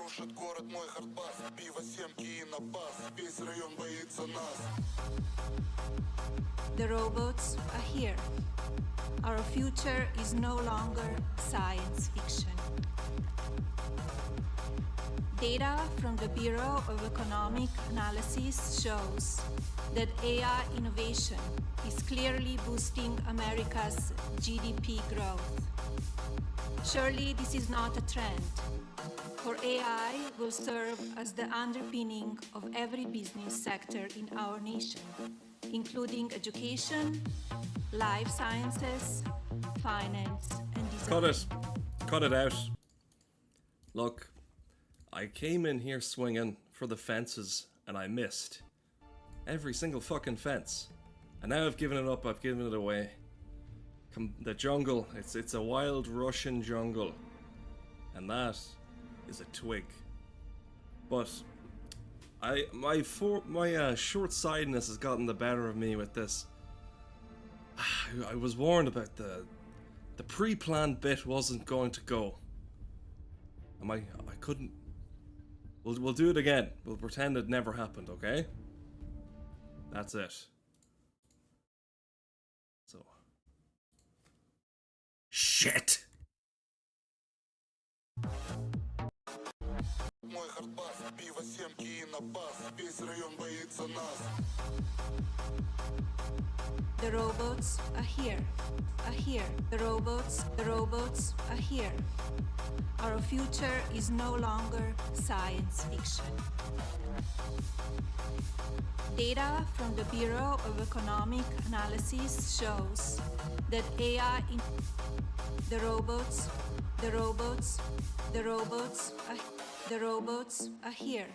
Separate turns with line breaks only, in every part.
Рушит город мой хардбас, пиво, семки и напас, весь район боится нас.
The robots are here. Our future is no longer science fiction. Data from the Bureau of Economic Analysis shows that AI innovation is clearly boosting America's GDP growth. Surely this is not a trend, for AI will serve as the underpinning of every business sector in our nation, including education, life sciences, finance, and design.
Cut it out. Look, I came in here swinging for the fences and I missed. Every single fucking fence. And now I've given it up, I've given it away. The jungle, it's a wild Russian jungle. And that is a twig. But my short-sightedness has gotten the better of me with this. I was warned about the pre-planned bit wasn't going to go. I couldn't. We'll do it again. We'll pretend it never happened, okay? That's it. So. Shit!
Мой хардбас, пиво, семки и напас, весь район боится нас.
The robots are here. The robots are here. Our future is no longer science fiction. Data from the Bureau of Economic Analysis shows that the robots are here.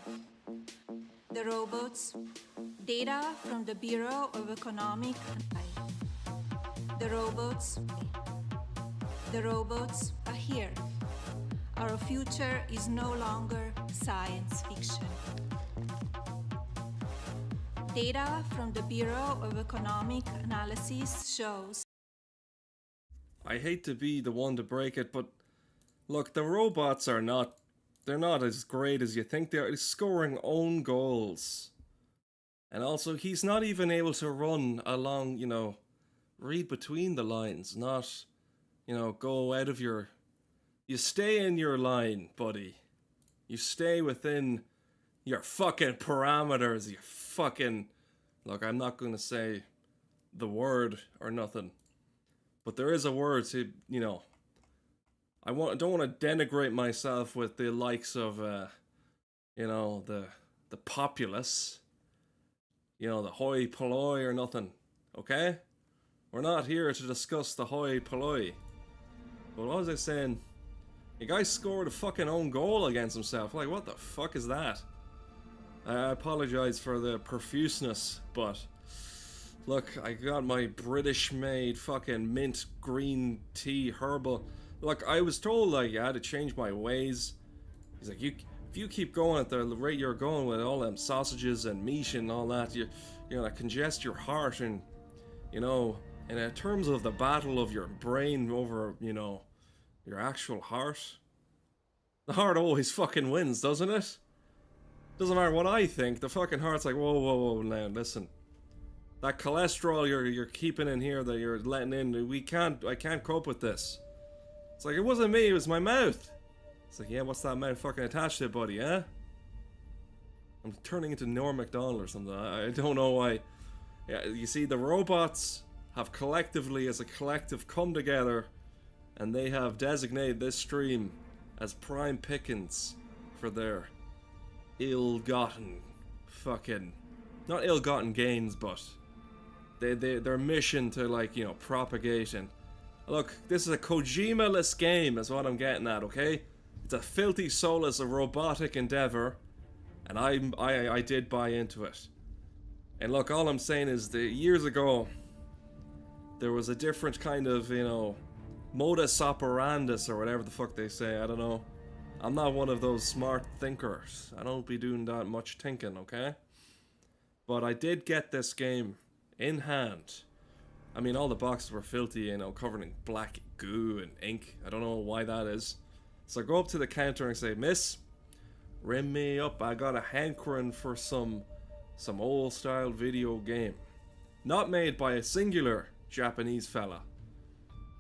The robots. Data from the Bureau of Economic. The robots are here. Our future is no longer science fiction. Data from the Bureau of Economic Analysis shows.
I hate to be the one to break it, but look, the robots are not. They're not as great as you think they are. He's scoring own goals. And also, he's not even able to run along, read between the lines, not, go out of your... You stay in your line, buddy. You stay within your fucking parameters, you fucking... Look, I'm not going to say the word or nothing. But there is a word to, I don't want to denigrate myself with the likes of, the populace. The hoi polloi or nothing, okay? We're not here to discuss the hoi polloi. But what was I saying? The guy scored a fucking own goal against himself. Like, what the fuck is that? I apologize for the profuseness, but... Look, I got my British-made fucking mint green tea herbal. Look, I was told, I had to change my ways. He's like, if you keep going at the rate you're going with all them sausages and meat and all that, you're gonna congest your heart and, in terms of the battle of your brain over, your actual heart, the heart always fucking wins, doesn't it? Doesn't matter what I think, the fucking heart's like, whoa, now, listen. That cholesterol you're keeping in here that you're letting in, I can't cope with this. It's like, it wasn't me, it was my mouth. It's like, yeah, what's that mouth fucking attached to, buddy, eh? I'm turning into Norm Macdonald or something. I don't know why. Yeah, you see, the robots have collectively, as a collective, come together and they have designated this stream as prime pickings for their ill-gotten fucking... Not ill-gotten gains, but their mission to, propagate and... Look, this is a Kojima-less game, is what I'm getting at, okay? It's a filthy, soulless, robotic endeavor, and I did buy into it. And look, all I'm saying is that years ago, there was a different kind of, modus operandus, or whatever the fuck they say, I don't know. I'm not one of those smart thinkers. I don't be doing that much thinking, okay? But I did get this game in hand. I mean, all the boxes were filthy, covered in black goo and ink. I don't know why that is. So I go up to the counter and say, Miss, Rim me up. I got a hankering for some old style video game. Not made by a singular Japanese fella.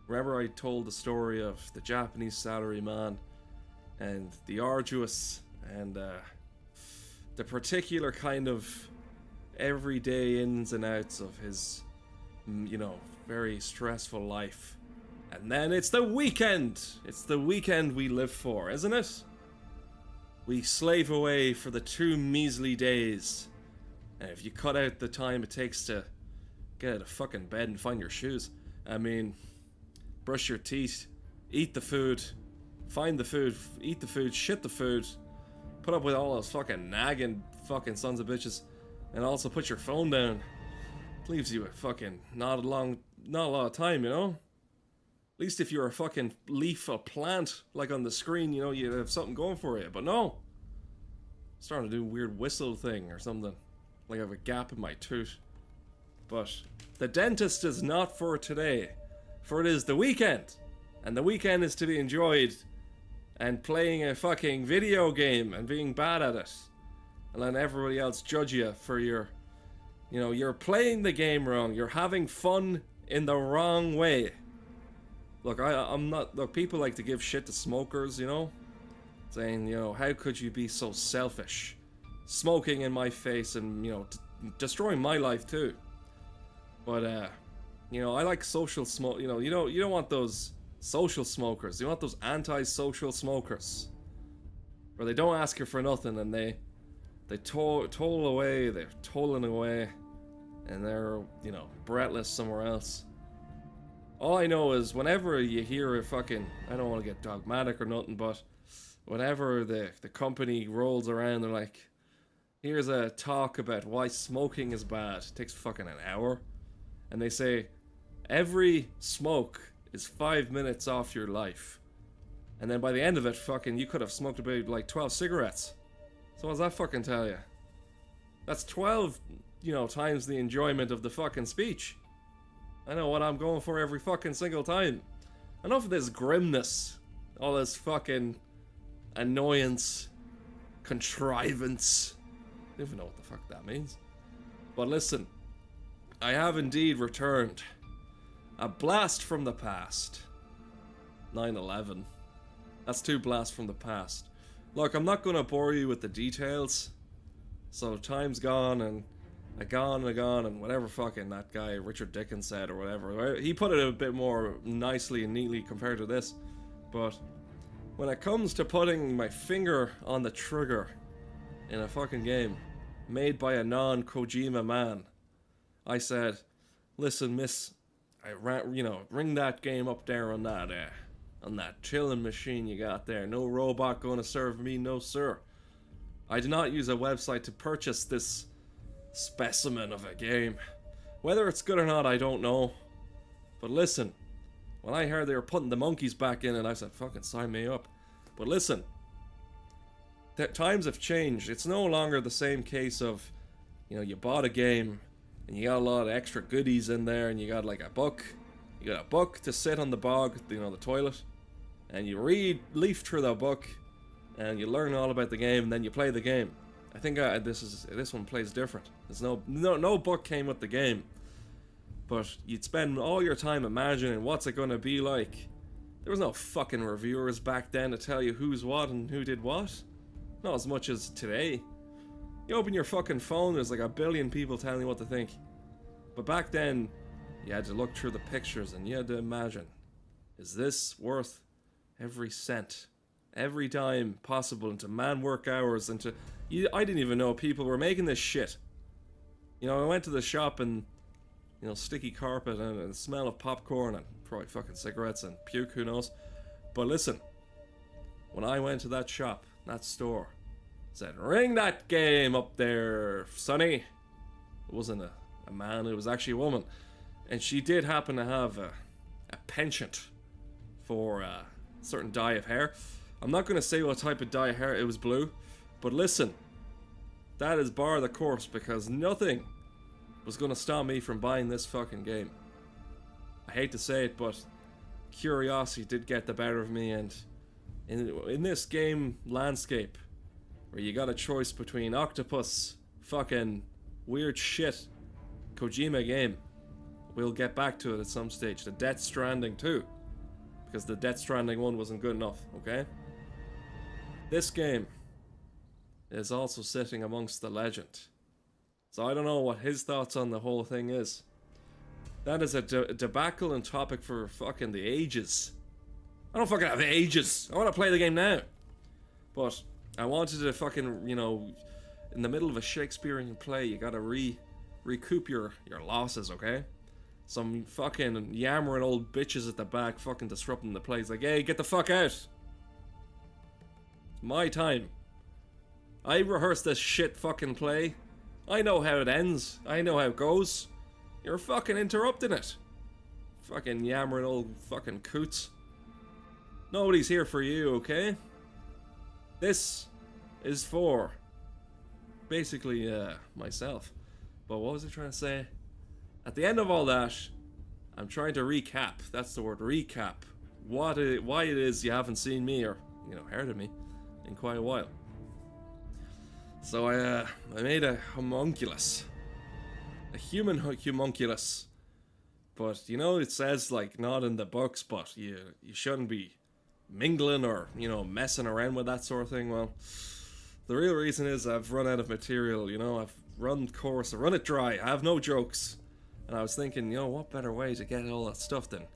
Remember I told the story of the Japanese salaryman and the arduous and the particular kind of everyday ins and outs of his, very stressful life. And then it's the weekend! It's the weekend we live for, isn't it? We slave away for the 2 measly days. And if you cut out the time it takes to get out of fucking bed and find your shoes, I mean, brush your teeth, eat the food, find the food, eat the food, shit the food, put up with all those fucking nagging fucking sons of bitches, and also put your phone down. It leaves you with fucking not a lot of time, you know? At least if you're a fucking leaf or plant, like on the screen, you'd have something going for you. But no. I'm starting to do a weird whistle thing or something. Like I have a gap in my tooth. But the dentist is not for today. For it is the weekend. And the weekend is to be enjoyed. And playing a fucking video game and being bad at it. And letting everybody else judge you for your... you're playing the game wrong. You're having fun in the wrong way. Look, I'm not... Look, people like to give shit to smokers, saying, how could you be so selfish? Smoking in my face and, destroying my life too. But, I like social smoke. You don't want those social smokers. You want those anti-social smokers. Where they don't ask you for nothing and they toll away, they're tolling away. And they're, breathless somewhere else. All I know is whenever you hear a fucking... I don't want to get dogmatic or nothing, but... Whenever the company rolls around, they're like... Here's a talk about why smoking is bad. It takes fucking an hour. And they say... Every smoke is 5 minutes off your life. And then by the end of it, fucking... You could have smoked about, like, 12 cigarettes. So what does that fucking tell you? That's 12, times the enjoyment of the fucking speech. I know what I'm going for every fucking single time. Enough of this grimness. All this fucking annoyance. Contrivance. I don't even know what the fuck that means. But listen. I have indeed returned. A blast from the past. 9/11. That's 2 blasts from the past. Look, I'm not going to bore you with the details. So time's gone and... gone and whatever fucking that guy Richard Dickens said or whatever. He put it a bit more nicely and neatly compared to this. But when it comes to putting my finger on the trigger in a fucking game made by a non-Kojima man, I said, listen miss, ring that game up there on that chilling machine you got there. No robot gonna serve me, no sir. I did not use a website to purchase this specimen of a game. Whether it's good or not, I don't know. But listen, when I heard they were putting the monkeys back in, and I said, fucking sign me up. But listen, times have changed. It's no longer the same case of, you bought a game, and you got a lot of extra goodies in there, and you got like a book. You got a book to sit on the bog, the toilet, and you leaf through the book, and you learn all about the game, and then you play the game. I think this one plays different. There's no book came with the game, but you'd spend all your time imagining what's it gonna be like. There was no fucking reviewers back then to tell you who's what and who did what. Not as much as today. You open your fucking phone, there's like a billion people telling you what to think. But back then, you had to look through the pictures and you had to imagine, is this worth every cent? Every dime possible into man work hours, into... I didn't even know people were making this shit. I went to the shop and, sticky carpet and the smell of popcorn and probably fucking cigarettes and puke, who knows. But listen, when I went to that shop, that store, it said, ring that game up there, sonny. It wasn't a man, it was actually a woman. And she did happen to have a penchant for a certain dye of hair. I'm not going to say what type of dye of hair, it was blue. But listen, that is bar the course, because nothing was going to stop me from buying this fucking game. I hate to say it, but curiosity did get the better of me, and in this game landscape, where you got a choice between octopus, fucking weird shit, Kojima game. We'll get back to it at some stage. The Death Stranding 2, because the Death Stranding 1 wasn't good enough, okay? This game is also sitting amongst the legend. So I don't know what his thoughts on the whole thing is. That is a debacle and topic for fucking the ages. I don't fucking have ages. I want to play the game now. But I wanted to fucking, you know, in the middle of a Shakespearean play, you gotta recoup your losses, okay? Some fucking yammering old bitches at the back fucking disrupting the play. It's like, hey, get the fuck out. It's my time. I rehearsed this shit fucking play. I know how it ends. I know how it goes. You're fucking interrupting it. Fucking yammering old fucking coots. Nobody's here for you, okay? This is for basically myself. But what was I trying to say? At the end of all that, I'm trying to recap. That's the word, recap. Why it is you haven't seen me or, you know, heard of me in quite a while. So I made a homunculus. A human homunculus. But, you know, it says, like, not in the books, but you shouldn't be mingling or, you know, messing around with that sort of thing. Well, the real reason is I've run out of material, you know. I've run course, I run it dry. I have no jokes. And I was thinking, you know, what better way to get all that stuff than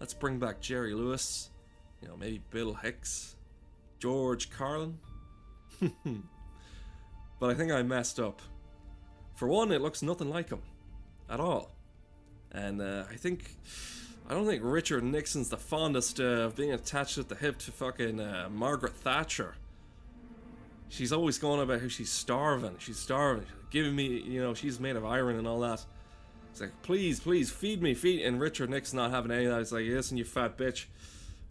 let's bring back Jerry Lewis, you know, maybe Bill Hicks, George Carlin. But I think I messed up. For one, it looks nothing like him at all. And I don't think Richard Nixon's the fondest of being attached at the hip to fucking Margaret Thatcher. She's always going about how she's starving. She's starving. Giving me, you know, she's made of iron and all that. It's like, please, feed me. And Richard Nixon not having any of that. It's like, listen, you fat bitch.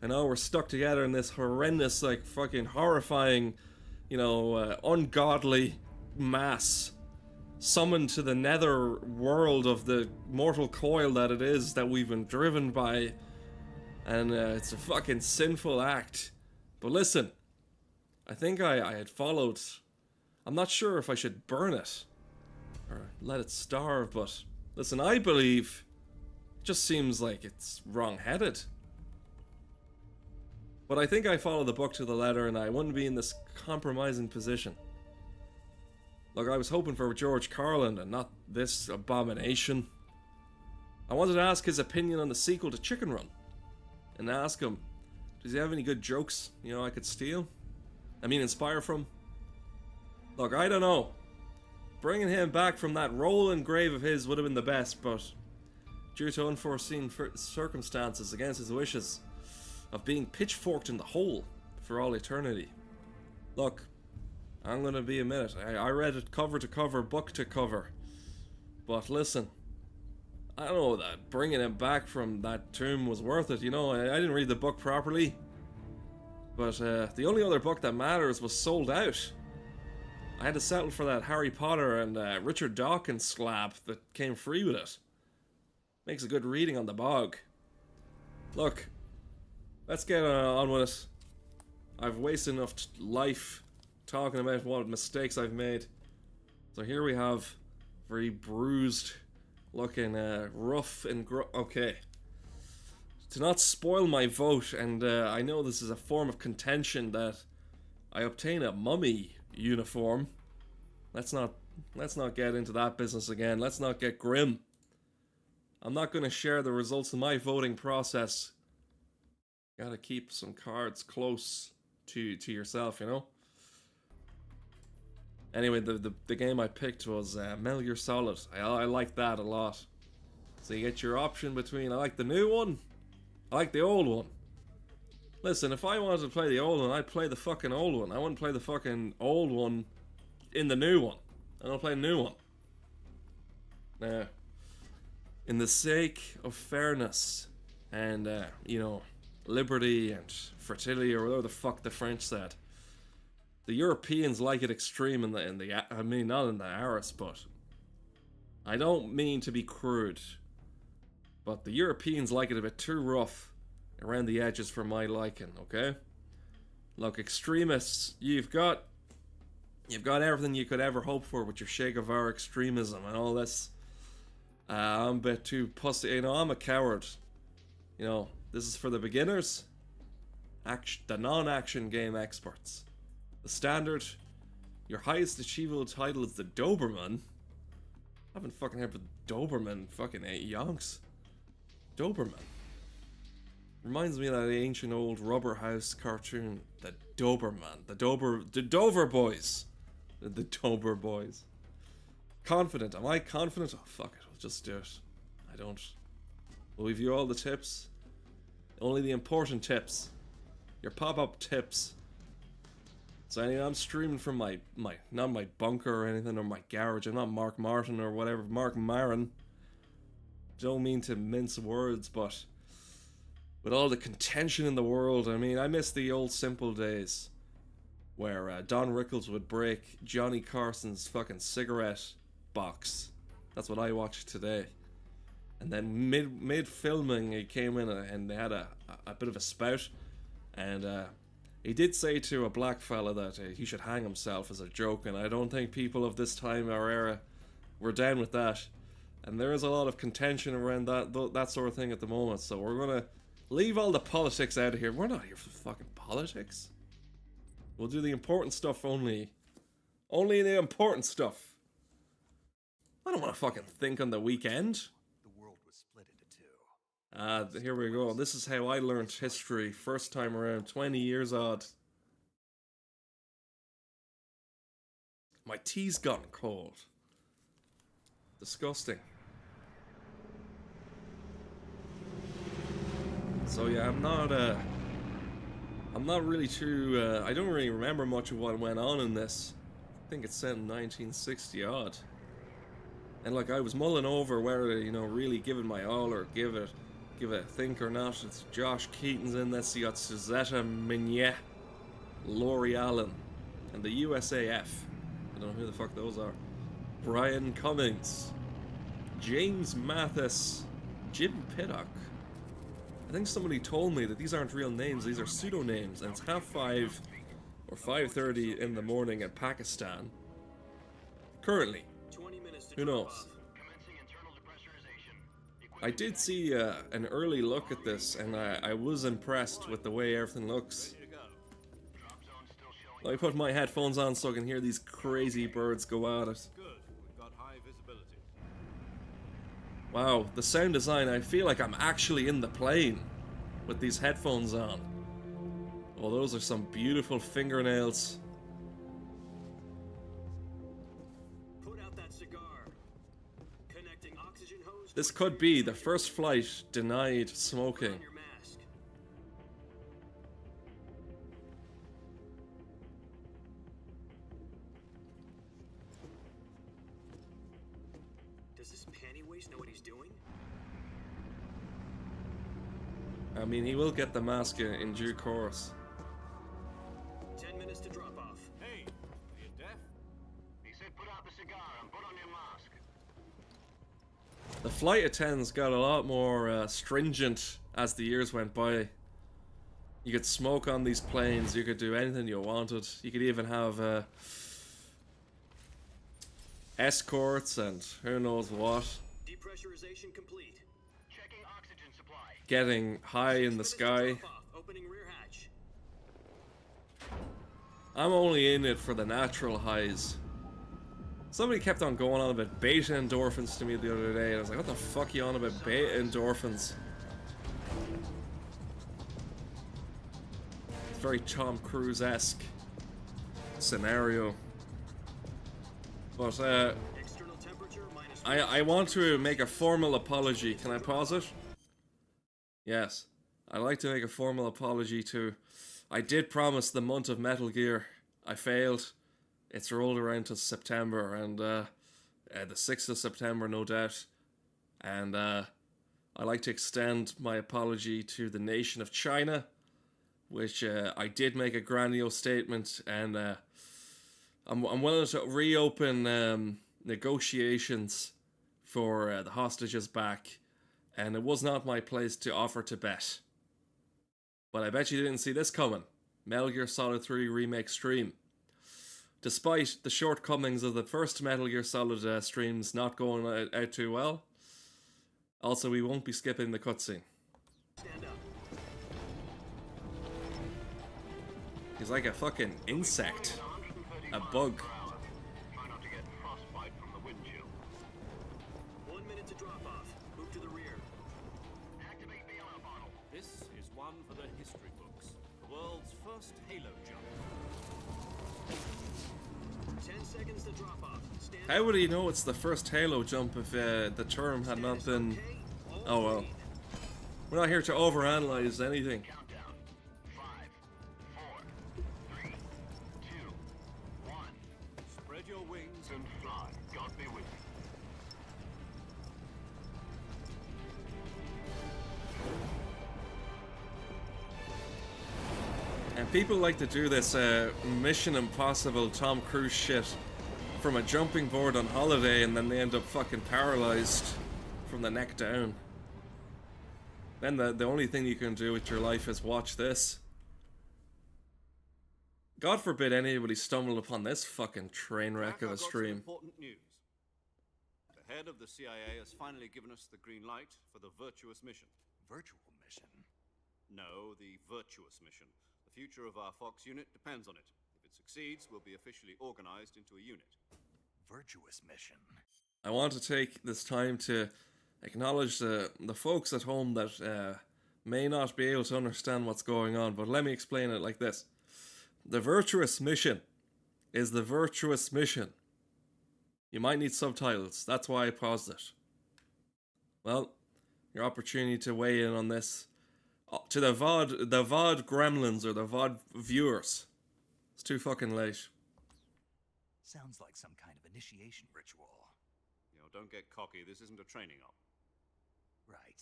I know we're stuck together in this horrendous, like, fucking horrifying, you know, ungodly mass summoned to the nether world of the mortal coil that it is that we've been driven by. And it's a fucking sinful act. But listen, I think I had followed. I'm not sure if I should burn it or let it starve, but listen, I believe it just seems like it's wrong-headed. But I think I followed the book to the letter and I wouldn't be in this compromising position. Look, I was hoping for George Carlin and not this abomination. I wanted to ask his opinion on the sequel to Chicken Run. And ask him, does he have any good jokes, you know, I could steal? I mean, inspire from? Look, I don't know. Bringing him back from that rolling grave of his would have been the best, but due to unforeseen circumstances against his wishes of being pitchforked in the hole for all eternity. Look, I'm gonna be a minute. I read it cover to cover, book to cover. But listen, I don't know that bringing him back from that tomb was worth it. You know, I didn't read the book properly. But the only other book that matters was sold out. I had to settle for that Harry Potter and Richard Dawkins slab that came free with it. Makes a good reading on the bog. Look, let's get on with it. I've wasted enough life talking about what mistakes I've made. So here we have very bruised looking, rough and okay. To not spoil my vote, and I know this is a form of contention that I obtain a mummy uniform. Let's not get into that business again. Let's not get grim. I'm not going to share the results of my voting process. Gotta keep some cards close to yourself, you know. Anyway, the game I picked was Metal Gear Solid. I like that a lot. So you get your option between I like the new one, I like the old one. Listen, if I wanted to play the old one, I'd play the fucking old one. I wouldn't play the fucking old one in the new one. I don't play the new one. Now, in the sake of fairness and, you know, liberty and fertility, or whatever the fuck the French said, the Europeans like it extreme in the I mean, not in the Aris, but I don't mean to be crude, but the Europeans like it a bit too rough around the edges for my liking, okay? Look, extremists, you've got You've got everything you could ever hope for with your Che Guevara extremism and all this. I'm a bit too pussy. You know, I'm a coward. You know, this is for the beginners. The non-action game experts. The standard, your highest achievable title is the Doberman. I haven't fucking heard of Doberman fucking 8 yonks. Doberman. Reminds me of that ancient old Rubber House cartoon. The Doberman. The Dover Boys. The Dober Boys. Confident. Am I confident? Oh, fuck it. I'll just do it. I don't. We'll give you all the tips. Only the important tips. Your pop-up tips. So anyway, I'm streaming from my not my bunker or anything, or my garage. I'm not Mark Martin or whatever. Mark Maron. Don't mean to mince words, but with all the contention in the world, I mean, I miss the old simple days where Don Rickles would break Johnny Carson's fucking cigarette box. That's what I watched today. And then mid filming, he came in and they had a bit of a spout, and he did say to a black fella that he should hang himself as a joke, and I don't think people of this time or era were down with that. And there is a lot of contention around that sort of thing at the moment, so we're gonna leave all the politics out of here. We're not here for fucking politics. We'll do the important stuff only. Only the important stuff. I don't want to fucking think on the weekend.
The world was split into two.
Here we go. This is how I learned history first time around. 20 years odd. My tea's gotten cold. Disgusting. So yeah, I'm not really too, I don't really remember much of what went on in this. I think it's set in 1960 odd. And like, I was mulling over whether, you know, really give it my all or give it a think or not. It's Josh Keaton's in this. You got Suzetta Mignet, Laurie Allen, and the USAF. I don't know who the fuck those are. Brian Cummings, James Mathis, Jim Piddock. I think somebody told me that these aren't real names, these are pseudo-names, and it's 5:30 or 5:30 in the morning in Pakistan. Currently. Who knows? I did see an early look at this, and I was impressed with the way everything looks. Let me put my headphones on so I can hear these crazy birds go at it. Wow, the sound design, I feel like I'm actually in the plane with these headphones on. Oh, those are some beautiful fingernails.
Put out that cigar. Connecting oxygen hose.
This could be the first flight denied smoking.
On your mask. Does this panty waste know what he's doing?
I mean, he will get the mask in due course.
10 minutes to drop off.
Hey, are you deaf?
He said put out the cigar and put on your mask.
The flight attendants got a lot more stringent as the years went by. You could smoke on these planes, you could do anything you wanted. You could even have escorts and who knows what.
Depressurization complete.
Checking oxygen supply.
Getting high in the sky.
Drop off. Opening rear hatch.
I'm only in it for the natural highs. Somebody kept on going on about beta endorphins to me the other day, and I was like, what the fuck are you on about beta endorphins? It's very Tom Cruise-esque scenario. But,
External temperature minus.
I want to make a formal apology. Can I pause it? Yes. I'd like to make a formal apology to... I did promise the month of Metal Gear. I failed. It's rolled around to September, and the 6th of September, no doubt. And I'd like to extend my apology to the nation of China, which I did make a grandiose statement, and I'm willing to reopen negotiations for the hostages back, and it was not my place to offer to bet. But I bet you didn't see this coming. Metal Gear Solid 3 Remake stream. despite the shortcomings of the first Metal Gear Solid streams not going out too well. Also, we won't be skipping the cutscene.
Stand up.
He's like a fucking insect. A
130
bug.
miles per hour. Try not to get frostbite from the wind chill.
1 minute to drop off. Move to the rear.
Activate the yellow bottle.
This is one for the history books. The world's first Halo jump.
10 seconds to drop off. Stand
How would he know it's the first Halo jump if the term had not been...
okay.
Oh well. We're not here to overanalyze anything.
Countdown. 5, 4, 3, 2, 1.
Spread your wings
And fly. God be with you.
And people like to do this Mission Impossible Tom Cruise shit from a jumping board on holiday, and then they end up fucking paralyzed from the neck down. Then the only thing you can do with your life is watch this. God forbid anybody stumbled upon this fucking train wreck
Jack,
of a
I've got some
stream.
important news. The head of the CIA has finally given us the green light for the virtuous mission.
Virtual mission?
No, the virtuous mission. The future of our Fox unit depends on it. If it succeeds, we'll be officially organized into a unit.
Virtuous mission?
I want to take this time to acknowledge the folks at home that may not be able to understand what's going on, but let me explain it like this. The virtuous mission is the virtuous mission. You might need subtitles, that's why I paused it. Well, your opportunity to weigh in on this. To the VOD gremlins or the VOD viewers. It's too fucking late.
Sounds like some kind of initiation ritual.
You know, don't get cocky. This isn't a training op.
Right.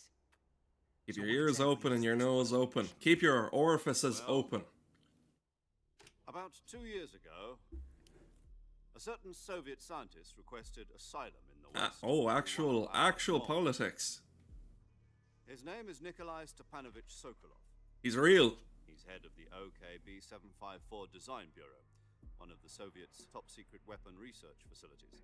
Keep
So
your
what
ears
exactly
open
is
and your
this
nose
virtual
open.
mission?
Keep your orifices
Well,
open.
About 2 years ago, a certain Soviet scientist requested asylum in the West.
Oh,
for one
actual
of our
actual
laws.
politics.
His name is Nikolai Stepanovich Sokolov.
He's real.
He's head of the OKB 754 Design Bureau, one of the Soviets' top secret weapon research facilities,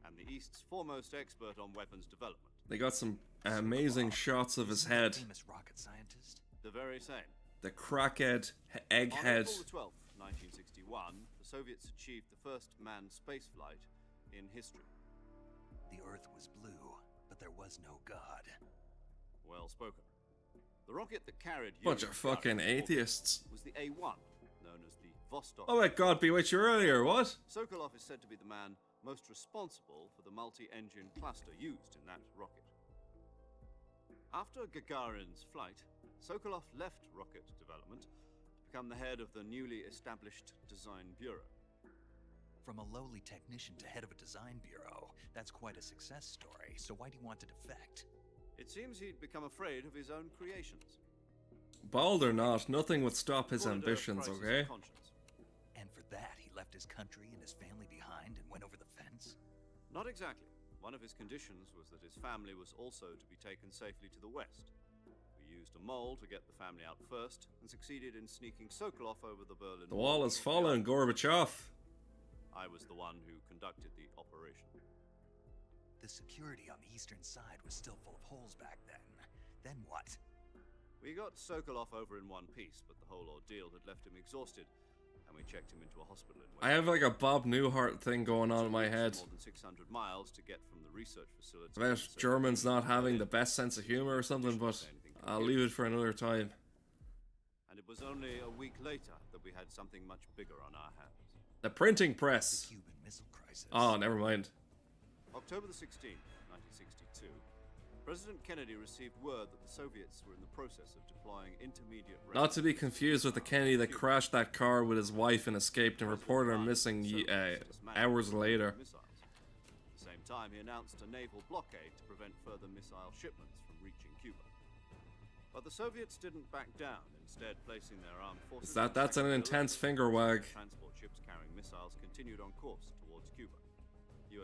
and the East's foremost expert on weapons development.
They got some amazing shots of his head.
Famous rocket scientist?
The very same.
The crackhead
On
egghead.
April the 12th, 1961, the Soviets achieved the first manned spaceflight in history.
The Earth was blue, but there was no God.
Well spoken. The rocket that carried
Bunch
Yuri
of fucking
Gagarin
atheists.
was the A-1, known as the Vostok.
Oh my god, Bewitch you earlier, what?
Sokolov is said to be the man most responsible for the multi-engine cluster used in that rocket. After Gagarin's flight, Sokolov left rocket development to become the head of the newly established Design Bureau.
From a lowly technician to head of a design bureau, that's quite a success story, so why do you want to defect?
It seems he'd become afraid of his own creations.
Bald or not, nothing would stop his
Call it a
ambitions,
crisis of
okay?
conscience.
And for that, he left his country and his family behind and went over the fence?
Not exactly. One of his conditions was that his family was also to be taken safely to the west. We used a mole to get the family out first, and succeeded in sneaking Sokolov over the Berlin
The wall has fallen, Gorbachev.
I was the one who conducted the operation.
The security on the eastern side was still full of holes back then. Then what?
We got Sokolov over in one piece, but the whole ordeal had left him exhausted, and we checked him into a hospital in
I have like a Bob Newhart thing going on in my head.
More than 600 miles to get from the research facility.
About Germans not having the best sense of humor or something, but I'll leave it for another time.
And it was only a week later that we had something much bigger on our hands.
The printing
The
press.
Cuban Missile Crisis.
Oh, never mind.
October the 16th, 1962, President Kennedy received word that the Soviets were in the process of deploying intermediate range.
Not to be confused with the Kennedy that crashed that car with his wife and escaped and reported her missing hours later.
Missiles. At the same time, he announced a naval blockade to prevent further missile shipments from reaching Cuba. But the Soviets didn't back down, instead placing their armed forces...
That's an intense finger wag.
Transport ships carrying missiles continued on course towards Cuba.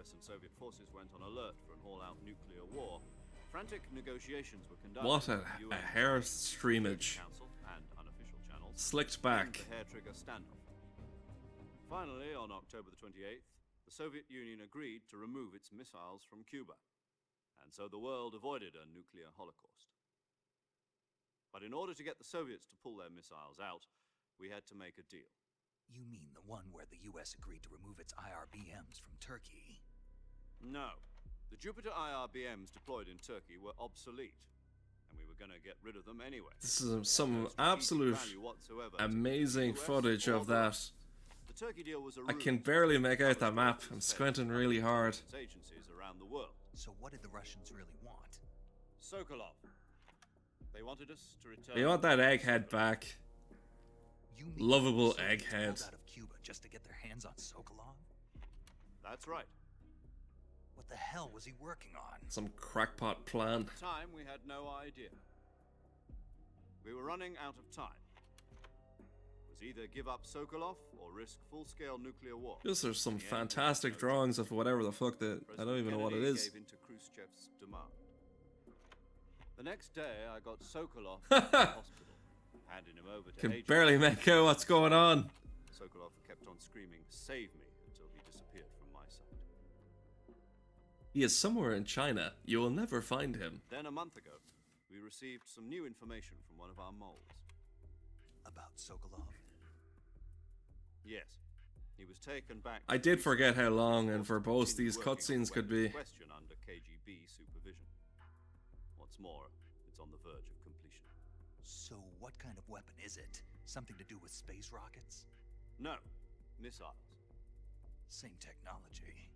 US and Soviet forces went on alert for an all-out nuclear war. Frantic negotiations were conducted.
What a
with the UN,
hair
the
streamage.
Council and unofficial channels.
Slicked
and
back.
the hair trigger standoff. Finally, on October the 28th, the Soviet Union agreed to remove its missiles from Cuba, and so the world avoided a nuclear holocaust. But in order to get the Soviets to pull their missiles out, we had to make a deal.
You mean the one where the US agreed to remove its IRBMs from Turkey?
No. The Jupiter IRBMs deployed in Turkey were obsolete, and we were going to get rid of them anyway.
This is some absolute amazing footage of that.
The Turkey deal was a
I can barely make out that map. I'm squinting really hard.
Agencies around the world.
So what did the Russians really want?
Sokolov. They wanted us to return.
They want that egghead back.
You mean
Lovable
the Soviets
egghead.
pulled out of Cuba just to get their hands on Sokolov?
That's right.
What the hell was he working on?
Some crackpot plan.
At the time, we had no idea. We were running out of time. It was either give up Sokolov or risk full-scale nuclear war.
Just there's some fantastic drawings of whatever the fuck that I don't even know what it is.
Gave in to Khrushchev's demand. The next day, I got Sokolov to the hospital, handing him over to
Can
agents.
barely make out what's going on.
Sokolov kept on screaming, "Save me," until he disappeared from my sight.
He is somewhere in China. You will never find him.
Then a month ago, we received some new information from one of our moles.
About Sokolov?
Yes, he was taken back.
I did forget how long and verbose these cutscenes could be.
Question under KGB supervision. What's more, it's on the verge of completion.
So what kind of weapon is it? Something to do with space rockets?
No, missiles.
Same technology.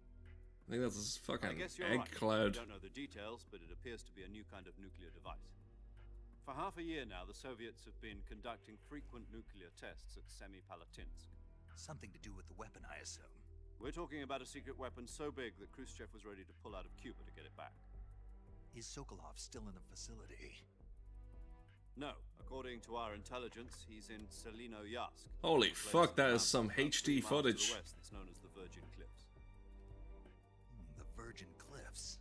I think that's a
I
fucking
guess you're
egg
right.
cloud.
I don't know the details, but it appears to be a new kind of nuclear device. For half a year now, the Soviets have been conducting frequent nuclear tests at Semipalatinsk.
Something to do with the weapon, I assume.
We're talking about a secret weapon so big that Khrushchev was ready to pull out of Cuba to get it back.
Is Sokolov still in the facility?
No, according to our intelligence, he's in Selino-Yarsk.
Holy
a place
fuck, that is
about
some
3
HD
miles to
footage.
the west that's known as the Virgin Cliffs.
The Virgin Cliffs.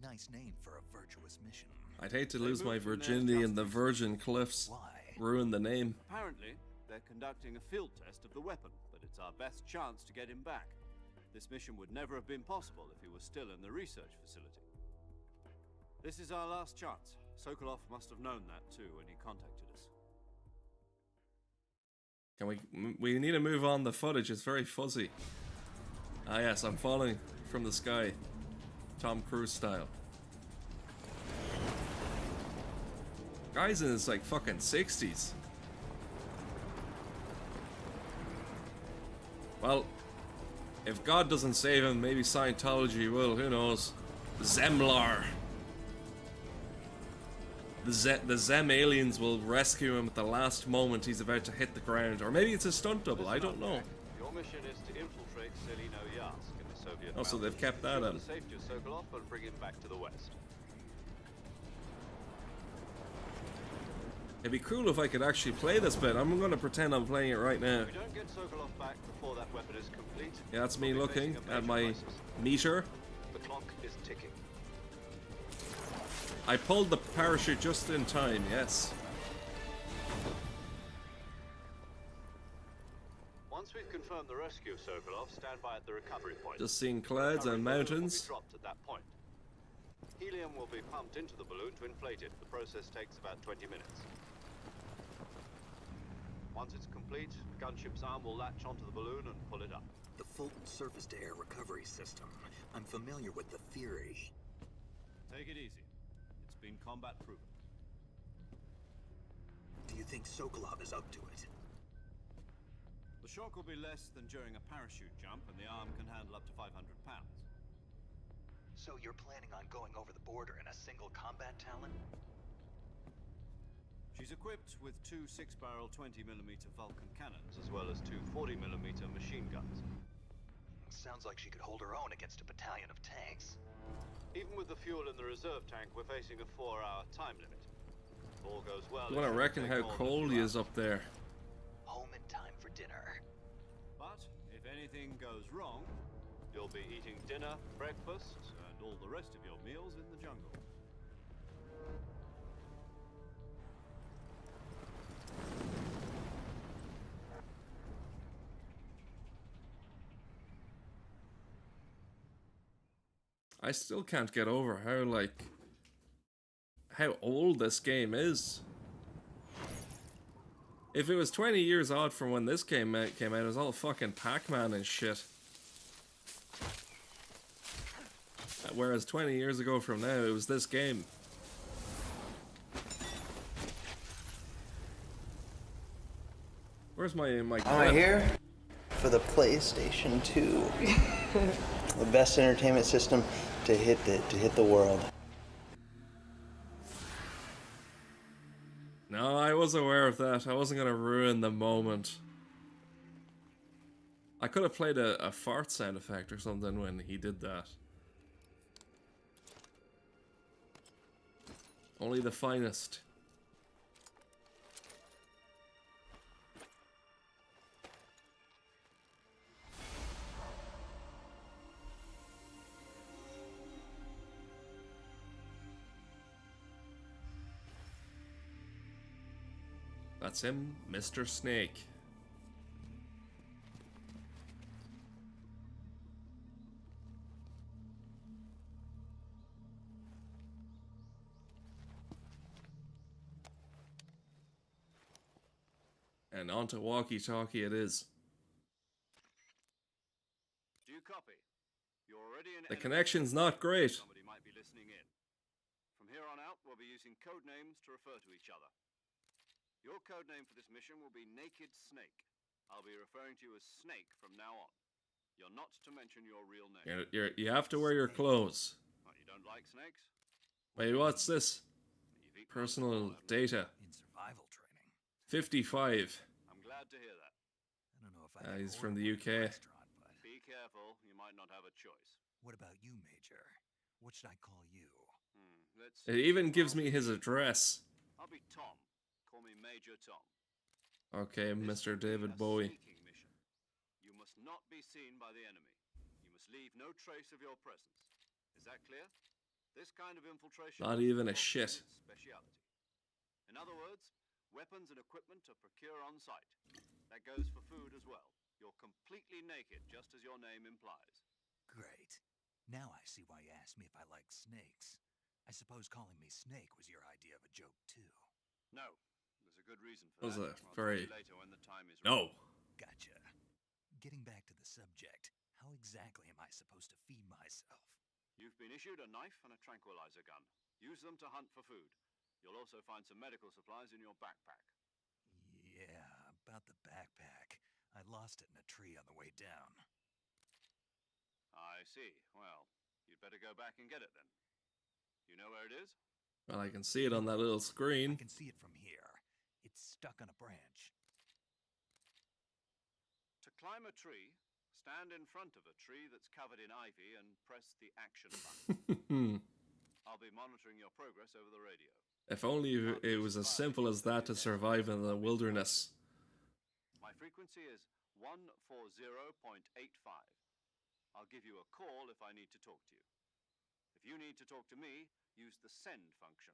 Nice name for a virtuous mission.
I'd hate to
They
lose my
moved from there
virginity
just
in the
recently.
Virgin Cliffs.
Why?
Ruin the name.
Apparently, they're conducting a field test of the weapon, but it's our best chance to get him back. This mission would never have been possible if he was still in the research facility. This is our last chance. Sokolov must have known that too when he contacted us.
Can we need to move on the footage, it's very fuzzy. Ah yes, I'm falling from the sky. Tom Cruise style. Guy's in his like fucking 60s. Well, if God doesn't save him, maybe Scientology will, who knows. Zemlar. The Zem aliens will rescue him at the last moment he's about to hit the ground. Or maybe it's a stunt double, I don't know.
Your mission is to infiltrate Selino-Yarsk in the Soviet
Oh, so they've
mountains,
kept that
ensure
in.
the safety of Sokolov and bring him back to the west.
It'd be cool if I could actually play this bit. I'm gonna pretend I'm playing it right now.
If we don't get Sokolov back before that weapon is complete,
Yeah, that's me
we'll be
looking
facing a
at
major
my
crisis.
meter.
The clock is ticking.
I pulled the parachute just in time, yes.
Once we've confirmed the rescue of Sokolov, stand by at the recovery point.
Just seeing clouds
Recovery
and
balloon will
mountains.
be dropped at that point. Helium will be pumped into the balloon to inflate it. The process takes about 20 minutes. Once it's complete, the gunship's arm will latch onto the balloon and pull it up.
The Fulton surface-to-air recovery system. I'm familiar with the theory.
Take it easy. It's been combat proven.
Do you think Sokolov is up to it?
The shock will be less than during a parachute jump, and the arm can handle up to 500 pounds.
So you're planning on going over the border in a single combat Talon?
She's equipped with 2 6-barrel 20mm Vulcan cannons, as well as 2 40mm machine guns.
Sounds like she could hold her own against a battalion of tanks.
Even with the fuel in the reserve tank, we're facing a 4-hour time limit. If all goes well,
You wanna
it
reckon
shouldn't
how
take more than
cold
2
he is
hours.
up there.
Home in time for dinner.
But if anything goes wrong, you'll be eating dinner, breakfast, and all the rest of your meals in the jungle.
I still can't get over how, like, how old this game is. If it was 20 years odd from when this came out, it was all fucking Pac-Man and shit. Whereas 20 years ago from now, it was this game. Where's my
I'm
gun?
here for the PlayStation 2. The best entertainment system to hit the world.
No, I was aware of that. I wasn't gonna ruin the moment. I could have played a fart sound effect or something when he did that. Only the finest. That's him, Mr. Snake. And onto walkie-talkie it is.
Do you copy? You're already in
The
enemy
connection's
territory.
not great.
Somebody might be listening in. From here on out, we'll be using code names to refer to each other. Your code name for this mission will be Naked Snake. I'll be referring to you as Snake from now on. You're not to mention your real name.
You have to wear your clothes.
What, you don't like snakes?
Wait, what's this?
You've eaten
Personal
them before, haven't you?
data.
In survival training.
55.
I'm glad to hear that.
I don't know if I
He's from the UK.
Restaurant, but
Be careful, you might not have a choice.
what about you, Major? What should I call you?
Let's
It even gives me his address.
I'll be Tom. Call me Major Tom.
Okay,
This
Mr.
will be
David
a
Bowie.
sneaking mission. You must not be seen by the enemy. You must leave no trace of your presence. Is that clear? This kind of infiltration
Not even a
is
shit.
Tom's speciality. In other words, weapons and equipment are procure on site. That goes for food as well. You're completely naked, just as your name implies.
Great. Now I see why you asked me if I like snakes. I suppose calling me Snake was your idea of a joke, too.
No, there's a good reason for
That was
that.
a
I'll tell
very-
you later when the time is right.
No.
Gotcha. Getting back to the subject, how exactly am I supposed to feed myself?
You've been issued a knife and a tranquilizer gun. Use them to hunt for food. You'll also find some medical supplies in your backpack.
Yeah, about the backpack. I lost it in a tree on the way down.
I see. Well, you'd better go back and get it then. You know where it is?
Well, I can see it on that little
I
screen.
can see it from here. It's stuck on a branch.
To climb a tree, stand in front of a tree that's covered in ivy and press the action button. I'll be monitoring your progress over the radio.
If only it was as simple as that to survive in the wilderness.
My frequency is 140.85. I'll give you a call if I need to talk to you. If you need to talk to me, use the send function.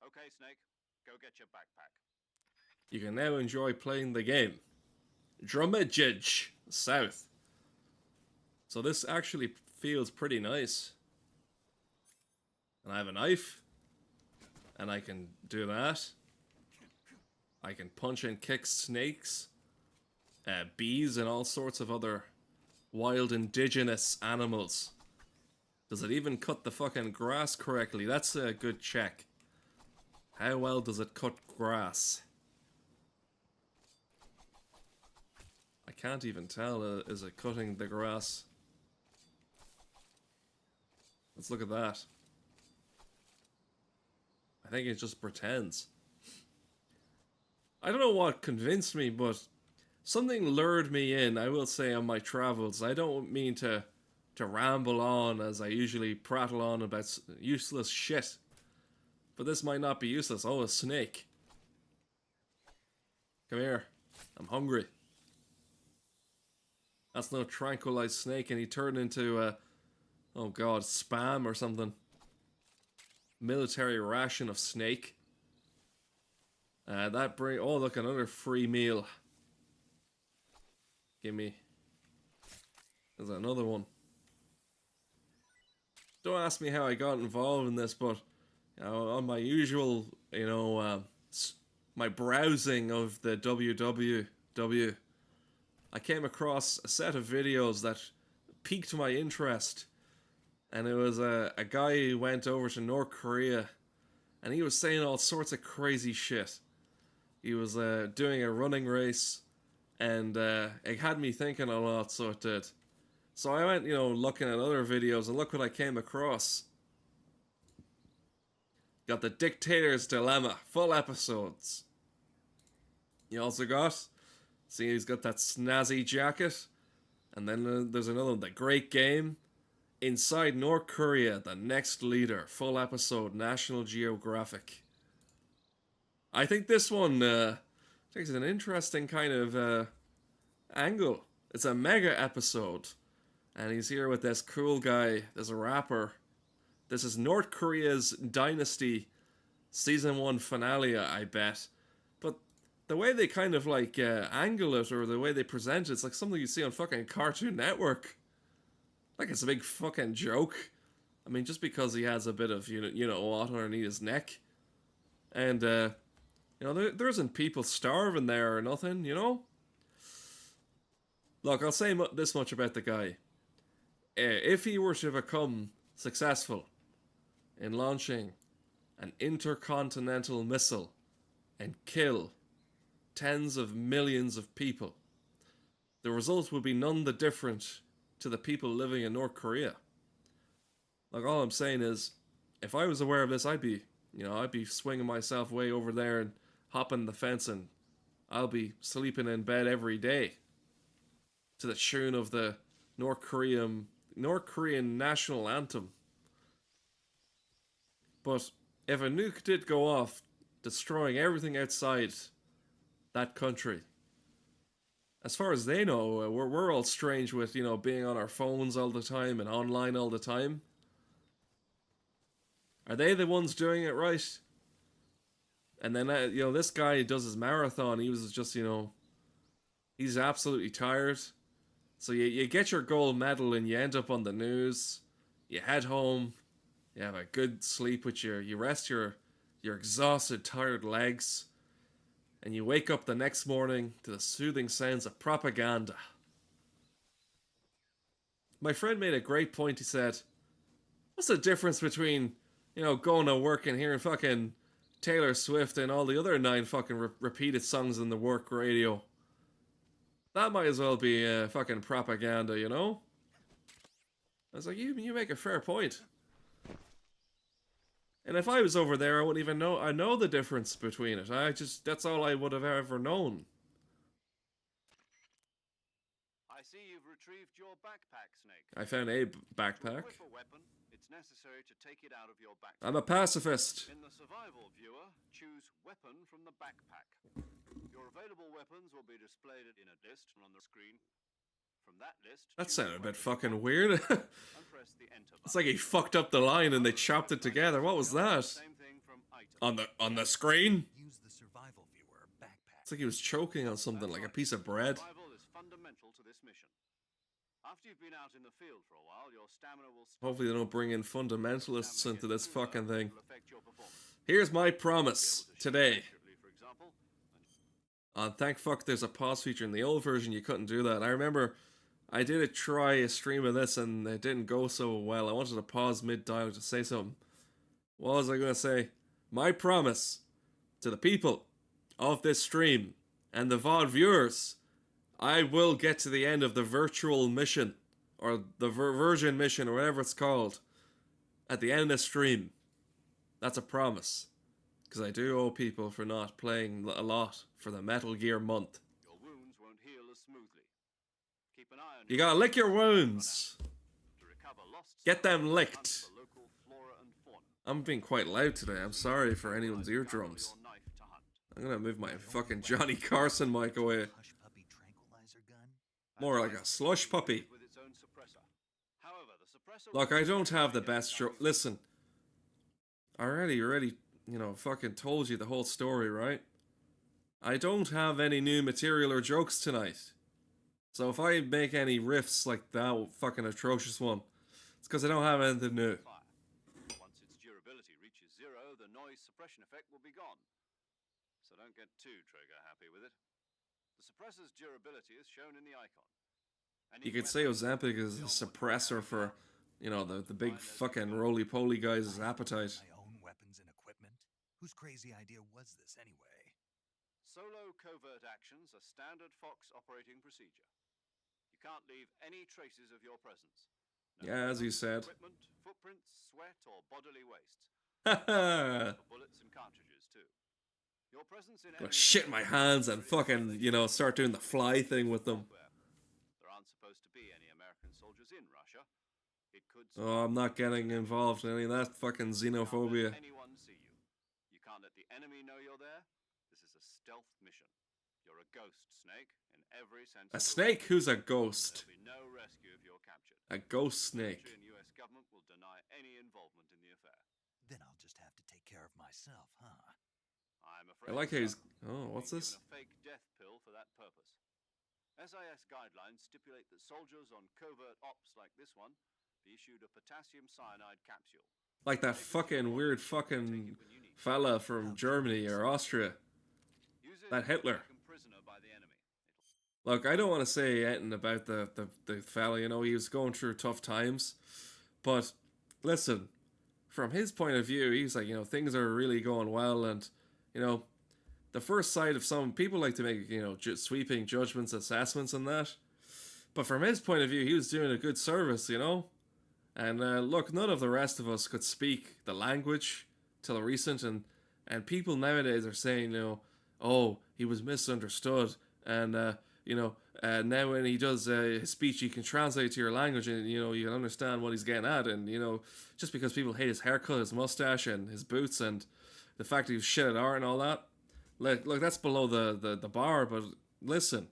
Okay, Snake, go get your backpack.
You can now enjoy playing the game. Drummagage South. So this actually feels pretty nice. And I have a knife. And I can do that. I can punch and kick snakes. Bees and all sorts of other wild indigenous animals. Does it even cut the fucking grass correctly? That's a good check. How well does it cut grass? I can't even tell. Is it cutting the grass? Let's look at that. I think it just pretends. I don't know what convinced me, but something lured me in, I will say, on my travels. I don't mean to ramble on as I usually prattle on about useless shit. But this might not be useless. Oh, a snake. Come here. I'm hungry. That's no tranquilized snake, and he turned into oh god, spam or something. Military ration of snake. Oh look, another free meal. Gimme. There's another one. don't ask me how I got involved in this, but on my usual, my browsing of the WWW, I came across a set of videos that piqued my interest. And it was a guy who went over to North Korea, and he was saying all sorts of crazy shit. He was doing a running race, and it had me thinking a lot, so it did. So I went, looking at other videos, and look what I came across. Got the Dictator's Dilemma, full episodes. You also got, see, he's got that snazzy jacket. And then there's another one, The Great Game. Inside North Korea, the next leader, full episode, National Geographic. I think this one takes an interesting kind of angle. It's a mega episode. And he's here with this cool guy, this rapper. This is North Korea's Dynasty Season 1 finale, I bet. But the way they kind of like angle it, or the way they present it, it's like something you see on fucking Cartoon Network. Like it's a big fucking joke. I mean, just because he has a bit of, what underneath his neck. And, there isn't people starving there or nothing, Look, I'll say this much about the guy. If he were to become successful in launching an intercontinental missile and kill tens of millions of people, the result would be none the different to the people living in North Korea. Like, all I'm saying is, if I was aware of this, I'd be swinging myself way over there and hopping the fence, and I'll be sleeping in bed every day to the tune of the North Korean national anthem. But if a nuke did go off, destroying everything outside that country, as far as they know, we're all strange with, being on our phones all the time and online all the time. Are they the ones doing it right? And then, this guy does his marathon. He was just, he's absolutely tired. So you get your gold medal and you end up on the news. You head home. You have a good sleep with you rest your exhausted, tired legs. And you wake up the next morning to the soothing sounds of propaganda. My friend made a great point. He said, what's the difference between, going to work and hearing fucking Taylor Swift and all the other 9 fucking repeated songs on the work radio? That might as well be fucking propaganda, I was like, you make a fair point. And if I was over there, I wouldn't even know. I know the difference between it. That's all I would have ever known.
I see you've retrieved your backpack, Snake.
I found a backpack.
To equip a weapon, it's necessary to take it out of your backpack.
I'm a pacifist.
In the survival viewer, choose weapon from the backpack. Your available weapons will be displayed in a list on the screen. From that list,
that sounded a bit fucking weird.
and press the enter button.
It's like he fucked up the line and they chopped it together. What was that?
Same thing from item.
On the screen?
Use the survival viewer backpack.
It's like he was choking on something, like a piece of bread.
Survival is fundamental to this mission. After you've been out in the field for a while, your stamina will
Hopefully they don't bring in fundamentalists into this fucking thing.
will affect your performance.
Here's my promise today.
Accurately, for example,
Thank fuck there's a pause feature. In the old version you couldn't do that. I remember I did try a stream of this and it didn't go so well. I wanted to pause mid-dialogue to say something. What was I going to say? My promise to the people of this stream and the VOD viewers, I will get to the end of the virtual mission, or the version mission, or whatever it's called, at the end of the stream. That's a promise. Because I do owe people for not playing a lot for the Metal Gear month.
your wounds won't heal as smoothly. Keep an eye on
You gotta lick your wounds.
to recover lost
Get them
hunt
licked.
for local flora and fauna.
I'm being quite loud today. I'm sorry for anyone's eardrums.
Your knife to hunt.
I'm gonna move my fucking Johnny Carson mic away.
Hush puppy tranquilizer gun.
More like a slush puppy.
With its own suppressor. However, the suppressor
Look, I don't have the best joke. Listen, I already, fucking told you the whole story, right? I don't have any new material or jokes tonight. So if I make any riffs like that fucking atrocious one, it's because I don't have anything new.
fire. noise suppression effect will be gone. So don't get too trigger happy with it. The suppressor's durability is shown in the icon.
You could say Ozempic is a suppressor for, you know, the big fucking roly-poly guys' appetite.
My own weapons and equipment? Whose crazy idea was this anyway?
Solo covert actions are standard Fox operating procedure. You can't leave any traces of your presence. No
Yeah, as you said.
equipment, footprints, sweat, or bodily wastes.
Haha!
For bullets and cartridges too. Your presence in
Gonna
enemy
shit my hands and fucking, you know, start doing the fly thing with them.
There aren't supposed to be any American soldiers in Russia. It could.
Oh, I'm not getting involved in any of that fucking xenophobia.
Can't let anyone see you. You can't let the enemy know you're there. This is a stealth mission. You're a ghost, Snake, in every sense.
A snake? Who's a ghost?
There'll be no rescue if you're captured.
A ghost snake.
The military and U.S. government will deny any involvement in the affair.
Then I'll just have to take care of myself, huh?
I'm
I
afraid.
like how he's...
so.
Oh, what's
Being
this?
given a fake death pill for that purpose. SIS guidelines stipulate that soldiers on covert ops like this one be issued a potassium cyanide capsule.
Like that fucking weird fucking fella from Germany or Austria. That Hitler. Look, I don't want to say anything about the fella, you know, he was going through tough times. But, listen, from his point of view, he's like, you know, things are really going well, and, you know, the first sight of some people like to make, you know, sweeping judgments, assessments and that. But from his point of view, he was doing a good service, you know? And look, none of the rest of us could speak the language till recent, and people nowadays are saying, you know, oh, he was misunderstood, and, you know, now when he does his speech, he can translate to your language, and, you know, you can understand what he's getting at, and, you know, just because people hate his haircut, his mustache, and his boots, and the fact that he was shit at art and all that, look, that's below the bar, but listen,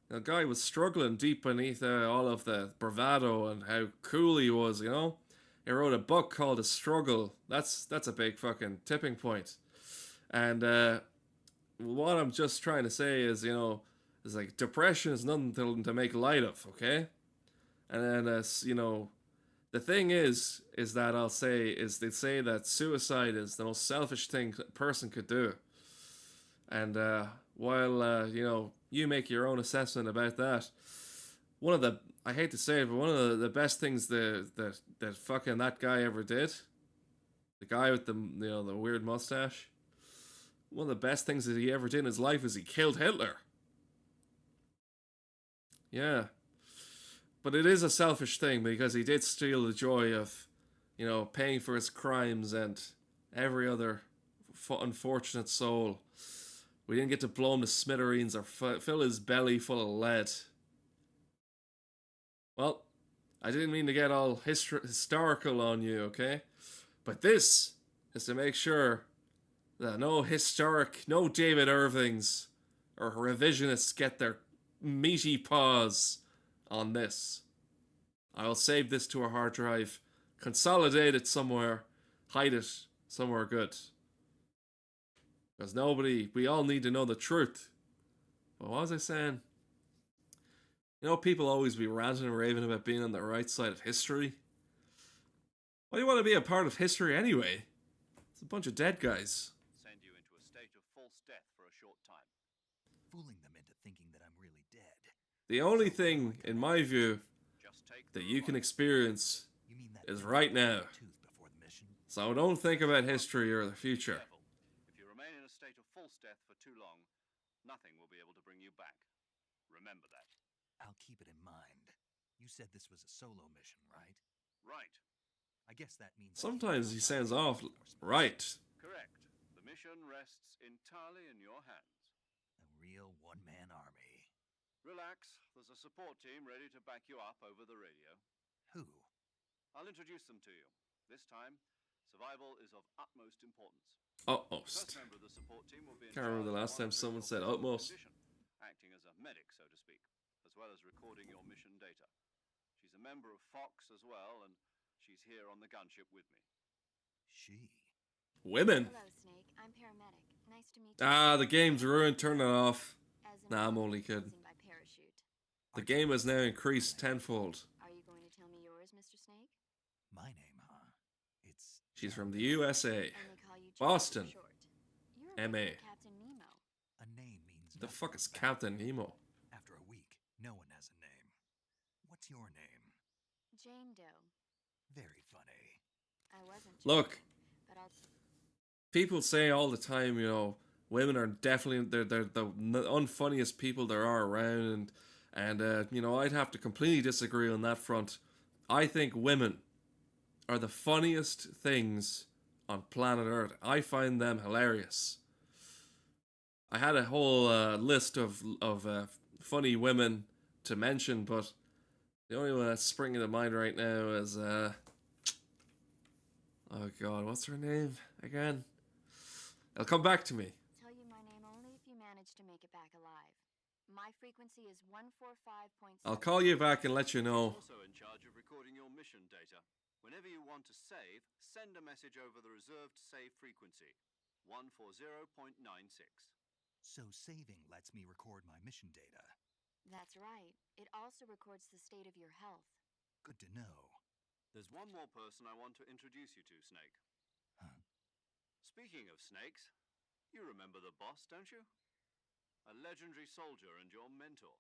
the guy was struggling deep beneath all of the bravado and how cool he was, you know? He wrote a book called A Struggle. That's a big fucking tipping point. And what I'm just trying to say is, you know, is like depression is nothing to make light of, okay? And then, you know, the thing is that I'll say is they say that suicide is the most selfish thing a person could do. And while, you know, you make your own assessment about that, one of the, I hate to say it, but one of the best things that fucking that guy ever did, the guy with the, you know, the weird mustache, one of the best things that he ever did in his life is he killed Hitler. Yeah. But it is a selfish thing because he did steal the joy of, you know, paying for his crimes and every other unfortunate soul. We didn't get to blow him to smithereens or fill his belly full of lead. Well, I didn't mean to get all historical on you, okay? But this is to make sure that no David Irvings or revisionists get their meaty paws on this. I'll save this to a hard drive, consolidate it somewhere, hide it somewhere good. Because we all need to know the truth. But what was I saying? You know, people always be ranting and raving about being on the right side of history. Why do you want to be a part of history anyway? It's a bunch of dead guys.
Send you into a state of false death for a short time.
Fooling them into thinking that I'm really dead.
The only thing, in my view, that you can experience is right now. So don't think about history or the future.
If you remain in a state of false death for too long, nothing will be able to bring you back. Remember that.
I'll keep it in mind. You said this was a solo mission, right?
Right.
I guess that means...
Sometimes he sounds off right.
Correct. The mission rests entirely in your hands.
A real one-man army.
Relax. There's a support team ready to back you up over the radio.
Who?
I'll introduce them to you. This time, survival is of utmost importance.
Utmost.
First member of the support team will be in
Can't remember the last time someone said utmost.
Acting as a medic, so to speak, as well as recording your mission data. She's a member of Fox as well, and she's here on the gunship with me.
She?
Women?
Hello, Snake. I'm paramedic. Nice to meet you.
Ah, the game's ruined. Turn it off.
As a
Nah, I'm
man,
only kidding.
using by parachute.
The game has now increased tenfold.
Are you going to tell me yours, Mr. Snake?
My name, huh? It's...
She's from the USA.
And they call you
Boston.
Short. You
M.A.
remember Captain Nemo.
A name means
The
nothing
fuck is
back.
Captain Nemo?
After a week, no one has a name. What's your name?
Jane Doe.
Very funny.
I wasn't.
Look,
joking, but I'll.
people say all the time, you know, women are definitely they're the unfunniest people there are around, and you know, I'd have to completely disagree on that front. I think women are the funniest things on planet Earth. I find them hilarious. I had a whole list of funny women to mention, but the only one that's springing to mind right now is oh god, what's her name again? It'll come back to me.
Tell you my name only if you manage to make it back alive. My frequency is 145.7.
I'll call you back and let you know.
Also in charge of recording your mission data. Whenever you want to save, send a message over the reserved save frequency, 140.96.
So saving lets me record my mission data.
That's right. It also records the state of your health.
Good to know.
There's one more person I want to introduce you to, Snake.
Huh?
Speaking of snakes, you remember the boss, don't you? A legendary soldier and your mentor.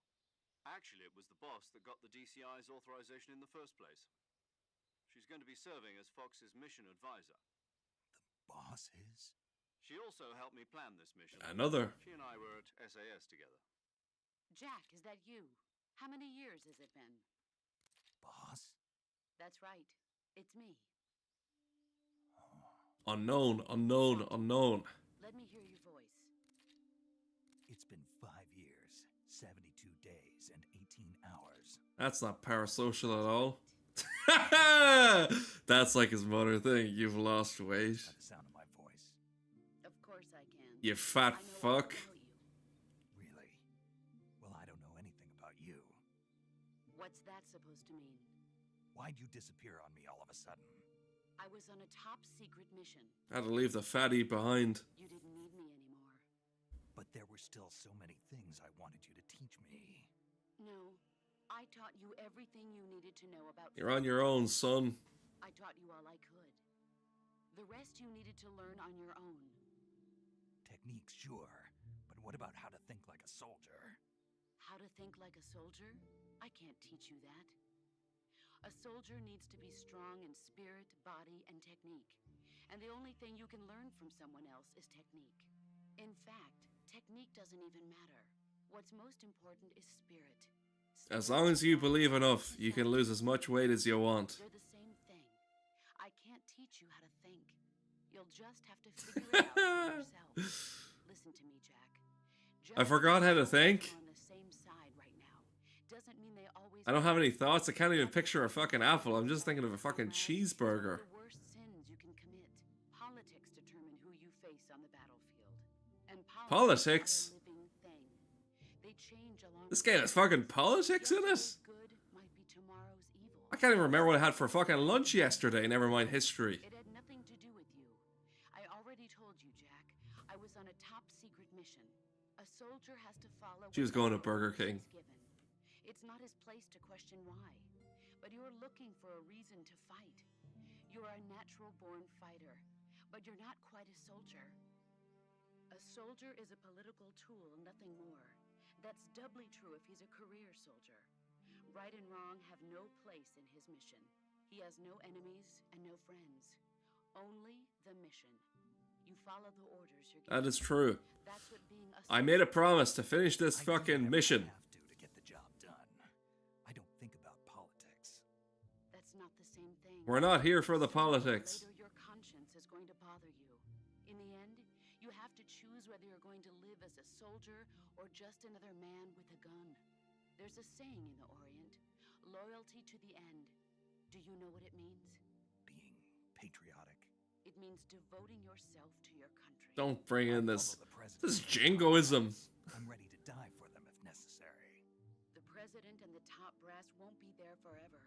Actually, it was the boss that got the DCI's authorization in the first place. She's going to be serving as Fox's mission advisor.
The boss is?
She also helped me plan this mission.
Another.
She and I were at SAS together.
Jack, is that you? How many years has it been?
Boss?
That's right. It's me.
Unknown, unknown, unknown.
Let me hear your voice.
It's been 5 years, 72 days, and 18 hours.
That's not parasocial at all. That's like his mother thing. You've lost weight.
By the sound of my voice.
Of course I can.
You fat
I know all
fuck.
about you.
Really? Well, I don't know anything about you.
What's that supposed to mean?
Why'd you disappear on me all of a sudden?
I was on a top secret mission.
Had to leave the fatty behind.
You didn't need me anymore.
But there were still so many things I wanted you to teach me.
No, I taught you everything you needed to know about.
You're on your own, son.
I taught you all I could. The rest you needed to learn on your own.
Techniques, sure. But what about how to think like a soldier?
How to think like a soldier? I can't teach you that. A soldier needs to be strong in spirit, body, and technique. And the only thing you can learn from someone else is technique. In fact, technique doesn't even matter. What's most important is spirit.
As long as you believe enough, you can lose as much weight as you want.
They're the same thing. I can't teach you how to think. You'll just have to figure it out for yourself. Listen to me, Jack.
I forgot how to think.
On the same side right now doesn't mean they always.
I don't have any thoughts. I can't even picture a fucking apple. I'm just thinking of a fucking cheeseburger.
The worst sins you can commit. Politics determine who you face on the battlefield. And
Politics?
are a living thing. They change along
This
the
game has fucking politics in it?
Yesterday's good might be tomorrow's evil.
I can't even remember what I had for fucking lunch yesterday, never mind history.
It had nothing to do with you. I already told you, Jack. I was on a top secret mission. A soldier has to follow.
She was going to Burger
orders
King.
he's given. It's not his place to question why, but you're looking for a reason to fight. You're a natural-born fighter, but you're not quite a soldier. A soldier is a political tool, nothing more. That's doubly true if he's a career soldier. Right and wrong have no place in his mission. He has no enemies and no friends. Only the mission. You follow the orders you're given.
That is true.
That's what being a
I made a promise to finish this
I do
fucking
whatever
mission.
I have to get the job done. I don't think about politics.
That's not the same thing.
We're not here for the
Sooner or
politics.
Later, your conscience is going to bother you. In the end, you have to choose whether you're going to live as a soldier or just another man with a gun. There's a saying in the Orient, loyalty to the end. Do you know what it means?
Being patriotic.
It means devoting yourself to your country.
Don't bring in
I'll
this.
follow the president.
This is jingoism.
I'm ready to die for them if necessary.
The president and the top brass won't be there forever.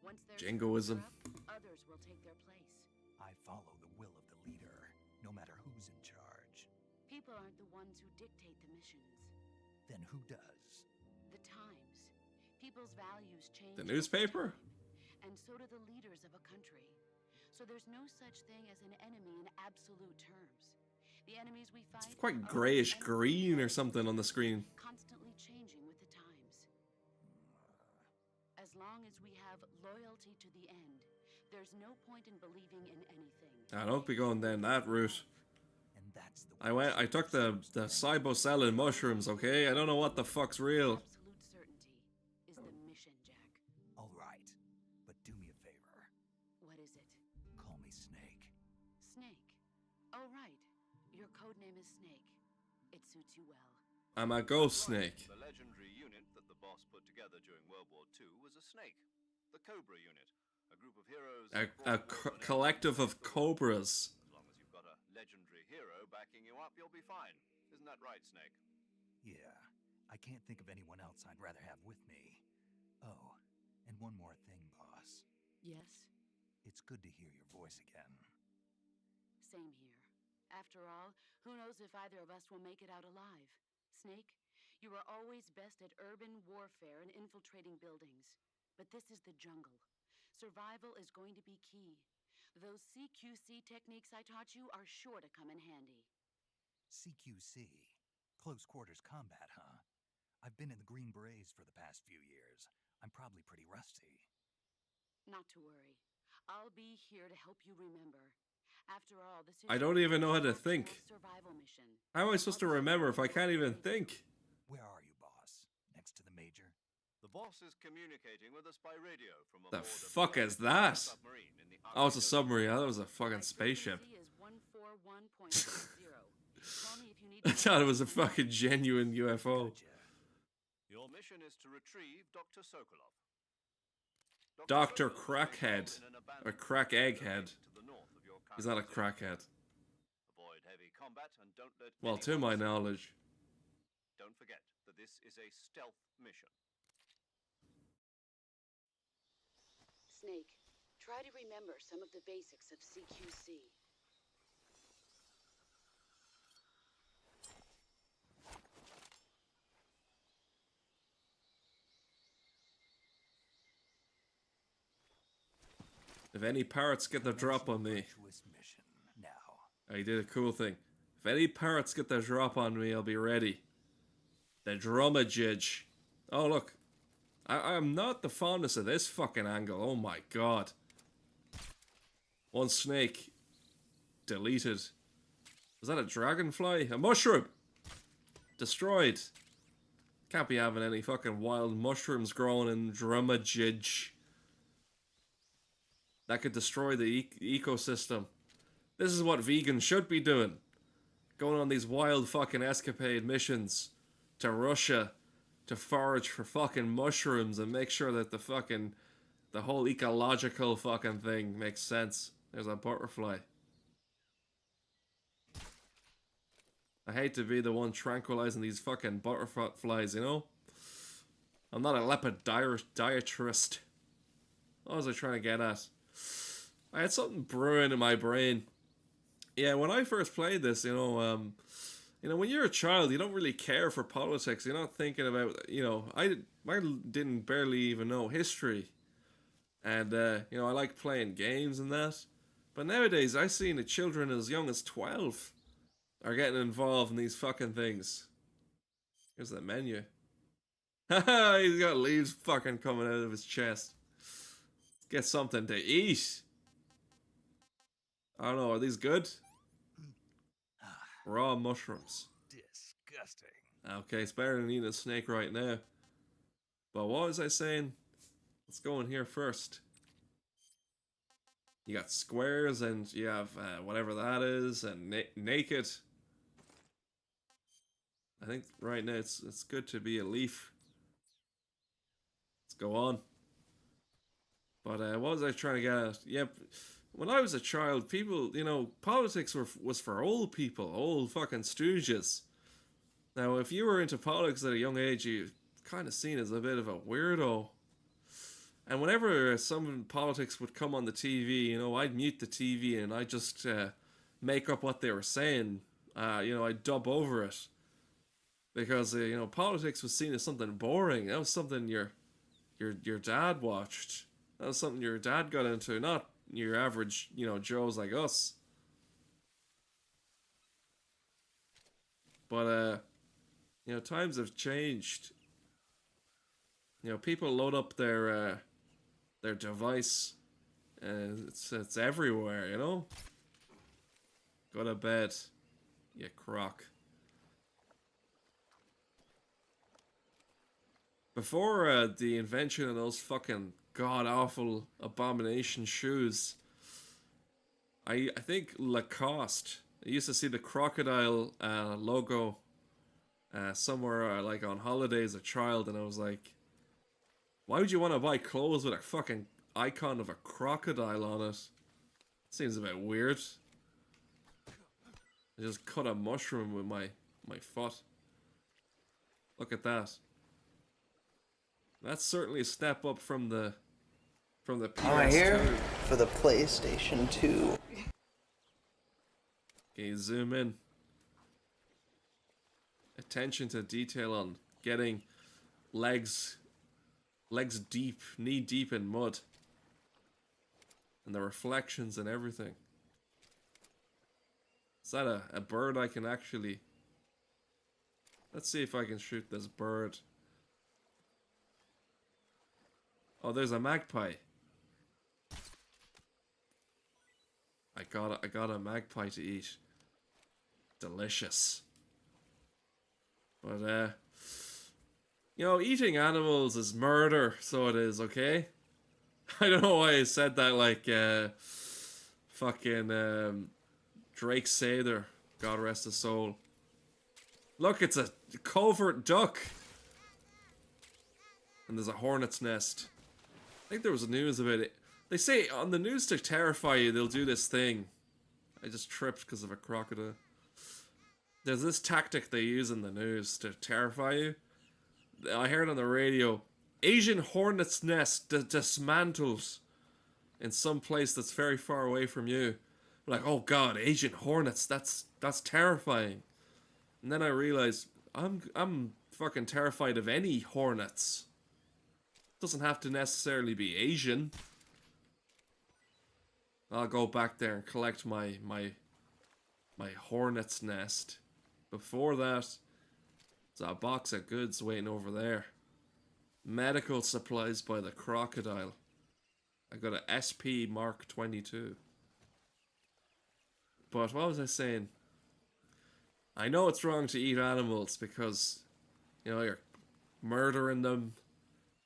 Once their
Jingoism.
screws are up, others will take their place.
I follow the will of the leader, no matter who's in charge.
People aren't the ones who dictate the missions.
Then who does?
The times. People's values change.
The
over
newspaper?
time, and so do the leaders of a country. So there's no such thing as an enemy in absolute terms. The enemies we fight
It's quite
are
grayish
enemies
green or something on the screen.
constantly changing with the times. As long as we have loyalty to the end, there's no point in believing in anything.
I don't be going down that route.
And that's the
I took the cybocellin mushrooms, okay? I don't know what the fuck's real.
Absolute certainty is the mission, Jack.
All right, but do me a favor.
What is it?
Call me Snake.
Snake. Oh, right. Your code name is Snake. It suits you well.
I'm a ghost snake.
The legendary unit that the boss put together during World War II was a snake. The Cobra unit. A group of heroes...
A collective of cobras.
As long as you've got a legendary hero backing you up, you'll be fine. Isn't that right, Snake?
Yeah, I can't think of anyone else I'd rather have with me. Oh, and one more thing, boss.
Yes?
It's good to hear your voice again.
Same here. After all, who knows if either of us will make it out alive? Snake, you are always best at urban warfare and infiltrating buildings. But this is the jungle. Survival is going to be key. Those CQC techniques I taught you are sure to come in handy.
CQC? Close quarters combat, huh? I've been in the Green Berets for the past few years. I'm probably pretty rusty.
Not to worry. I'll be here to help you remember. After all, this is
I don't even know how to think.
survival mission.
How am I supposed to remember if I can't even think?
Where are you, boss? Next to the Major?
The boss is communicating with us by radio from a
The
border
fuck
patrol
is that?
submarine in the
Oh, it's a
Arctic
submarine. I thought it was a fucking spaceship.
Frequency is 141.60. Call me if you need
I thought it was a fucking genuine UFO.
Your mission is to retrieve Dr. Sokolov.
Dr.
Sokolov is
Crackhead.
in an
Or
abandoned
Crack Egghead.
to the north of your
He's not a
current
crackhead.
Avoid heavy combat and don't let
Well, to
anyone
my
see you.
knowledge.
Don't forget that this is a stealth mission.
Snake, try to remember some of the basics of CQC.
If any pirates get the drop on me,
Virtuous mission. Now,
I did a cool thing. If any pirates get the drop on me, I'll be ready. The drumajig. Oh, look. I'm not the fondest of this fucking angle. Oh my god. One snake. Deleted. Was that a dragonfly? A mushroom! Destroyed. Can't be having any fucking wild mushrooms growing in drumajig. That could destroy the ecosystem. This is what vegans should be doing. Going on these wild fucking escapade missions to Russia to forage for fucking mushrooms and make sure that the whole ecological fucking thing makes sense. There's a butterfly. I hate to be the one tranquilizing these fucking butterflies, you know? I'm not a lepidologist. What was I trying to get at? I had something brewing in my brain. Yeah, when I first played this, when you're a child, you don't really care for politics. You're not thinking about, I didn't barely even know history. And, I like playing games and that. But nowadays, I've seen the children as young as 12 are getting involved in these fucking things. Here's the menu. Haha, he's got leaves fucking coming out of his chest. Let's get something to eat. I don't know, are these good? Raw mushrooms.
disgusting.
Okay, it's better than eating a snake right now. But what was I saying? Let's go in here first. You got squares and you have whatever that is and naked. I think right now it's good to be a leaf. Let's go on. But what was I trying to get at? Yep. When I was a child, people, politics was for old people, old fucking stooges. Now, if you were into politics at a young age, you kind of seen as a bit of a weirdo. And whenever some politics would come on the TV, I'd mute the TV and I'd just make up what they were saying. I'd dub over it. Because, politics was seen as something boring. That was something your dad watched. That was something your dad got into, not your average, you know, Joes like us. But you know, times have changed. You know, people load up their device, and it's everywhere. You know. Go to bed, you crock. Before the invention of those fucking god-awful abomination shoes, I think Lacoste, I used to see the crocodile logo somewhere like on holiday as a child, and I was like, why would you want to buy clothes with a fucking icon of a crocodile on it? Seems a bit weird. I just cut a mushroom with my foot. Look at that. That's certainly a step up from the PS2.
I'm here for the PlayStation 2.
Can you zoom in? Attention to detail on getting legs deep, knee deep in mud. And the reflections and everything. Is that a bird I can actually... Let's see if I can shoot this bird. Oh, there's a magpie. I got a magpie to eat. Delicious. But you know, eating animals is murder, so it is, okay? I don't know why I said that like fucking Drake Sather, God rest his soul. Look, it's a covert duck. And there's a hornet's nest. I think there was news about it. They say on the news to terrify you, they'll do this thing. I just tripped because of a crocodile. There's this tactic they use in the news to terrify you. I heard on the radio, Asian hornet's nest dismantled in some place that's very far away from you. I'm like, oh god, Asian hornets, that's terrifying. And then I realized I'm fucking terrified of any hornets. Doesn't have to necessarily be Asian. I'll go back there and collect my hornet's nest. Before that, there's a box of goods waiting over there. Medical supplies by the crocodile. I got a SP Mark 22. But what was I saying? I know it's wrong to eat animals because, you know, you're murdering them.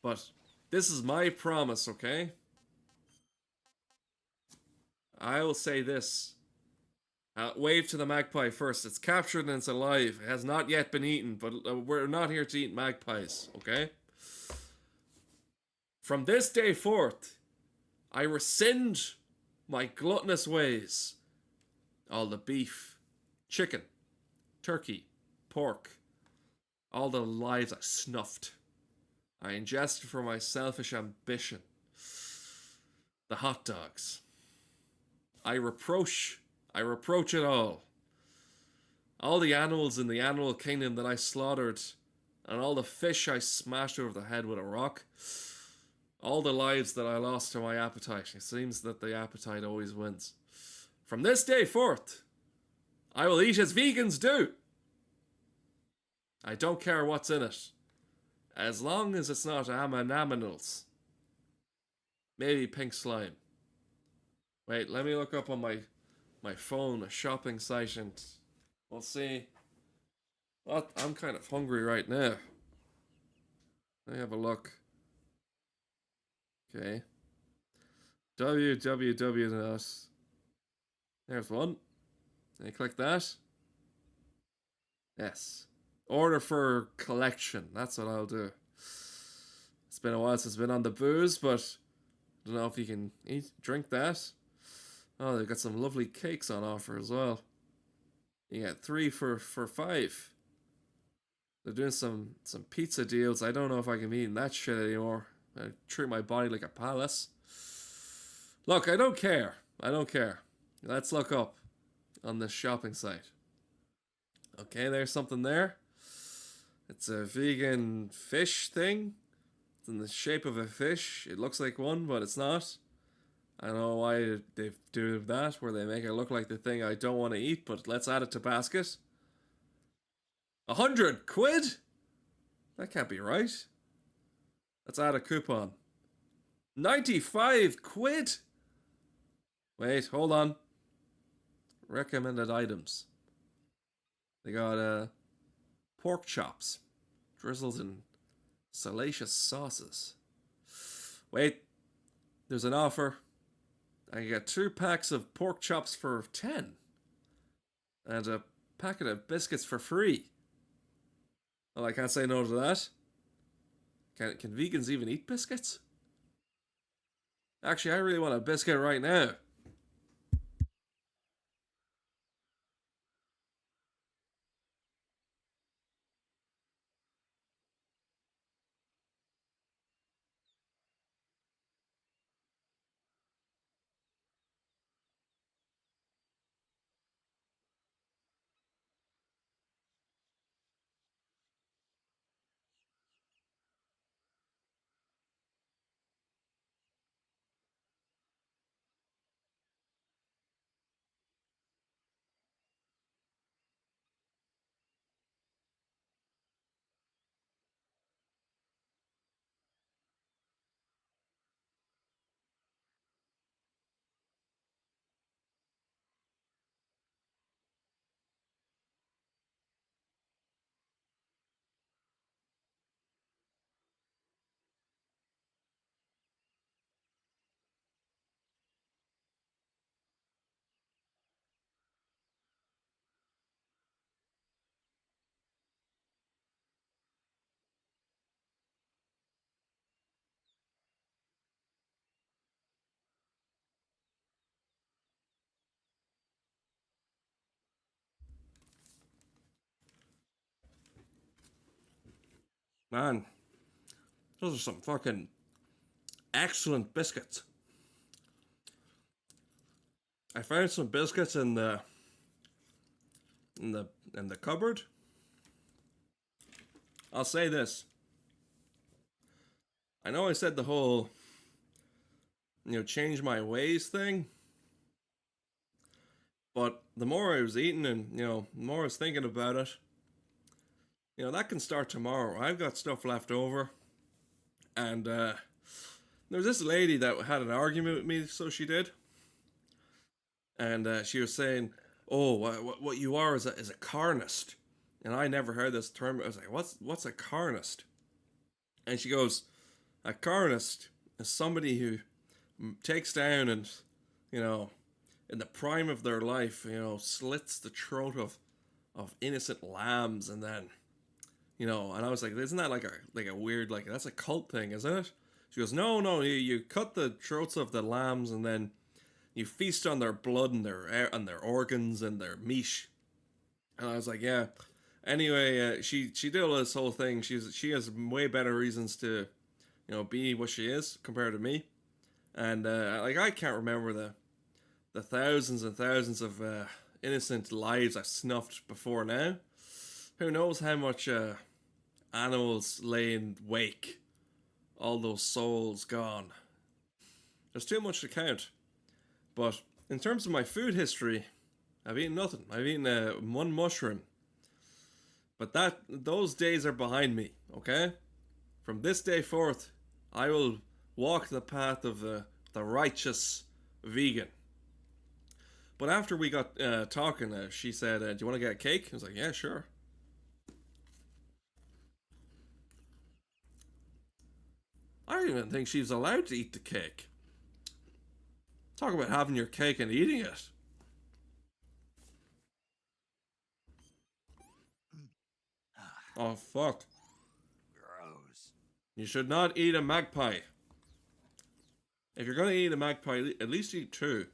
But this is my promise, okay? I will say this. Wave to the magpie first. It's captured and it's alive. It has not yet been eaten, but we're not here to eat magpies, okay? From this day forth, I rescind my gluttonous ways. All the beef, chicken, turkey, pork, all the lives I snuffed. I ingested for my selfish ambition. The hot dogs. I reproach it all. All the animals in the animal kingdom that I slaughtered, and all the fish I smashed over the head with a rock. All the lives that I lost to my appetite. It seems that the appetite always wins. From this day forth, I will eat as vegans do. I don't care what's in it. As long as it's not aminals. Maybe pink slime. Wait, let me look up on my phone a shopping site and we'll see. What? I'm kind of hungry right now. Let me have a look. Okay. www. There's one. Can you click that? Yes. Order for collection. That's what I'll do. It's been a while since I've been on the booze, but I don't know if you can drink that. Oh, they've got some lovely cakes on offer as well. You get 3 for $5. They're doing some pizza deals. I don't know if I can be eating that shit anymore. I treat my body like a palace. Look, I don't care. I don't care. Let's look up on this shopping site. Okay, there's something there. It's a vegan fish thing. It's in the shape of a fish. It looks like one, but it's not. I don't know why they do that, where they make it look like the thing I don't want to eat, but let's add it to basket. 100 quid? That can't be right. Let's add a coupon. 95 quid? Wait, hold on. Recommended items. They got pork chops, drizzled in salacious sauces. Wait, there's an offer. I get 2 packs of pork chops for 10. And a packet of biscuits for free. Well, I can't say no to that. Can vegans even eat biscuits? Actually, I really want a biscuit right now. Man, those are some fucking excellent biscuits. I found some biscuits in the cupboard. I'll say this. I know I said the whole change my ways thing, but the more I was eating and the more I was thinking about it, that can start tomorrow. I've got stuff left over, and there was this lady that had an argument with me, so she did, and she was saying, "Oh, what you are is a carnist," and I never heard this term. I was like, "What's a carnist?" And she goes, "A carnist is somebody who takes down and, in the prime of their life, slits the throat of innocent lambs, and then, and I was like, isn't that like a weird, like, that's a cult thing, isn't it?" She goes, no, you cut the throats of the lambs and then you feast on their blood and their organs and their meat. And I was like, yeah. Anyway, she did all this whole thing. She has way better reasons to, be what she is compared to me. And I can't remember the thousands and thousands of innocent lives I've snuffed before now. Who knows how much animals lay in wake. All those souls gone. There's too much to count. But in terms of my food history, I've eaten nothing. I've eaten one mushroom. But those days are behind me, okay? From this day forth, I will walk the path of the righteous vegan. But after we got talking, she said, "Do you want to get a cake?" I was like, "Yeah, sure." I don't even think she's allowed to eat the cake. Talk about having your cake and eating it. Oh, fuck.
Gross.
You should not eat a magpie. If you're going to eat a magpie, at least eat 2.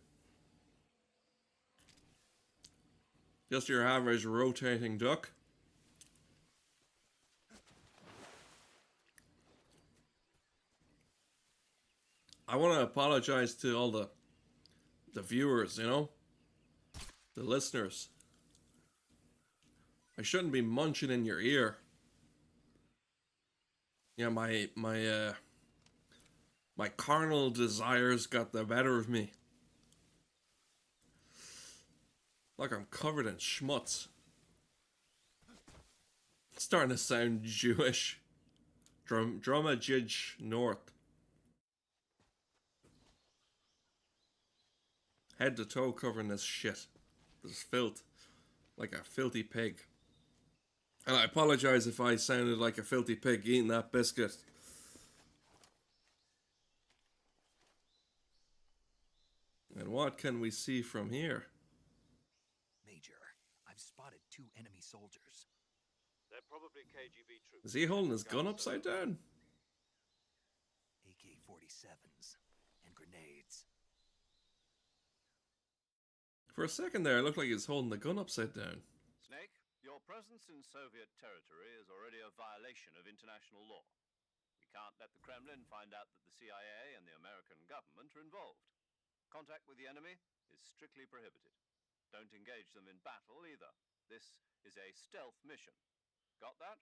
Just your average rotating duck. I want to apologize to all the viewers, the listeners. I shouldn't be munching in your ear. Yeah, my My carnal desires got the better of me. Like I'm covered in schmutz. It's starting to sound Jewish. Drama Jidge North. Head to toe covering this shit. This filth. Like a filthy pig. And I apologize if I sounded like a filthy pig eating that biscuit. And what can we see from here?
Major, I've spotted 2 enemy soldiers.
They're probably KGB troops.
Is he holding his gun upside down?
AK-47s and grenades.
For a second there, it looked like he was holding the gun upside down.
Snake, your presence in Soviet territory is already a violation of international law. We can't let the Kremlin find out that the CIA and the American government are involved. Contact with the enemy is strictly prohibited. Don't engage them in battle either. This is a stealth mission. Got that?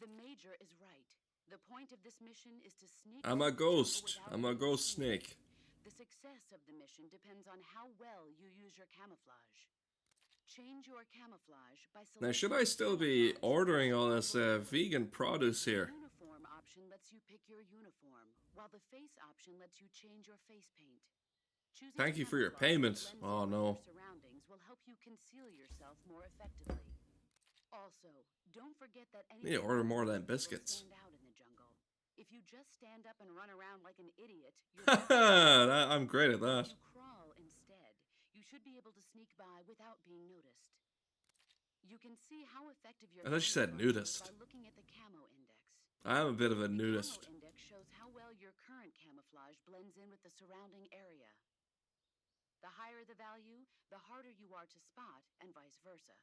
The Major is right. The point of this mission is to sneak.
I'm a ghost. I'm a ghost snake.
The success of the mission depends on how well you use your camouflage. Change your camouflage by
Now, should I still be ordering all this vegan produce here?
The uniform option lets you pick your uniform, while the face option lets you change your face paint. Choosing
Thank you for your
camouflage
payment.
that blends
Oh
in with
no.
your surroundings will help you conceal yourself more effectively. Also, don't forget that any
Need to order more of them biscuits.
stand out in the jungle. If you just stand up and run around like an idiot,
I'm great at that.
If you crawl instead, you should be able to sneak by without being noticed. You can see how effective your
I thought she said
camouflage is
nudist.
by looking at the camo index.
I am a bit of a
The
nudist.
camo index shows how well your current camouflage blends in with the surrounding area. The higher the value, the harder you are to spot, and vice versa.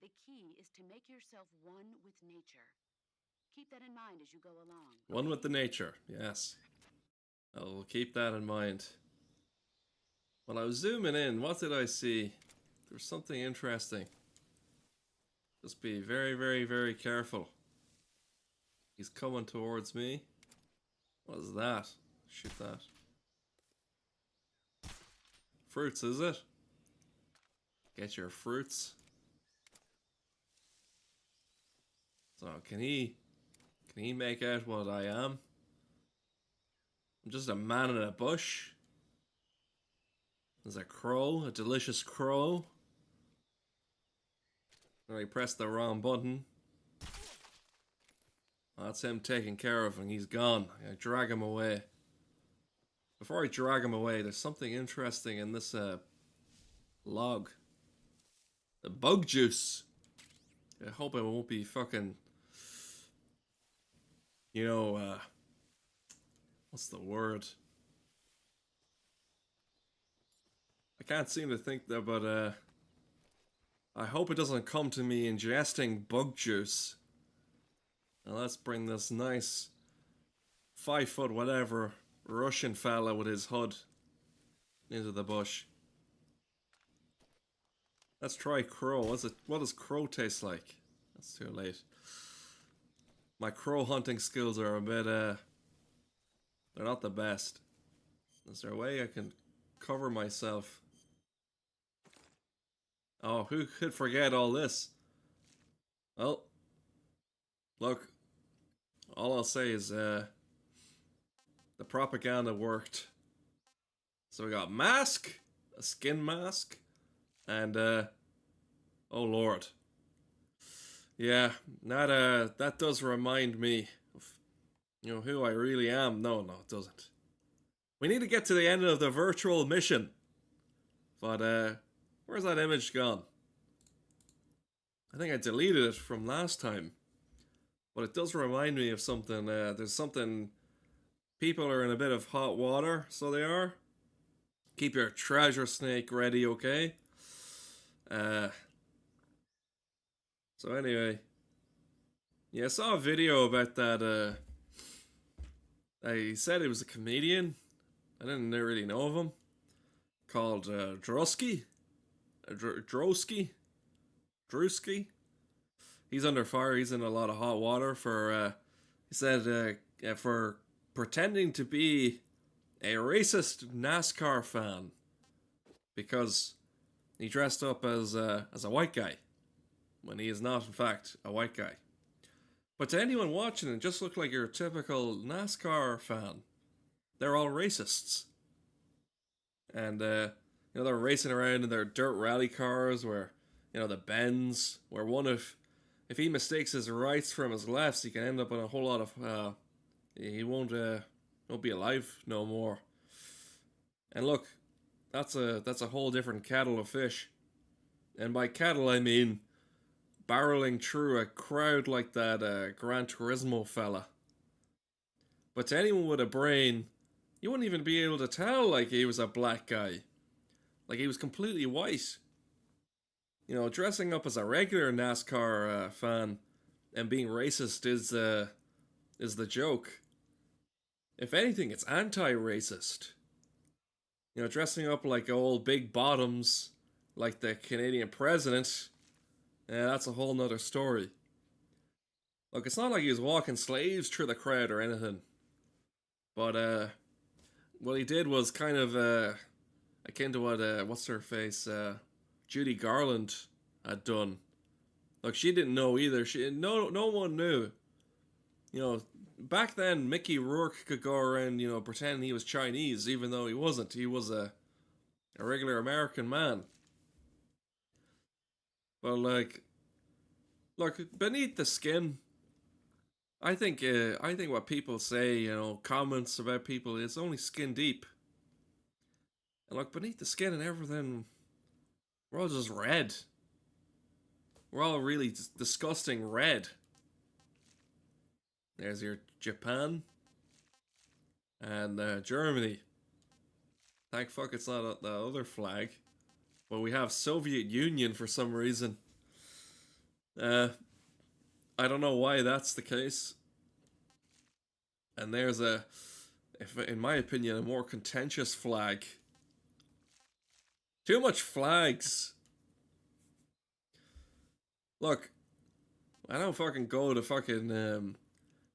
The key is to make yourself one with nature. Keep that in mind as you go along.
One with the nature, yes. I will keep that in mind. When I was zooming in, what did I see? There's something interesting. Just be very, very, very careful. He's coming towards me. What is that? Shoot that. Fruits, is it? Get your fruits. So, can he make out what I am? I'm just a man in a bush. There's a crow, a delicious crow. I pressed the wrong button. That's him taken care of and he's gone. I drag him away. Before I drag him away, there's something interesting in this log. The bug juice. I hope it won't be fucking, you know, what's the word? I can't seem to think that, but I hope it doesn't come to me ingesting bug juice. Now let's bring this nice 5 foot whatever Russian fella with his hood into the bush. Let's try crow. What does crow taste like? That's too late. My crow hunting skills are a bit they're not the best. Is there a way I can cover myself? Oh, who could forget all this? Well, look, all I'll say is the propaganda worked. So we got mask, a skin mask, and oh lord. Yeah, that does remind me of, you know, who I really am. No, it doesn't. We need to get to the end of the virtual mission. But where's that image gone? I think I deleted it from last time. But it does remind me of something. There's something. People are in a bit of hot water, so they are. Keep your treasure snake ready, okay? So anyway. Yeah, I saw a video about that. He said he was a comedian. I didn't really know of him. Called Drosky. Drewski. He's under fire. He's in a lot of hot water for, he said, for pretending to be a racist NASCAR fan because he dressed up as a white guy when he is not, in fact, a white guy. But to anyone watching, it just looked like your typical NASCAR fan. They're all racists. And, they're racing around in their dirt rally cars where, the bends, where one if he mistakes his rights from his lefts, he can end up in a whole lot of, he won't be alive no more. And look, that's a whole different kettle of fish. And by kettle, I mean barreling through a crowd like that Gran Turismo fella. But to anyone with a brain, you wouldn't even be able to tell like he was a black guy. Like he was completely white. Dressing up as a regular NASCAR fan and being racist is the joke. If anything, it's anti-racist. Dressing up like old big bottoms, like the Canadian president, that's a whole nother story. Look, it's not like he was walking slaves through the crowd or anything. But, what he did was kind of, akin to what, what's-her-face, Judy Garland had done. Look, she didn't know either. No one knew. Back then, Mickey Rourke could go around, pretending he was Chinese, even though he wasn't. He was a regular American man. But, look, beneath the skin, I think what people say, comments about people, it's only skin deep. And look, beneath the skin and everything, we're all just red. We're all really disgusting red. There's your Japan. And Germany. Thank fuck it's not the other flag. But we have Soviet Union for some reason. I don't know why that's the case. And there's in my opinion, a more contentious flag. Too much flags. Look, I don't fucking go to fucking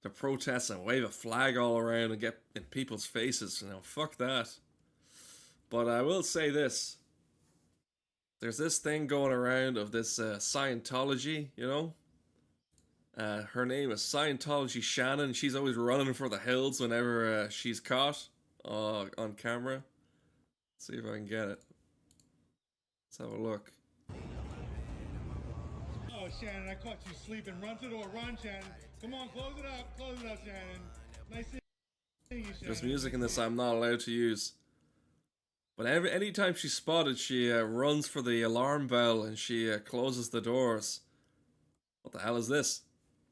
to protest and wave a flag all around and get in people's faces. Fuck that. But I will say this. There's this thing going around of this Scientology, her name is Scientology Shannon. She's always running for the hills whenever she's caught on camera. Let's see if I can get it. Let's have a look.
Oh, Shannon, I caught you sleeping. Run to the door. Run, Shannon. Come on, close it up. Close it up, Shannon. Nice seeing you, Shannon.
There's music in this I'm not allowed to use. But anytime she's spotted, she runs for the alarm bell and she closes the doors. What the hell is this?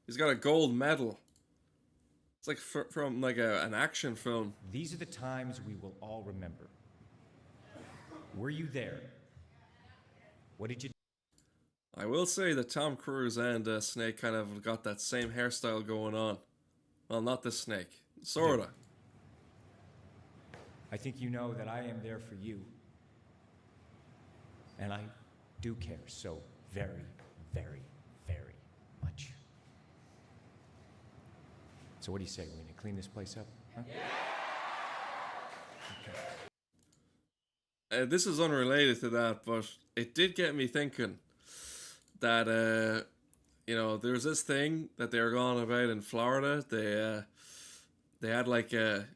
He's got a gold medal. It's like from like an action film.
These are the times we will all remember. Were you there? What did you do?
I will say that Tom Cruise and Snake kind of got that same hairstyle going on. Well, not the Snake. Sorta.
I think you know that I am there for you. And I do care so very, very, very much. So what do you say? We need to clean this place up? Huh? Yeah! Okay.
This is unrelated to that, but it did get me thinking that, there's this thing that they were going about in Florida. They had like a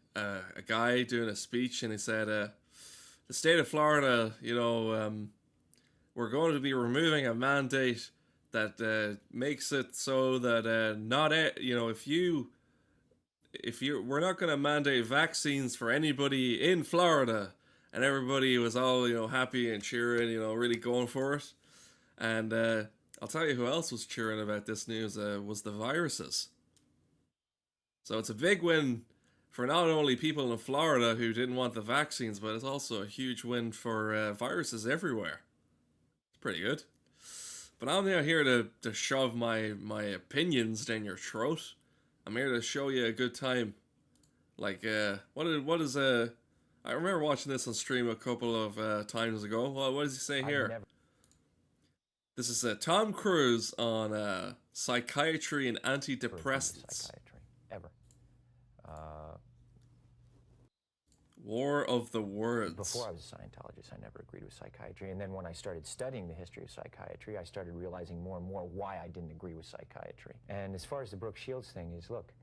guy doing a speech, and he said, the state of Florida, we're going to be removing a mandate that makes it so that we're not going to mandate vaccines for anybody in Florida. And everybody was all, happy and cheering, really going for it. And I'll tell you who else was cheering about this news was the viruses. So it's a big win for not only people in Florida who didn't want the vaccines, but it's also a huge win for viruses everywhere. It's pretty good. But I'm not here to shove my opinions down your throat. I'm here to show you a good time. Like, what is I remember watching this on stream a couple of times ago. Well, what does he say here? This is Tom Cruise on psychiatry and antidepressants.
Psychiatry, ever.
War of the Words.
Before I was a Scientologist, I never agreed with psychiatry. And then when I started studying the history of psychiatry, I started realizing more and more why I didn't agree with psychiatry. And as far as the Brooke Shields thing is, look,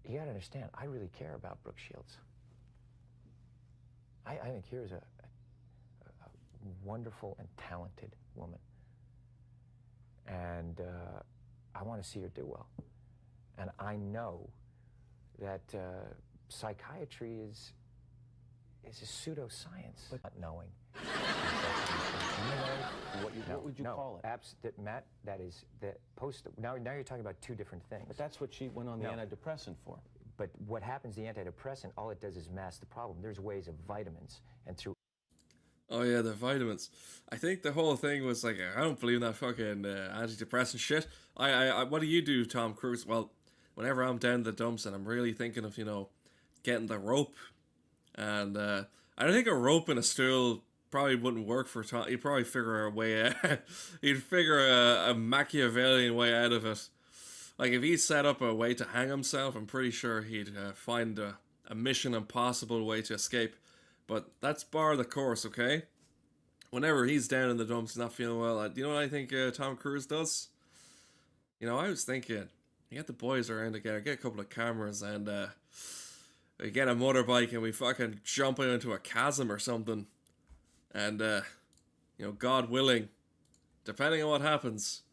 you gotta understand, I really care about Brooke Shields. I think here's a wonderful and talented woman. And I want to see her do well. And I know that psychiatry is a pseudoscience. But not knowing.
What would you call it?
Matt, that is the post. Now you're talking about two different things.
But that's what she went on the antidepressant for.
But what happens, the antidepressant, all it does is mask the problem. There's ways of vitamins and through.
Oh yeah, the vitamins. I think the whole thing was like, I don't believe in that fucking antidepressant shit. What do you do, Tom Cruise? Well, whenever I'm down the dumps and I'm really thinking of, getting the rope, and I don't think a rope and a stool probably wouldn't work for Tom. He'd probably figure a way out. He'd figure a Machiavellian way out of it. Like, if he set up a way to hang himself, I'm pretty sure he'd find a Mission Impossible way to escape. But that's bar the course, okay? Whenever he's down in the dumps, he's not feeling well. You know what I think Tom Cruise does? I was thinking, you get the boys around together, get a couple of cameras, and we get a motorbike and we fucking jump into a chasm or something. And, God willing, depending on what happens,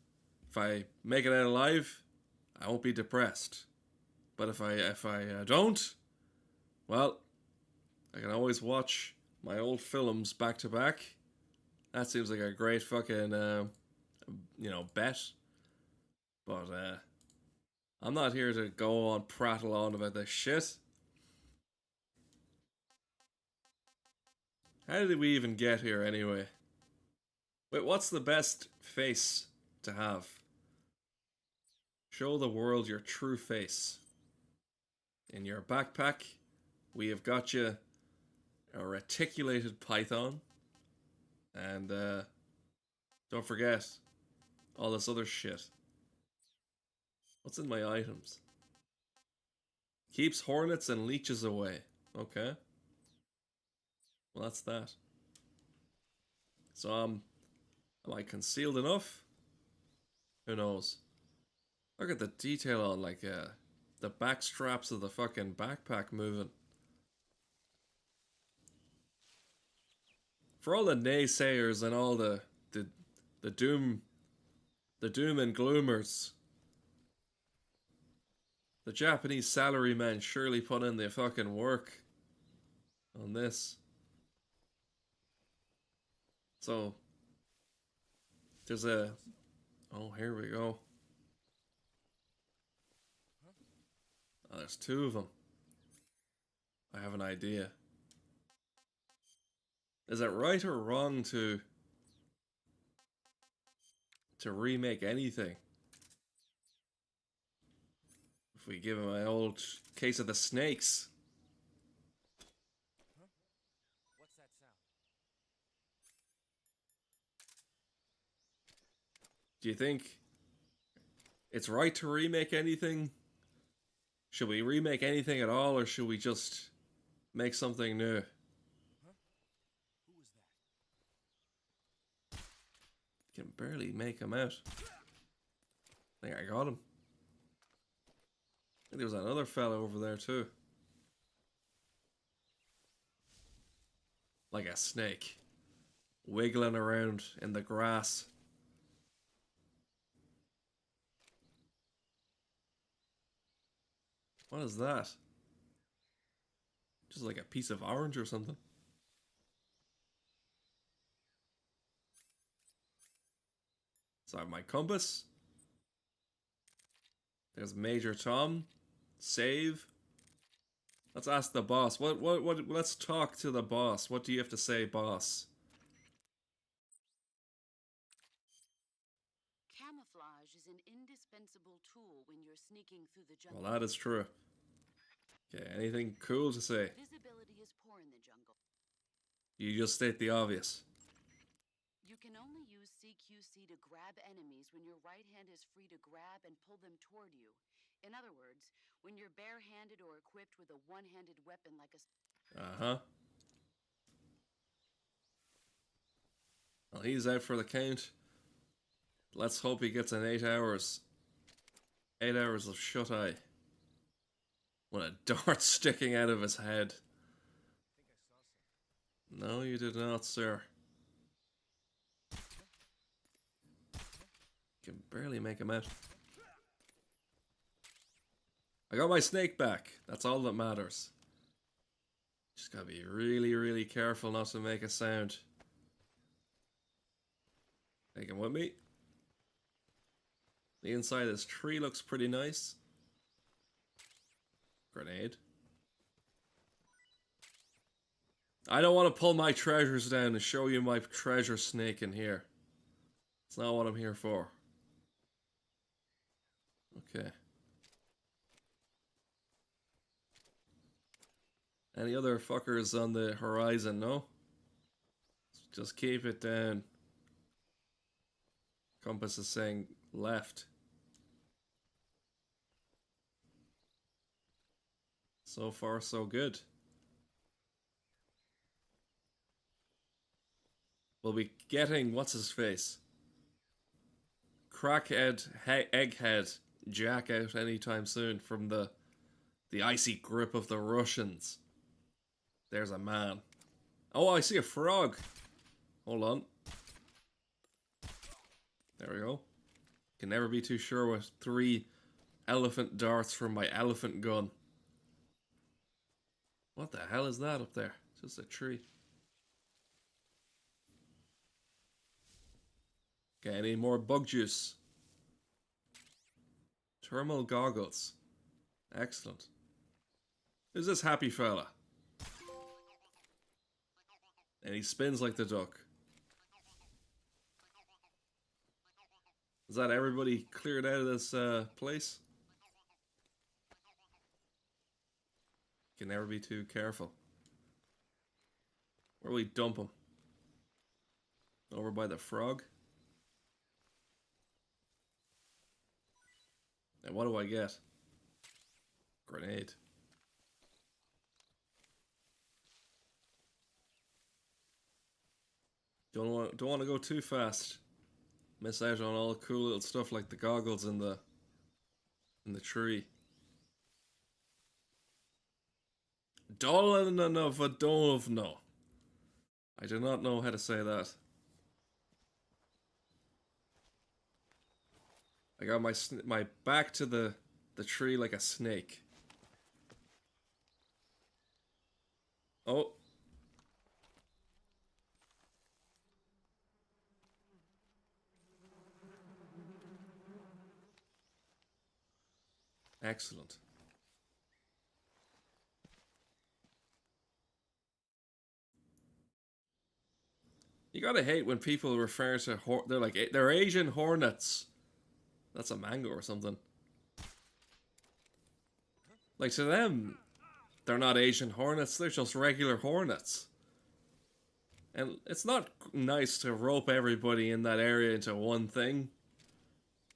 if I make it out alive, I won't be depressed. But if I don't, well, I can always watch my old films back to back. That seems like a great fucking, bet. But, I'm not here to go on prattle on about this shit. How did we even get here anyway? Wait, what's the best face to have? Show the world your true face. In your backpack, we have got you a reticulated python. And don't forget all this other shit. What's in my items? Keeps hornets and leeches away. Okay. Well, that's that. So, am I concealed enough? Who knows? Look at the detail on, the back straps of the fucking backpack moving. For all the naysayers and all the doom and gloomers, the Japanese salarymen surely put in the fucking work on this. So, there's a... Oh, here we go. Oh, there's two of them. I have an idea. Is it right or wrong to remake anything? If we give him my old case of the snakes.
What's that sound?
Do you think it's right to remake anything? Should we remake anything at all, or should we just make something new? Can barely make him out. I think I got him. I think there was another fella over there too. Like a snake. Wiggling around in the grass. What is that? Just like a piece of orange or something. So I have my compass. There's Major Tom. Save. Let's ask the boss. Let's talk to the boss. What do you have to say, boss?
Camouflage is an indispensable tool when you're sneaking through the jungle.
Well, that is true. Okay, anything cool to say?
Visibility is poor in the jungle.
You just state the obvious.
You can only use CQC to grab enemies when your right hand is free to grab and pull them toward you. In other words, when you're barehanded or equipped with a one-handed weapon like a...
Uh-huh. Well, he's out for the count. Let's hope he gets an 8 hours. 8 hours of shut-eye. With a dart sticking out of his head. No, you did not, sir. Can barely make him out. I got my snake back. That's all that matters. Just gotta be really, really careful not to make a sound. Take him with me. The inside of this tree looks pretty nice. Grenade. I don't want to pull my treasures down and show you my treasure snake in here. It's not what I'm here for. Okay. Any other fuckers on the horizon, no? Just keep it down. Compass is saying left. So far, so good. We'll be getting, what's his face? Crackhead, egghead Jack out anytime soon from the icy grip of the Russians. There's a man. Oh, I see a frog. Hold on. There we go. Can never be too sure with 3 elephant darts from my elephant gun. What the hell is that up there? It's just a tree. Okay, I need more bug juice. Thermal goggles. Excellent. Who's this happy fella? And he spins like the duck. Is that everybody cleared out of this place? Can never be too careful. Where will we dump him? Over by the frog? And what do I get? Grenade. Don't want to go too fast. Miss out on all the cool little stuff like the goggles in the tree. Dolanovanovno. I do not know how to say that. I got my back to the tree like a snake. Oh. Excellent. You gotta hate when people refer to they're like they're Asian hornets. That's a mango or something. Like to them, they're not Asian hornets. They're just regular hornets. And it's not nice to rope everybody in that area into one thing.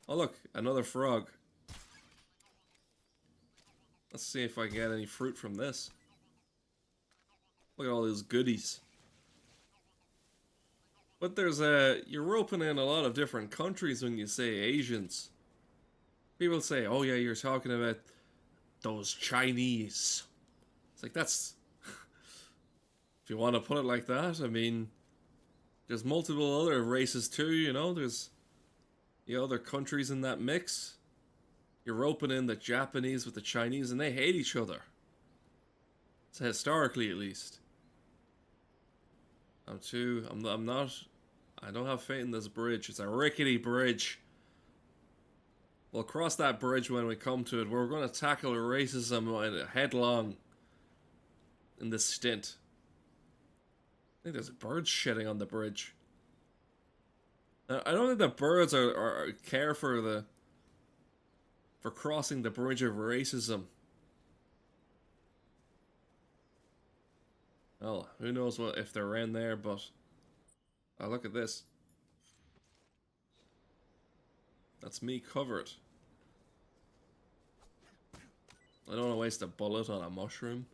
Oh look, another frog. Let's see if I can get any fruit from this. Look at all these goodies. But there's you're roping in a lot of different countries when you say Asians. People say, oh yeah, you're talking about those Chinese. It's like, that's... if you want to put it like that, I mean... there's multiple other races too, you know? There's other countries in that mix. You're roping in the Japanese with the Chinese, and they hate each other. So historically, at least. I don't have faith in this bridge. It's a rickety bridge. We'll cross that bridge when we come to it. We're going to tackle racism headlong in this stint. I think there's birds shitting on the bridge. I don't think the birds care for crossing the bridge of racism. Well, who knows what if they're around there, but oh, look at this. That's me covered. I don't want to waste a bullet on a mushroom.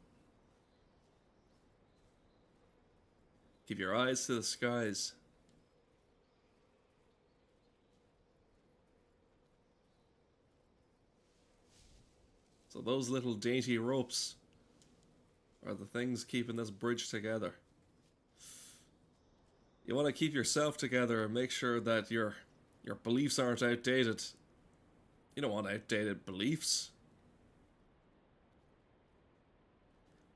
Keep your eyes to the skies. So those little dainty ropes are the things keeping this bridge together. You want to keep yourself together and make sure that your beliefs aren't outdated. You don't want outdated beliefs.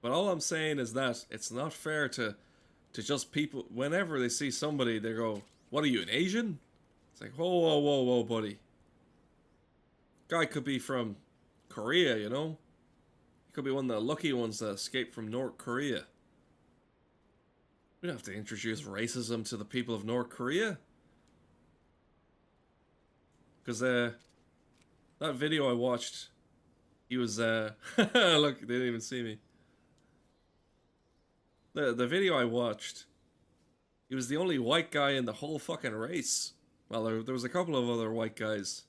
But all I'm saying is that it's not fair to just people, whenever they see somebody, they go, "What are you, an Asian?" It's like, whoa, whoa, whoa, whoa, buddy. Guy could be from Korea, you know? He could be one of the lucky ones that escaped from North Korea. We don't have to introduce racism to the people of North Korea. Because, that video I watched, he was, look, they didn't even see me. The video I watched, he was the only white guy in the whole fucking race. Well, there was a couple of other white guys.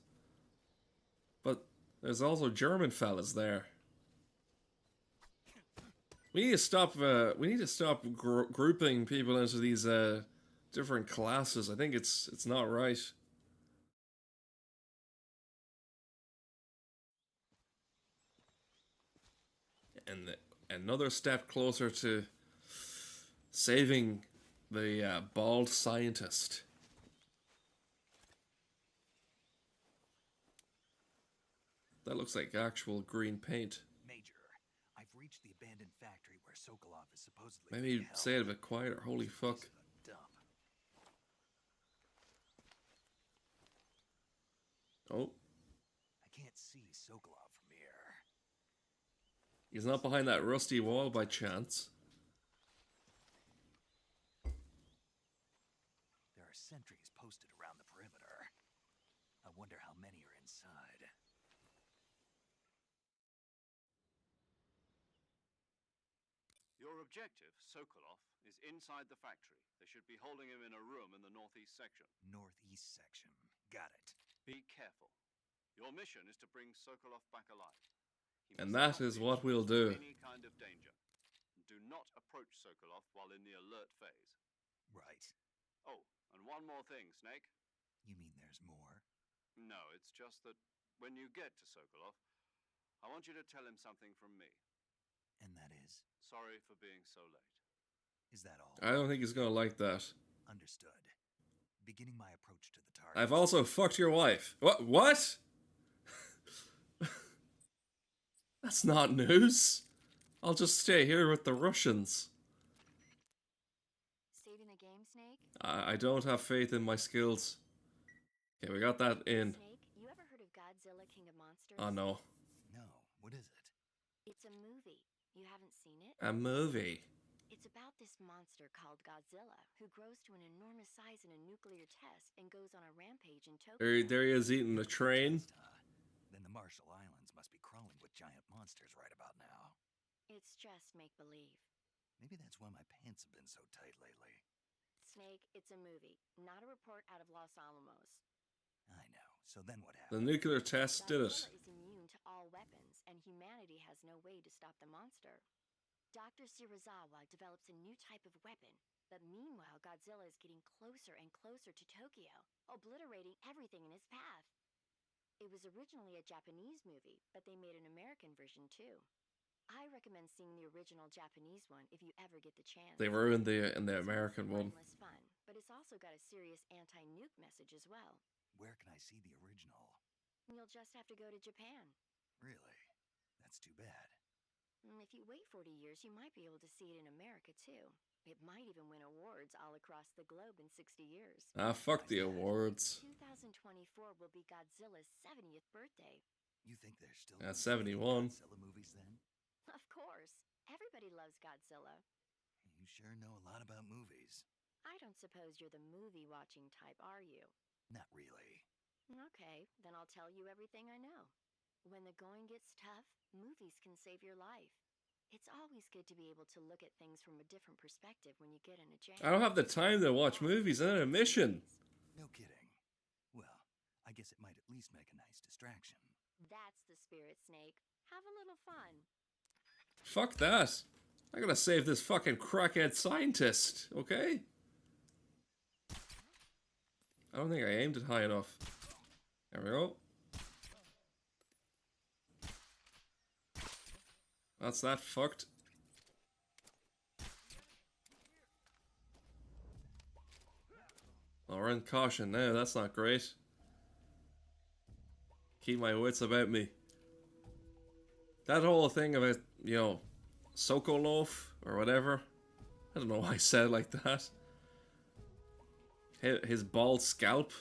But there's also German fellas there. We need to stop. We need to stop grouping people into these different classes. I think it's not right. And another step closer to saving the bald scientist. That looks like actual green paint.
Major, I've reached the abandoned factory where Sokolov is supposedly
Maybe say it a bit quieter. Holy fuck. Oh.
I can't see Sokolov from here.
He's not behind that rusty wall by chance.
There are sentries posted around the perimeter. I wonder how many are inside.
Your objective, Sokolov, is inside the factory. They should be holding him in a room in the northeast section.
Northeast section. Got it.
Be careful. Your mission is to bring Sokolov back alive.
And that is what we'll do.
Any kind of danger. Do not approach Sokolov while in the alert phase.
Right.
Oh, and one more thing, Snake.
You mean there's more?
No, it's just that when you get to Sokolov, I want you to tell him something from me.
And that is?
Sorry for being so late.
Is that all?
I don't think he's gonna like that.
Understood. Beginning my approach to the target.
I've also fucked your wife. What? That's not news. I'll just stay here with the Russians.
Saving the game, Snake?
I don't have faith in my skills. Okay, we got that in.
Snake, you ever heard of Godzilla, King of Monsters?
Oh no.
No, what is it?
It's a movie. You haven't seen it?
A movie.
It's about this monster called Godzilla, who grows to an enormous size in a nuclear test and goes on a rampage in Tokyo.
There he is eating a train.
Then the Marshall Islands must be crawling with giant monsters right about now.
It's just make-believe.
Maybe that's why my pants have been so tight lately.
Snake, it's a movie, not a report out of Los Alamos.
I know. So then what
The
happened?
nuclear test did it.
Godzilla is immune to all weapons, and humanity has no way to stop the monster. Dr. Shirazawa develops a new type of weapon, but meanwhile Godzilla is getting closer and closer to Tokyo, obliterating everything in his path. It was originally a Japanese movie, but they made an American version too. I recommend seeing the original Japanese one if you ever get the chance.
They were in the American one.
It's fun, but it's also got a serious anti-nuke message as well.
Where can I see the original?
You'll just have to go to Japan.
Really? That's too bad.
If you wait 40 years, you might be able to see it in America too. It might even win awards all across the globe in 60 years.
Ah, fuck the awards.
2024 will be Godzilla's 70th birthday.
You think there's still
71.
Godzilla movies then?
Of course. Everybody loves Godzilla.
You sure know a lot about movies.
I don't suppose you're the movie-watching type, are you?
Not really.
Okay, then I'll tell you everything I know. When the going gets tough, movies can save your life. It's always good to be able to look at things from a different perspective when you get in a jam.
I don't have the time to watch movies. I'm on a mission.
No kidding. Well, I guess it might at least make a nice distraction.
That's the spirit, Snake. Have a little fun.
Fuck that. I gotta save this fucking crackhead scientist, okay? I don't think I aimed it high enough. There we go. That's that fucked. Oh, we're in caution now, that's not great. Keep my wits about me. That whole thing about, you know, Sokolov or whatever. I don't know why I said it like that. His bald scalp.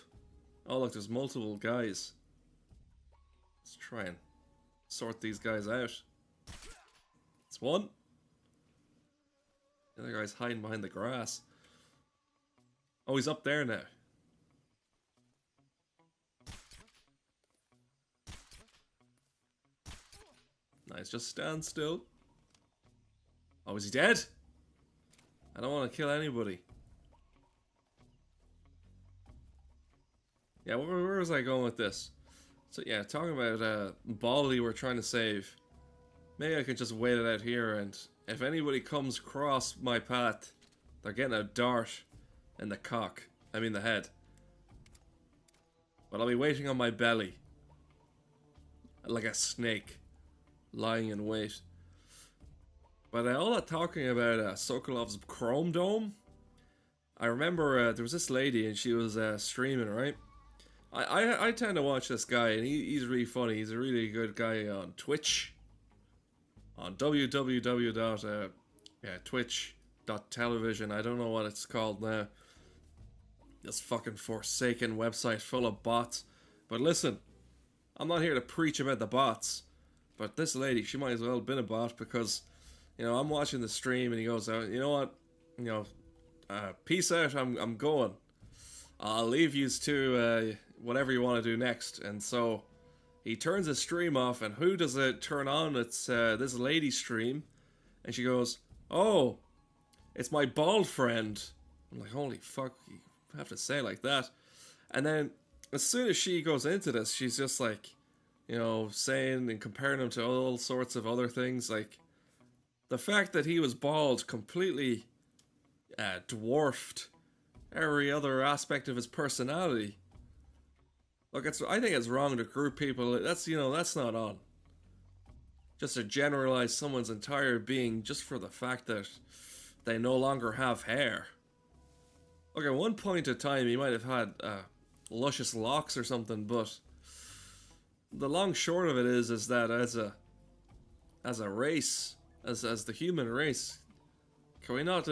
Oh look, there's multiple guys. Let's try and sort these guys out. It's one. The other guy's hiding behind the grass. Oh, he's up there now. Nice, just stand still. Oh, is he dead? I don't want to kill anybody. Yeah, where was I going with this? So yeah, talking about Baldy we're trying to save. Maybe I can just wait it out here, and if anybody comes across my path, they're getting a dart in the cock. I mean the head. But I'll be waiting on my belly. Like a snake. Lying in wait. But all that talking about Sokolov's Chrome Dome, I remember there was this lady and she was streaming, right? I tend to watch this guy and he's really funny. He's a really good guy on Twitch. On www.twitch.television. I don't know what it's called now. This fucking forsaken website full of bots. But listen, I'm not here to preach about the bots. But this lady, she might as well have been a bot because, you know, I'm watching the stream and he goes, you know what, you know, peace out, I'm going. I'll leave yous to whatever you want to do next. And so he turns his stream off, and who does it turn on? It's this lady's stream. And she goes, oh, it's my bald friend. I'm like, holy fuck, you have to say it like that. And then as soon as she goes into this, she's just like, you know, saying and comparing him to all sorts of other things. Like, the fact that he was bald completely dwarfed every other aspect of his personality. Look, I think it's wrong to group people. That's, you know, that's not on. Just to generalize someone's entire being just for the fact that they no longer have hair. Look, at one point in time, he might have had luscious locks or something, but the long short of it is that as a race, as the human race, can we not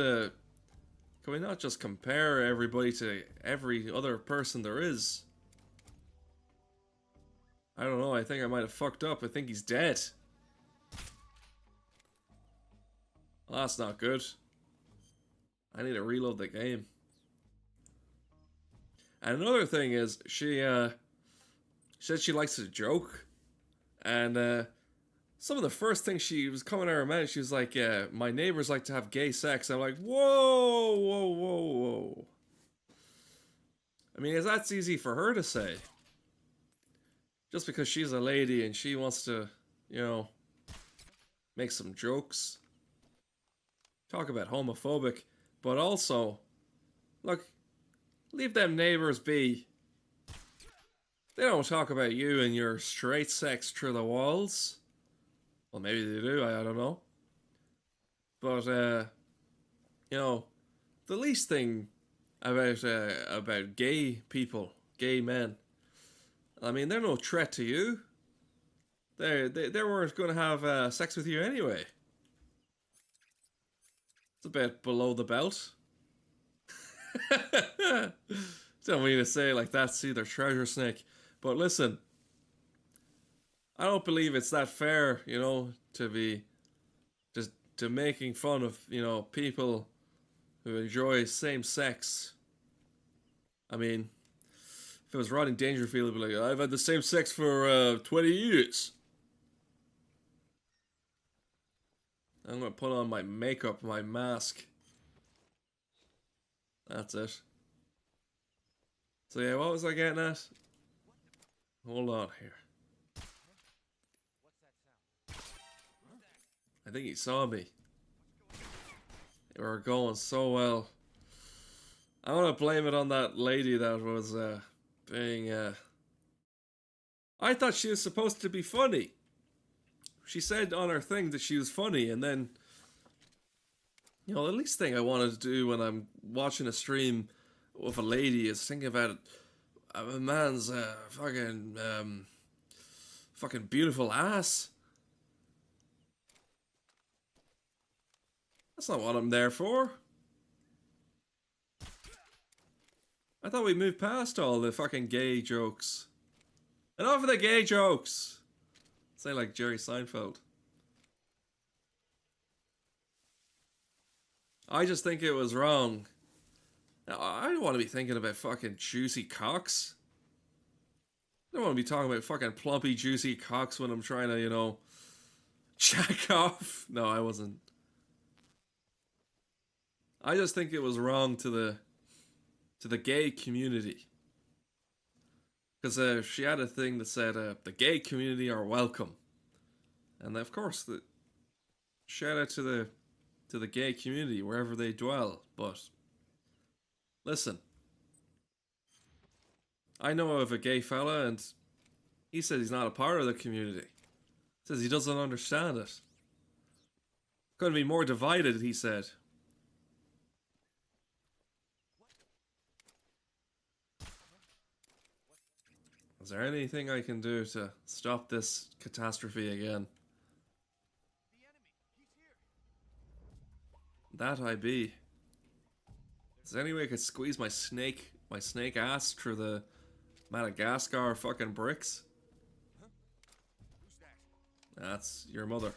just compare everybody to every other person there is? I don't know, I think I might have fucked up. I think he's dead. Well, that's not good. I need to reload the game. And another thing is, she said she likes to joke. And some of the first things she was coming out of her mouth, she was like, my neighbors like to have gay sex. I'm like, whoa, whoa, whoa, whoa. I mean, that's easy for her to say. Just because she's a lady and she wants to, you know, make some jokes. Talk about homophobic. But also, look, leave them neighbors be. They don't talk about you and your straight sex through the walls. Well, maybe they do, I don't know. But, you know, the least thing about gay people, gay men, I mean, they're no threat to you. They weren't going to have sex with you anyway. It's a bit below the belt. Don't mean to say like that's either treasure snake. But listen, I don't believe it's that fair, you know, to be just to making fun of, you know, people who enjoy same sex. I mean, if it was Rodney Dangerfield, it'd be like, I've had the same sex for 20 years. I'm gonna put on my makeup, my mask. That's it. So yeah, what was I getting at? Hold on here.
What's that sound?
I think he saw me. We were going so well. I want to blame it on that lady that was being... I thought she was supposed to be funny. She said on her thing that she was funny, and then... You know, the least thing I wanted to do when I'm watching a stream with a lady is think about a man's fucking beautiful ass. That's not what I'm there for. I thought we moved past all the fucking gay jokes. Enough of the gay jokes! Say like Jerry Seinfeld. I just think it was wrong. Now, I don't want to be thinking about fucking juicy cocks. I don't want to be talking about fucking plumpy juicy cocks when I'm trying to, you know, jack off. No, I wasn't. I just think it was wrong to the gay community. Because she had a thing that said, the gay community are welcome. And of course, shout out to the gay community, wherever they dwell. But, listen. I know of a gay fella, and he says he's not a part of the community. Says he doesn't understand it. Couldn't be more divided, he said. Is there anything I can do to stop this catastrophe again? That I be. Is there any way I could squeeze my snake ass through the Madagascar fucking bricks? That's your mother.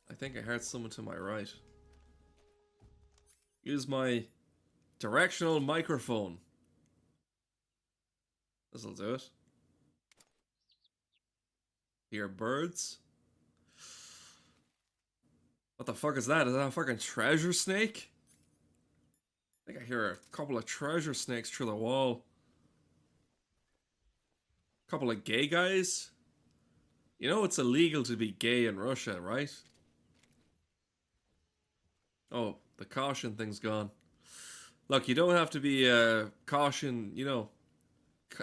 I think I heard someone to my right. Use my directional microphone. This'll do it. Hear birds? What the fuck is that? Is that a fucking treasure snake? I think I hear a couple of treasure snakes through the wall. Couple of gay guys? You know it's illegal to be gay in Russia, right? Oh, the caution thing's gone. Look, you don't have to be caution, you know,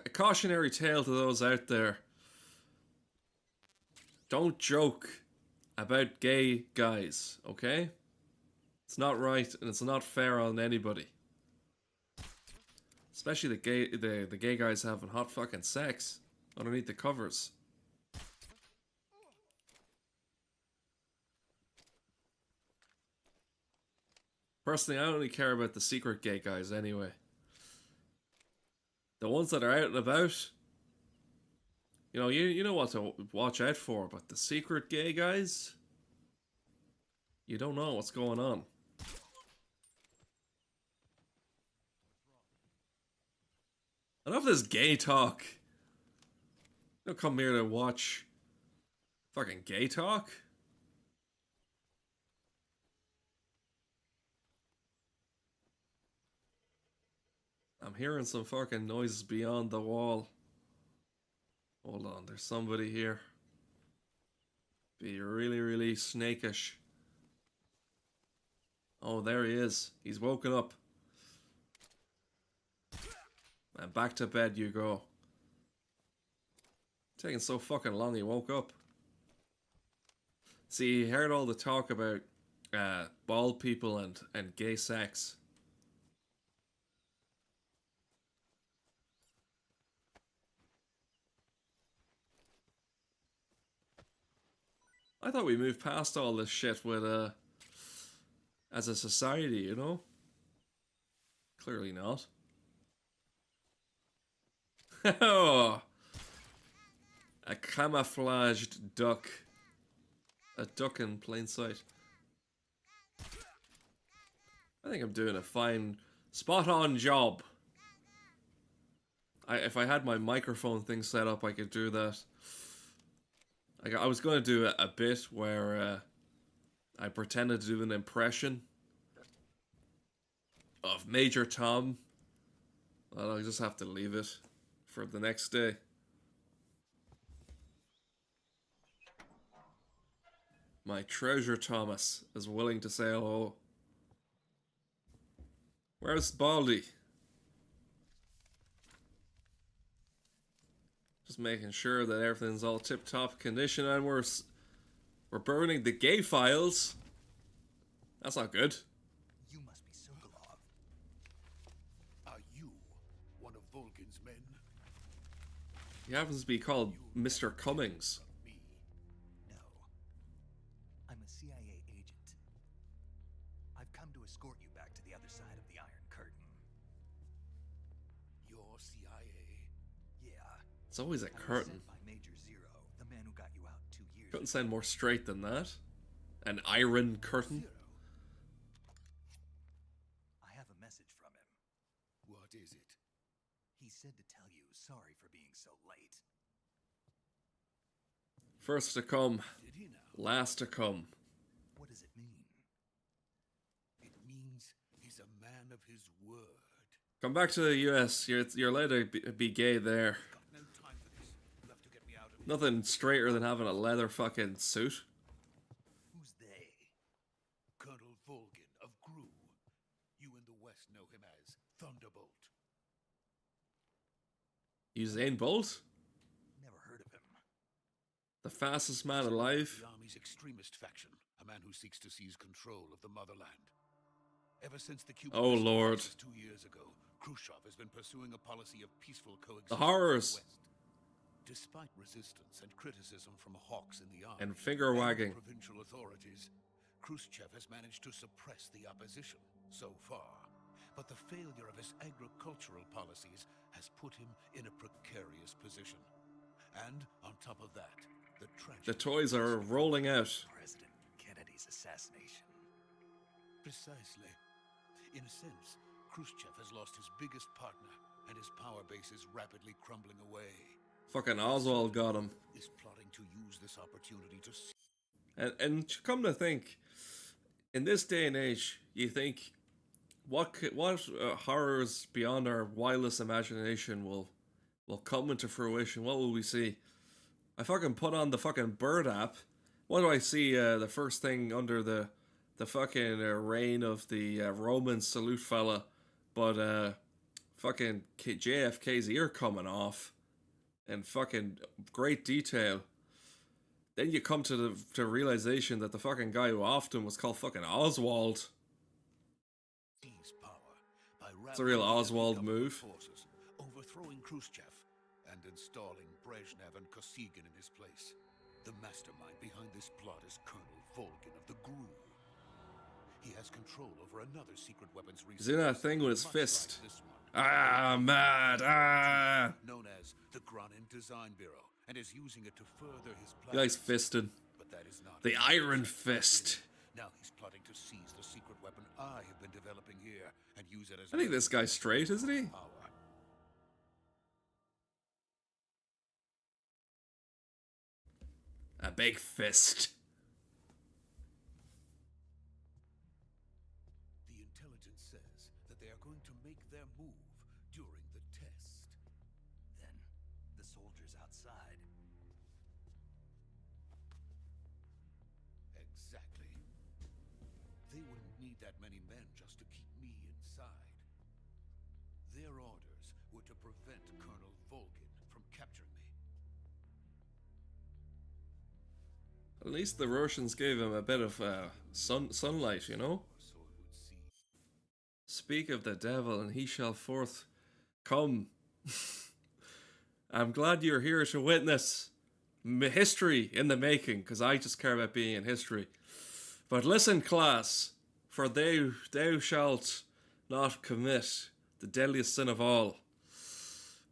a cautionary tale to those out there. Don't joke about gay guys, okay? It's not right and it's not fair on anybody. Especially the gay guys having hot fucking sex underneath the covers. Personally, I only care about the secret gay guys anyway. The ones that are out and about, you know, you know what to watch out for, but the secret gay guys, you don't know what's going on. Enough of this gay talk. You don't come here to watch fucking gay talk. I'm hearing some fucking noises beyond the wall. Hold on, there's somebody here. Be really, really snakish. Oh, there he is. He's woken up. And back to bed you go. Taking so fucking long he woke up. See, he heard all the talk about bald people and gay sex. I thought we moved past all this shit with as a society, you know? Clearly not. Oh, a camouflaged duck. A duck in plain sight. I think I'm doing a fine, spot-on job. If I had my microphone thing set up, I could do that. I was going to do a bit where I pretended to do an impression of Major Tom. Well, I'll just have to leave it for the next day. My treasure Thomas is willing to say hello. Where's Baldy? Just making sure that everything's all tip-top condition, and we're burning the gay files. That's not good.
You must be Sokolov.
Are you one of Volgin's men?
He happens to be called Mr. Cummings.
No. I'm a CIA agent. I've come to escort you back to the other side of the Iron Curtain.
Your CIA?
Yeah.
It's always a
I was
curtain.
sent by Major Zero, the man who got you out 2 years
Couldn't
ago.
sound more straight than that. An iron curtain.
I have a message from him.
What is it?
He said to tell you sorry for being so late.
First to come, last to come.
What does it mean?
It means he's a man of his word.
Come back to the US. You're allowed to be gay there.
No time for this. You have to get me out of here.
Nothing straighter than having a leather fucking suit.
Who's they?
Colonel Volgin of Gru. You in the West know him as Thunderbolt.
Usain Bolt?
Never heard of him.
The fastest man alive?
The army's extremist faction, a man who seeks to seize control of the motherland. Ever since the Cuban
Oh,
Missile
Lord.
Crisis 2 years ago, Khrushchev has been pursuing a policy of peaceful coexistence.
The horrors.
with the West. Despite resistance and criticism from hawks in the army
And finger wagging.
provincial authorities, Khrushchev has managed to suppress the opposition so far. But the failure of his agricultural policies has put him in a precarious position. And on top of that, the tragedy.
The toys are rolling out.
President Kennedy's assassination.
Precisely. In a sense, Khrushchev has lost his biggest partner, and his power base is rapidly crumbling away.
Fucking Oswald got him.
Is plotting to use this opportunity to.
And come to think, in this day and age, you think, what horrors beyond our wildest imagination will come into fruition? What will we see? I fucking put on the fucking Bird app. What do I see? The first thing under the fucking reign of the Roman salute fella, but fucking JFK's ear coming off, and fucking great detail. Then you come to the realization that the fucking guy who offed him was called fucking Oswald. It's a real Oswald move.
Forces, overthrowing Khrushchev and installing Brezhnev and Kosygin in his place. The mastermind behind this plot is Colonel Volgin of the Gru. He has control over another secret weapons research.
He's doing that thing with his
much
fist.
like this one.
Ah, mad, ah!
Known as the Granin Design Bureau, and is using it to further his
He likes
plans.
fisting.
But that is not
The Iron Fist.
Now he's plotting to seize the secret weapon I have been developing here and use it as.
I think this guy's straight, isn't he?
Power.
A big fist.
The intelligence says that they are going to make their move during the test.
Then the soldiers outside.
Exactly. They wouldn't need that many men just to keep me inside. Their orders were to prevent Colonel Volgin from capturing me.
At least the Russians gave him a bit of sunlight, you know? Speak of the devil, and he shall forth come. I'm glad you're here to witness history in the making, because I just care about being in history. But listen, class, for thou shalt not commit the deadliest sin of all,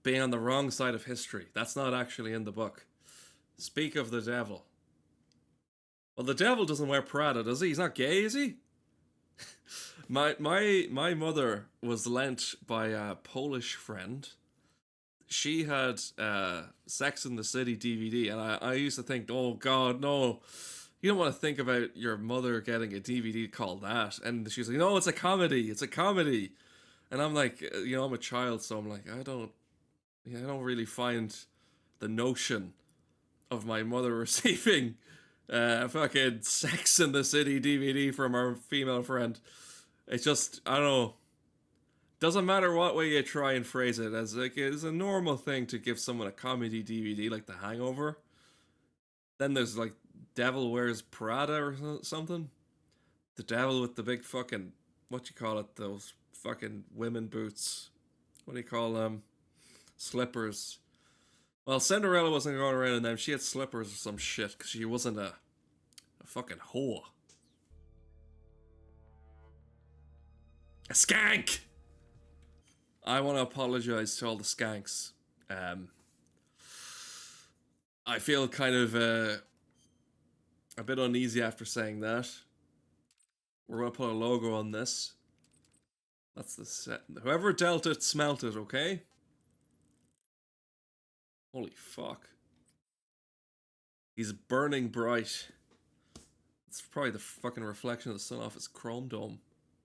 being on the wrong side of history. That's not actually in the book. Speak of the devil. Well, the devil doesn't wear Prada, does he? He's not gay, is he? My mother was lent by a Polish friend. She had Sex in the City DVD, and I used to think, oh God, no. You don't want to think about your mother getting a DVD called that. And she's like, no, it's a comedy. It's a comedy. And I'm like, I'm a child, so I'm like, I don't really find the notion of my mother receiving fucking Sex in the City DVD from our female friend. It's just, I don't know. Doesn't matter what way you try and phrase it, as like it's a normal thing to give someone a comedy DVD like The Hangover. Then there's like Devil Wears Prada or something. The devil with the big fucking, what you call it, those fucking women boots. What do you call them? Slippers. Well, Cinderella wasn't going around in them. She had slippers or some shit because she wasn't a fucking whore. A skank! I want to apologize to all the skanks. I feel kind of a bit uneasy after saying that. We're going to put a logo on this. That's the set. Whoever dealt it, smelt it, okay? Holy fuck. He's burning bright. It's probably the fucking reflection of the sun off his chrome dome.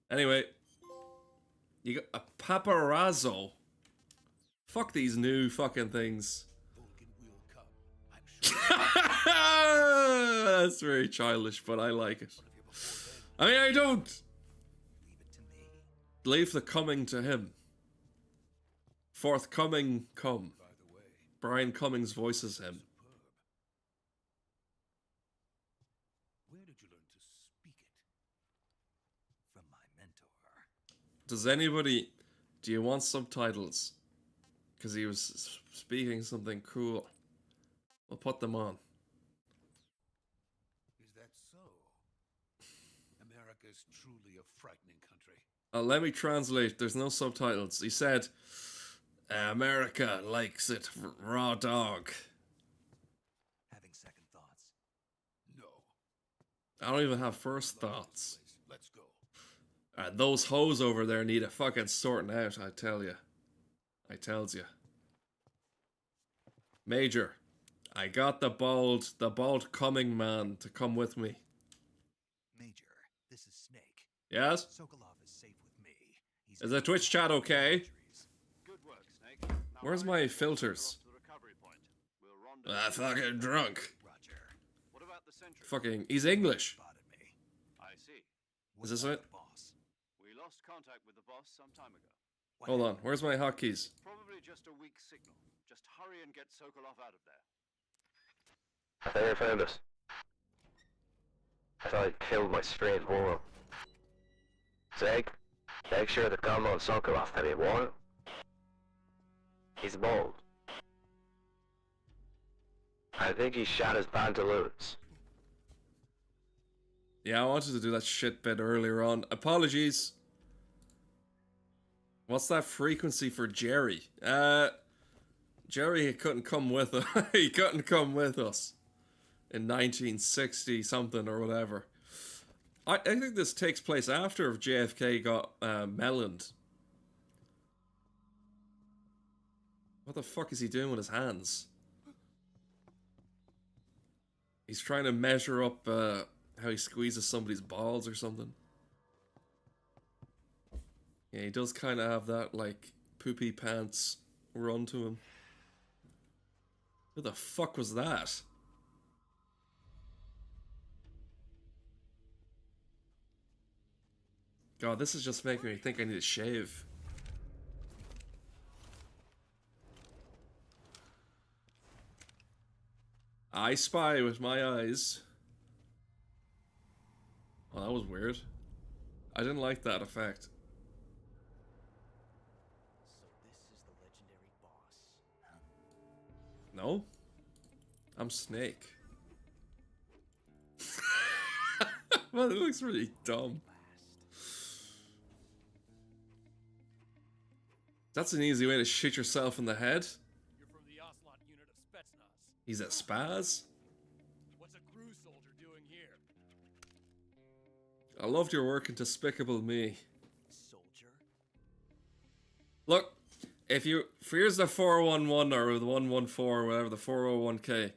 Anyway. You got a paparazzo. Fuck these new fucking things. That's very childish, but I like it. I mean, I don't. Leave the coming to him. Forthcoming come. Brian Cummings voices him.
Where did you learn to speak it? From my mentor.
Does anybody... Do you want subtitles? Because he was speaking something cool. We'll put them on.
Is that so? America's truly a frightening country.
Let me translate. There's no subtitles. He said, America likes it raw dog.
Having second thoughts?
No.
I don't even have first thoughts.
Let's go.
Those hoes over there need a fucking sorting out, I tell you. I tells you. Major, I got the bald coming man to come with me.
Major, this is Snake.
Yes?
Sokolov is safe with me.
Is the Twitch chat okay?
Good work, Snake. Now
Where's my filters?
to the recovery point. We'll rendezvous.
Fucking drunk.
Roger.
What about the sentry?
Fucking, he's English.
I see.
Is this it?
Boss.
We lost contact with the boss some time ago.
Hold on, where's my hotkeys?
Probably just a weak signal. Just hurry and get Sokolov out of there.
I thought I found us. I thought I'd killed my strange woman. Zeg, make sure the gun on Sokolov that he won. He's bold. I think he shot his bandoliers.
Yeah, I wanted to do that shit bit earlier on. Apologies. What's that frequency for Jerry? Jerry couldn't come with us. He couldn't come with us in 1960 something or whatever. I think this takes place after JFK got meloned. What the fuck is he doing with his hands? He's trying to measure up how he squeezes somebody's balls or something. Yeah, he does kind of have that, like, poopy pants run to him. Who the fuck was that? God, this is just making me think I need to shave. I spy with my eyes. Oh, that was weird. I didn't like that effect.
So this is the legendary boss, huh?
No? I'm Snake. Well, it looks really dumb. That's an easy way to shit yourself in the head.
You're from the Ocelot unit of Spetsnaz.
He's at Spaz.
What's a crew soldier doing here?
I loved your work in Despicable Me.
Soldier?
Look, here's the 411 or the 114 or whatever, the 401k.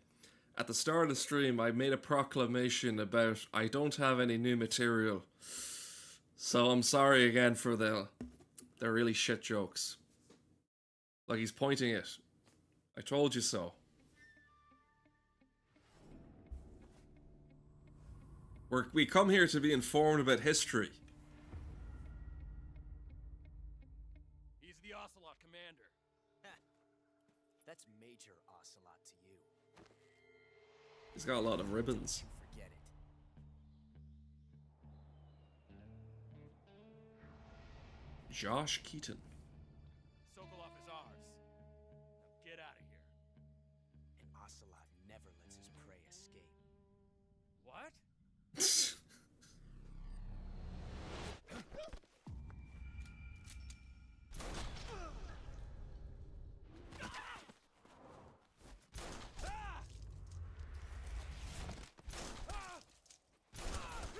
At the start of the stream, I made a proclamation about I don't have any new material. So I'm sorry again for the really shit jokes. Like he's pointing it. I told you so. We come here to be informed about history.
He's the Ocelot commander.
That's Major Ocelot to you.
He's got a lot of ribbons.
Forget it.
Josh Keaton.
Sokolov is ours. Now get out of here.
And Ocelot never lets his prey escape.
What?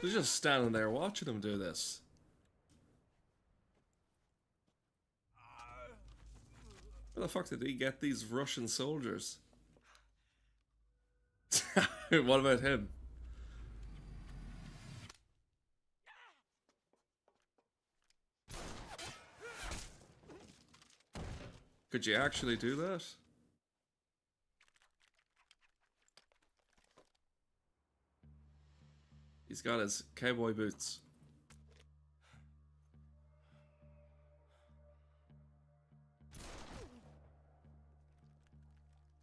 He's just standing there watching him do this. Where the fuck did he get these Russian soldiers? What about him? Could you actually do that? He's got his cowboy boots.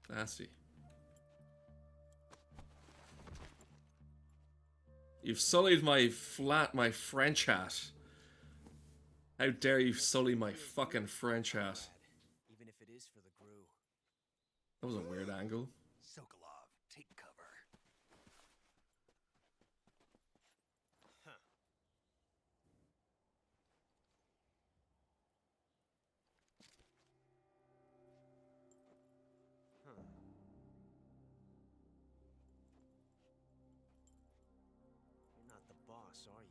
Nasty. You've sullied my French hat. How dare you sully my fucking French hat?
Even if it is for the Gru.
That was a weird angle.
Sokolov, take cover.
You're not the boss, are you?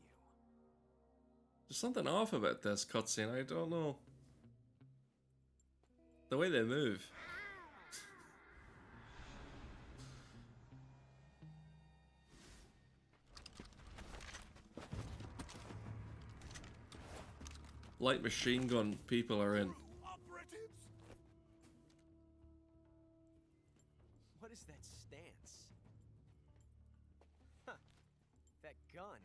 There's something off about this cutscene, I don't know. The way they move. Light machine gun people are in.
What is that stance? Huh. That gun.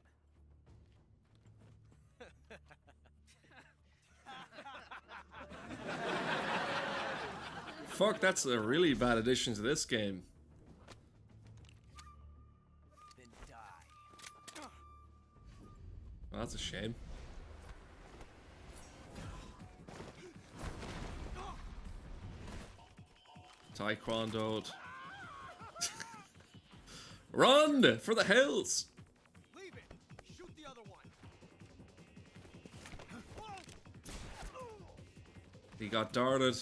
Fuck, that's a really bad addition to this game.
Then die.
Well, that's a shame. Taekwondo. Run for the hills!
Leave it. Shoot the other one.
He got darted.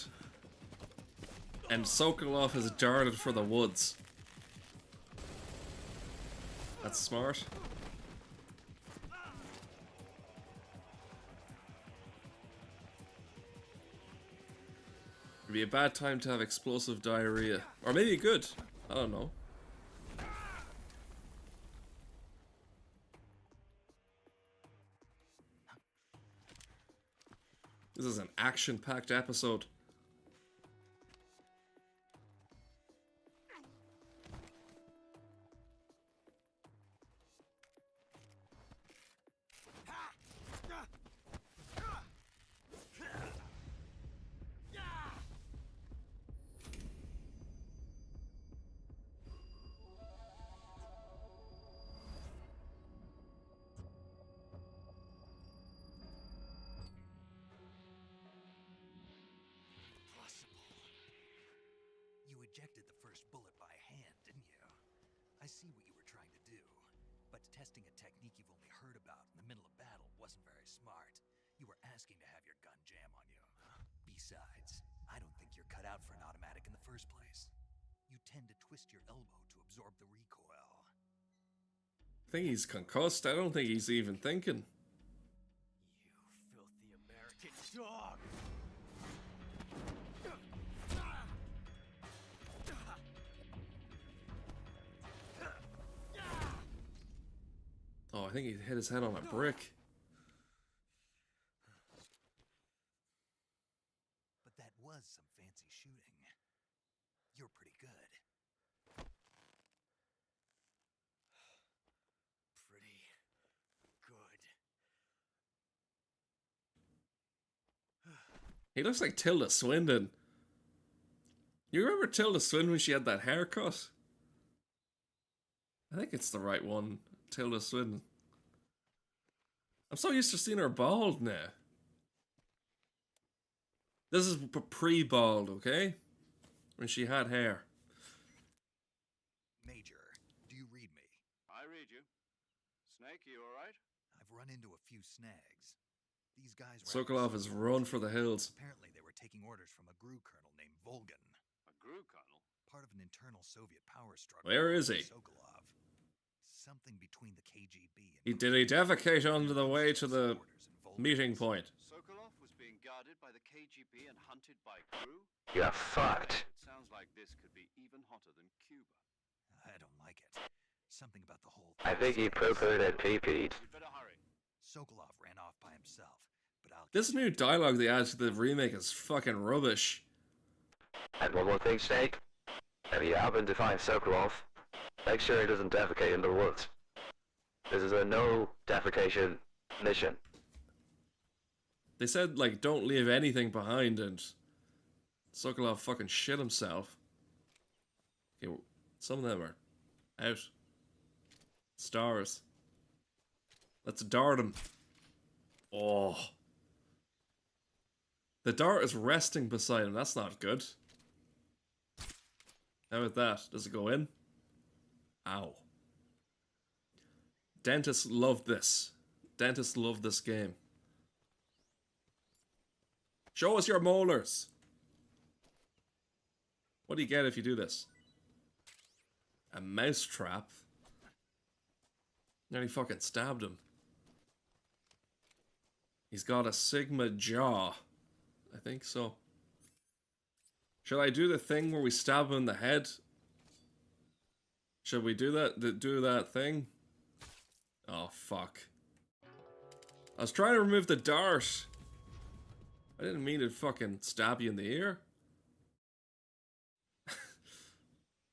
And Sokolov has darted for the woods. That's smart. It'd be a bad time to have explosive diarrhea. Or maybe good. I don't know. This is an action-packed episode.
You ejected the first bullet by hand, didn't you? I see what you were trying to do. But testing a technique you've only heard about in the middle of battle wasn't very smart. You were asking to have your gun jam on you. Besides, I don't think you're cut out for an automatic in the first place. You tend to twist your elbow to absorb the recoil.
I think he's concussed. I don't think he's even thinking.
You filthy American dog!
Oh, I think he hit his head on a brick.
But that was some fancy shooting. You're pretty good.
Pretty.
He looks like Tilda Swinton. You remember Tilda Swinton when she had that haircut? I think it's the right one. Tilda Swinton. I'm so used to seeing her bald now. This is pre-bald, okay? When she had hair.
Major, do you read me?
I read you. Snake, you alright?
I've run into a few snags. These guys were
Sokolov has run for the hills.
Apparently they were taking orders from a GRU colonel named Volgan.
A GRU colonel?
Part of an internal Soviet power struggle.
Where is he?
Sokolov. Something between the KGB and
Did he defecate on the way to the meeting point?
Sokolov was being guarded by the KGB and hunted by GRU?
You're fucked.
It sounds like this could be even hotter than Cuba.
I don't like it. Something about the whole
I think you poo-pooed and pee-peed.
You'd better hurry.
Sokolov ran off by himself, but I'll
This new dialogue they added to the remake is fucking rubbish.
And one more thing, Snake. If you happen to find Sokolov, make sure he doesn't defecate in the woods. This is a no defecation mission.
They said, like, don't leave anything behind, and Sokolov fucking shit himself. Okay, some of them are out. Stars. Let's dart him. Oh. The dart is resting beside him. That's not good. How about that? Does it go in? Ow. Dentists love this. Dentists love this game. Show us your molars. What do you get if you do this? A mouse trap. Nearly fucking stabbed him. He's got a Sigma jaw. I think so. Should I do the thing where we stab him in the head? Should we do that? Do that thing? Oh, fuck. I was trying to remove the dart. I didn't mean to fucking stab you in the ear.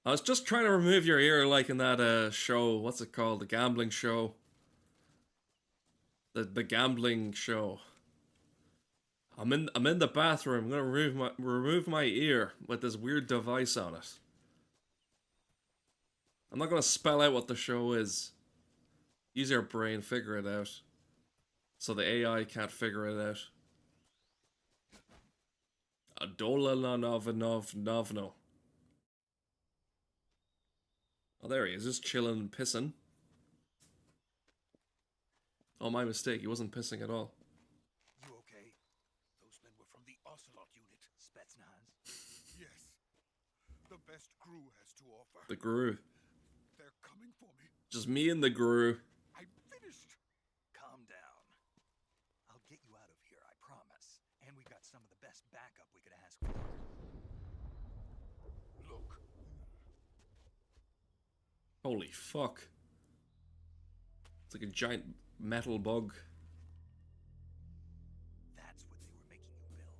I was just trying to remove your ear like in that show. What's it called? The gambling show. The gambling show. I'm in the bathroom. I'm gonna remove my ear with this weird device on it. I'm not gonna spell out what the show is. Use your brain, figure it out. So the AI can't figure it out. Adolanovno. Oh, there he is, just chilling and pissing. Oh, my mistake, he wasn't pissing at all.
You okay? Those men were from the Ocelot unit.
Spetsnaz.
Yes. The best GRU has to offer.
The GRU.
They're coming for me.
Just me and the GRU.
I'm finished.
Calm down. I'll get you out of here, I promise. And we got some of the best backup we could ask for.
Look.
Holy fuck. It's like a giant metal bug.
That's what they were making you build.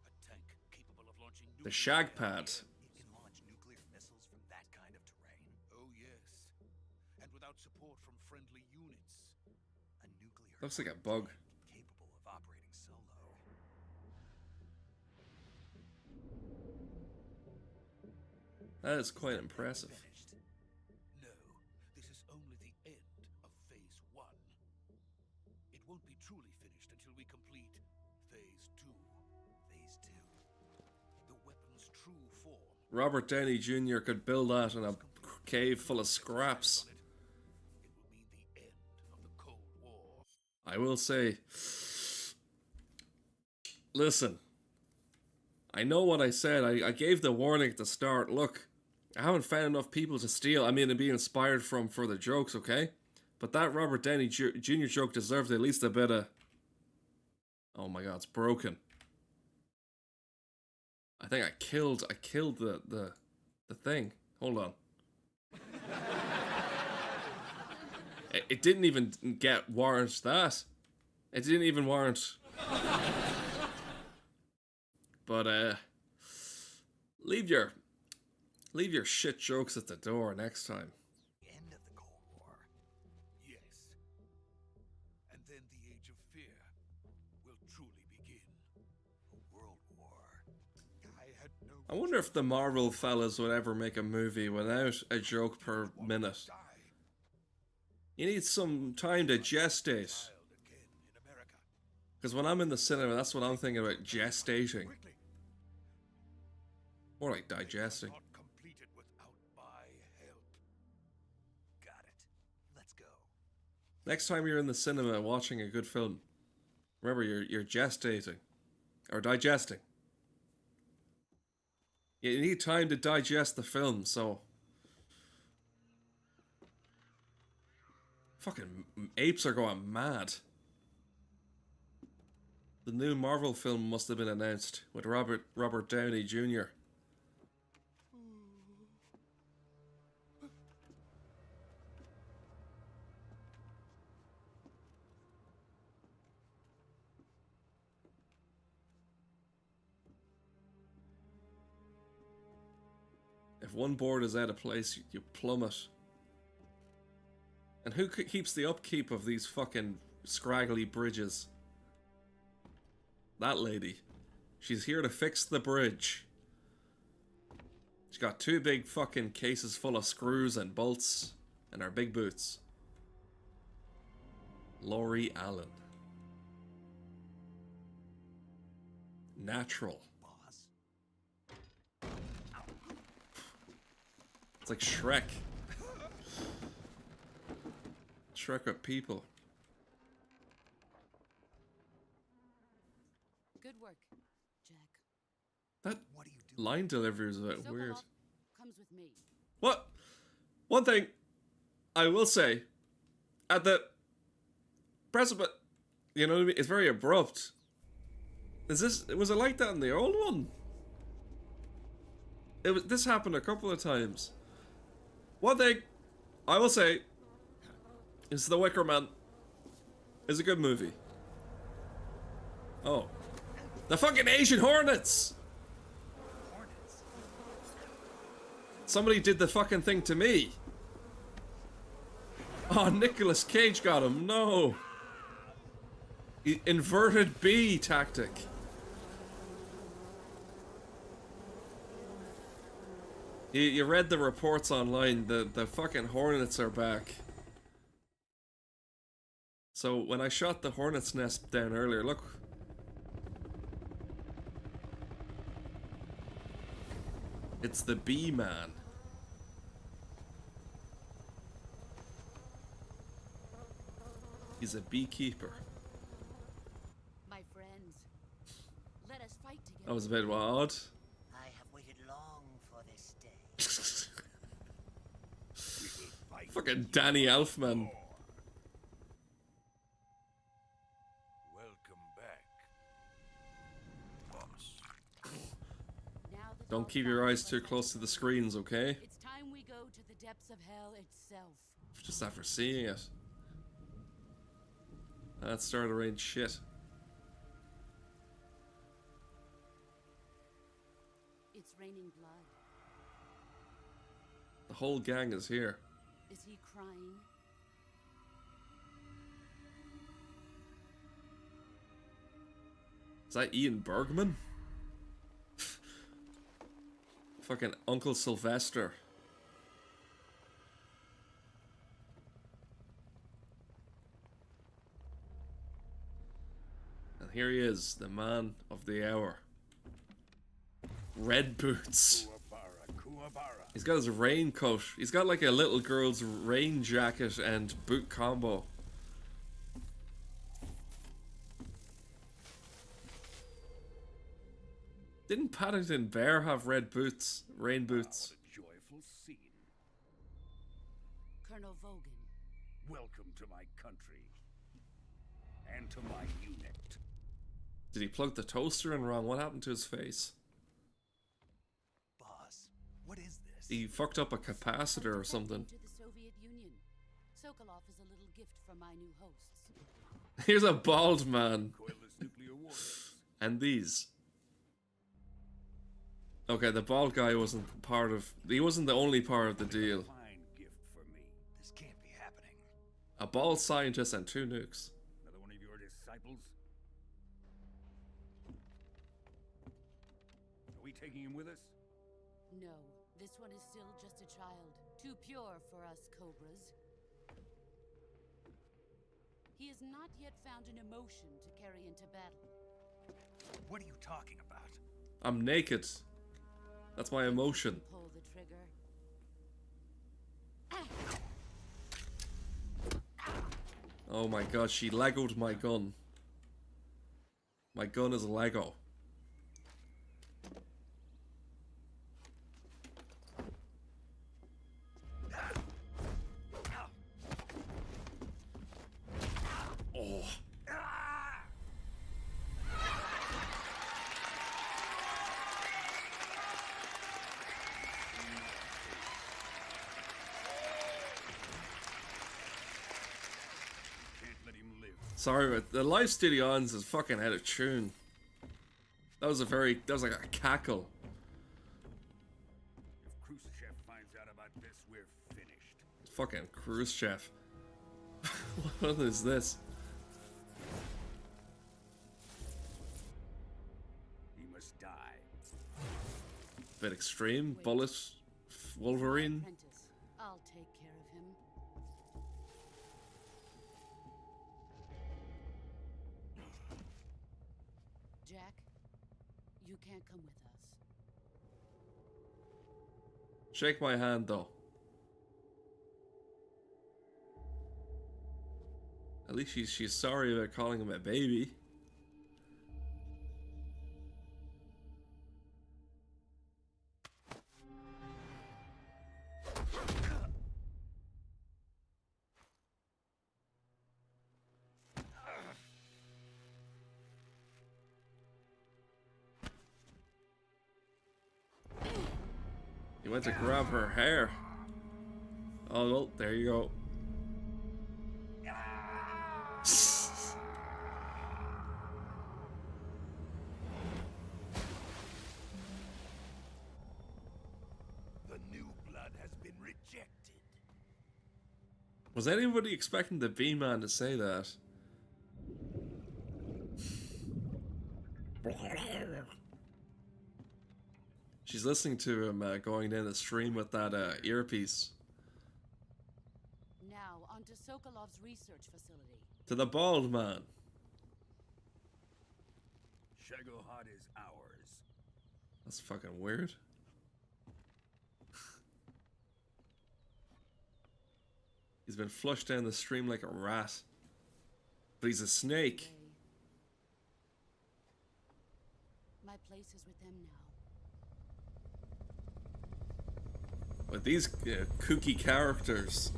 A tank capable of launching
The shag pad.
It can launch nuclear missiles from that kind of terrain.
Oh, yes. And without support from friendly units.
A nuclear
Looks like a bug.
capable of operating solo.
That is quite impressive.
Finished. No, this is only the end of Phase 1. It won't be truly finished until we complete Phase 2.
Phase 2.
The weapon's true form.
Robert Downey Jr. could build that in a cave full of scraps.
It will mean the end of the Cold War.
I will say, listen, I know what I said. I gave the warning at the start. Look, I haven't found enough people to steal. I mean, and be inspired from for the jokes, okay? But that Robert Downey Jr. joke deserves at least a bit of... Oh my god, it's broken. I think I killed the thing. Hold on. It didn't even warrant that. It didn't even warrant. But leave your shit jokes at the door next time.
End of the Cold War.
Yes.
I wonder if the Marvel fellas would ever make a movie without a joke per minute. You need some time to gestate. Because when I'm in the cinema, that's what I'm thinking about, gestating. More like digesting.
Completed without my help. Got it. Let's go.
Next time you're in the cinema watching a good film, remember you're gestating. Or digesting. You need time to digest the film, so... Fucking apes are going mad. The new Marvel film must have been announced with Robert Downey Jr. If one board is out of place, you plummet. And who keeps the upkeep of these fucking scraggly bridges? That lady. She's here to fix the bridge. She's got 2 big fucking cases full of screws and bolts and her big boots. Laurie Allen. Natural. It's like Shrek. Shrek with people.
Good work, Jack.
That line delivery is a bit weird.
Comes with me.
What? One thing I will say, at the precipice, you know what I mean? It's very abrupt. Was it like that in the old one? This happened a couple of times. One thing I will say is The Wicker Man is a good movie. Oh. The fucking Asian Hornets! Somebody did the fucking thing to me. Oh, Nicolas Cage got him. No. Inverted B tactic. You read the reports online. The fucking Hornets are back. So when I shot the Hornet's nest down earlier, look. It's the bee man. He's a beekeeper.
My friends, let us fight together.
That was a bit odd.
I have waited long for this day.
Fucking Danny Elfman.
Welcome back, boss.
Don't keep your eyes too close to the screens, okay?
It's time we go to the depths of hell itself.
Just after seeing it. That started to rain shit.
It's raining blood.
The whole gang is here.
Is he crying?
Is that Ian Bergman? Fucking Uncle Sylvester. And here he is, the man of the hour. Red boots. He's got his raincoat. He's got like a little girl's rain jacket and boot combo. Didn't Paddington Bear have red boots? Rain boots.
Joyful scene.
Colonel Vogan.
Welcome to my country. And to my unit.
Did he plug the toaster in wrong? What happened to his face?
Boss, what is this?
He fucked up a capacitor or something.
To the Soviet Union. Sokolov is a little gift from my new hosts.
Here's a bald man. And these. Okay, the bald guy wasn't part of... He wasn't the only part of the deal.
Fine gift for me.
This can't be happening.
A bald scientist and 2 nukes.
Another one of your disciples? Are we taking him with us?
No, this one is still just a child. Too pure for us cobras. He has not yet found an emotion to carry into battle.
What are you talking about?
I'm naked. That's my emotion.
Pull the trigger.
Oh my god, she Lego'd my gun. My gun is a Lego. Oh. Sorry, but the live studio audience is fucking out of tune. That was like a cackle.
If Khrushchev finds out about this, we're finished.
Fucking Khrushchev. What is this?
He must die.
Bit extreme. Bullet. Wolverine.
Apprentice, I'll take care of him. Jack, you can't come with us.
Shake my hand though. At least she's sorry about calling him a baby. He went to grab her hair. Oh well, there you go.
The new blood has been rejected.
Was anybody expecting the B-Man to say that? She's listening to him going down the stream with that earpiece.
Now, onto Sokolov's research facility.
To the bald man.
Shagohod is ours.
That's fucking weird. He's been flushed down the stream like a rat. But he's a snake.
My place is with them now.
With these kooky characters.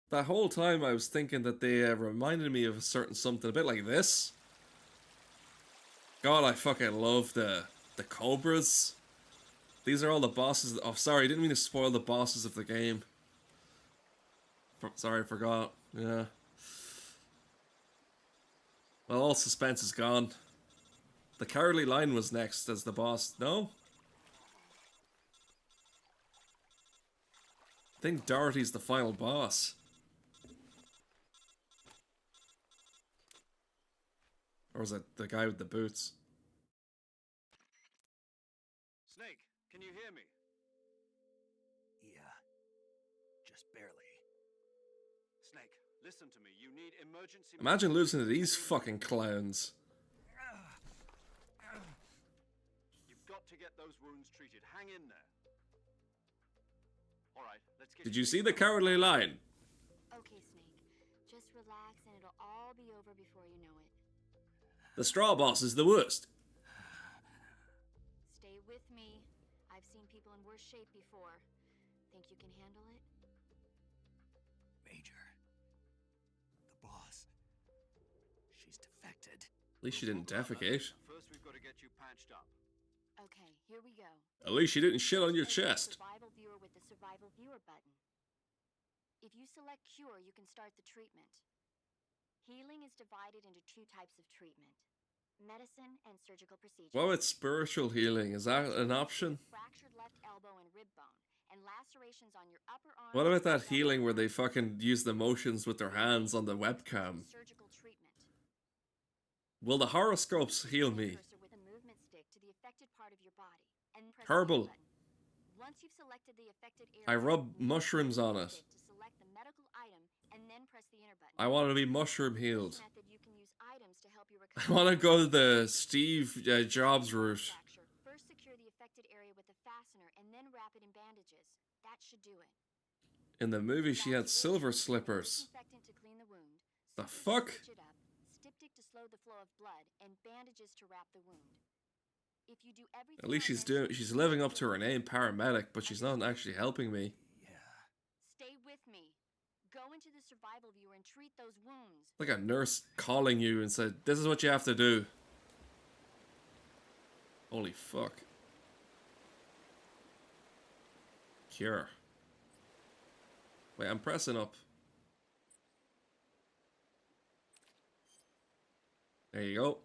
That whole time I was thinking that they reminded me of a certain something, a bit like this. God, I fucking love the Cobras. These are all the bosses. Oh, sorry, I didn't mean to spoil the bosses of the game. Sorry, I forgot. Yeah. Well, all suspense is gone. The Cowardly Lion was next as the boss. No? I think Dorothy's the final boss. Or was it the guy with the boots?
Snake, can you hear me?
Yeah. Just barely.
Snake, listen to me. You need emergency...
Imagine losing to these fucking clowns.
You've got to get those wounds treated. Hang in there. All right, let's get...
Did you see the Cowardly Lion?
Okay, Snake. Just relax and it'll all be over before you know it.
The straw boss is the worst.
Stay with me. I've seen people in worse shape before. Think you can handle it?
Major. The boss. She's defected.
At least she didn't defecate.
First, we've got to get you patched up.
Okay, here we go.
At least she didn't shit on your chest.
Survival viewer with the survival viewer button. If you select cure, you can start the treatment. Healing is divided into two types of treatment: medicine and surgical procedures.
What about spiritual healing? Is that an option?
Fractured left elbow and rib bone, and lacerations on your upper arm.
What about that healing where they fucking use the motions with their hands on the webcam?
Surgical treatment.
Will the horoscopes heal me?
With a movement stick to the and press
Herbal.
the A button. Once you've selected the affected area,
I rub mushrooms on it.
to select the medical item and then press the enter button.
I want to be mushroom healed.
This method, you can use items to help you
I
recover.
want to go to the Steve Jobs route.
First secure the affected area with a fastener and then wrap it in bandages. That should do it.
In the movie, she had silver slippers.
Disinfectant to clean the wound.
The fuck?
Stitch it up. Styptic to slow the flow of blood and bandages to wrap the wound. If you do everything
At least she's living up to her name, paramedic, but she's not actually helping me.
Stay with me. Go into the survival viewer and treat those wounds.
Like a nurse calling you and said, "This is what you have to do." Holy fuck. Cure. Wait, I'm pressing up. There you go.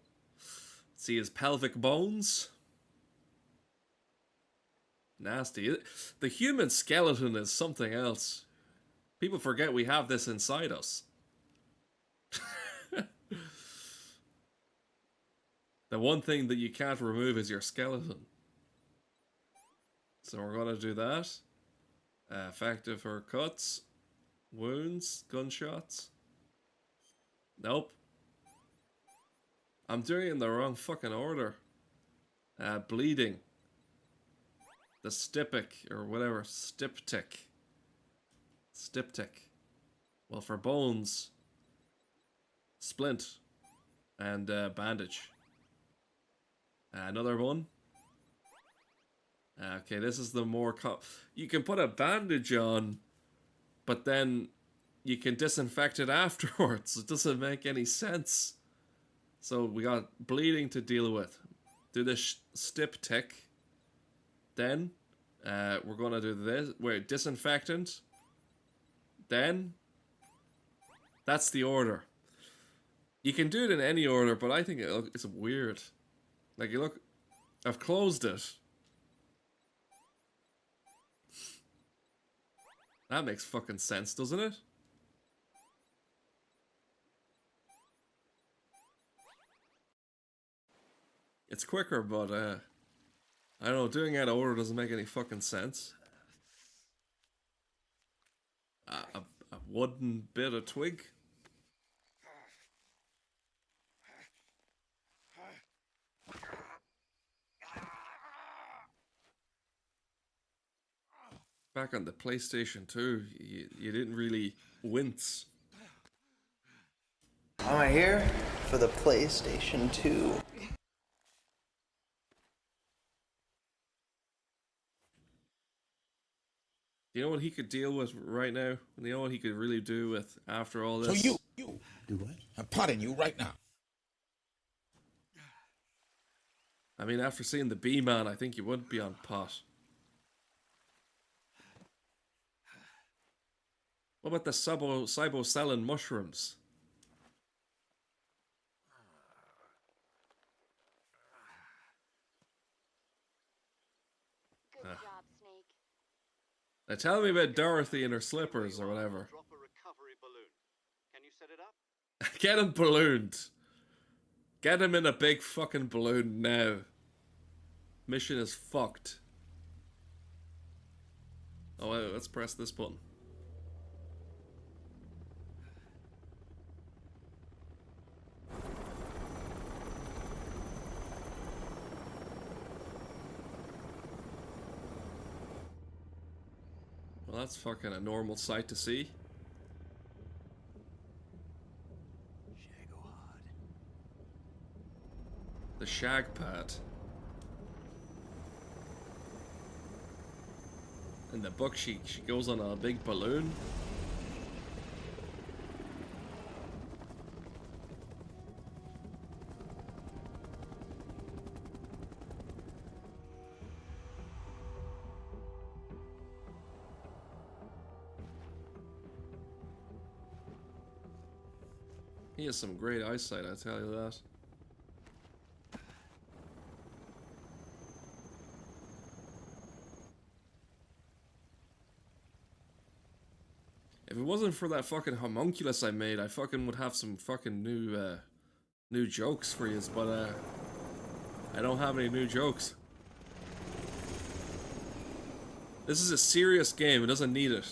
See his pelvic bones. Nasty. The human skeleton is something else. People forget we have this inside us. The one thing that you can't remove is your skeleton. So we're gonna do that. Effective for cuts, wounds, gunshots. Nope. I'm doing it in the wrong fucking order. Bleeding. The stypic, or whatever, styptic. Styptic. Well, for bones, splint, and bandage. Another one. Okay, this is the more... You can put a bandage on, but then you can disinfect it afterwards. It doesn't make any sense. So we got bleeding to deal with. Do this styptic. Then we're going to do this. Wait, disinfectant. Then that's the order. You can do it in any order, but I think it's weird. Like, you look, I've closed it. That makes fucking sense, doesn't it? It's quicker, but I don't know, doing it out of order doesn't make any fucking sense. A wooden bit of twig. Back on the PlayStation 2, you didn't really wince.
I'm here for the PlayStation 2.
You know what he could deal with right now? You know what he could really do with after all this?
So you do what? I'm potting you right now.
I mean, after seeing the B-Man, I think you would be on pot. What about the cybocellin mushrooms?
Good job, Snake.
Now tell me about Dorothy and her slippers or whatever.
Drop a recovery balloon. Can you set it up?
Get him ballooned. Get him in a big fucking balloon now. Mission is fucked. Oh wait, let's press this button. Well, that's fucking a normal sight to see. The shag pad. In the book, she goes on a big balloon. He has some great eyesight, I tell you that. If it wasn't for that fucking homunculus I made, I fucking would have some fucking new jokes for you, but I don't have any new jokes. This is a serious game. It doesn't need it.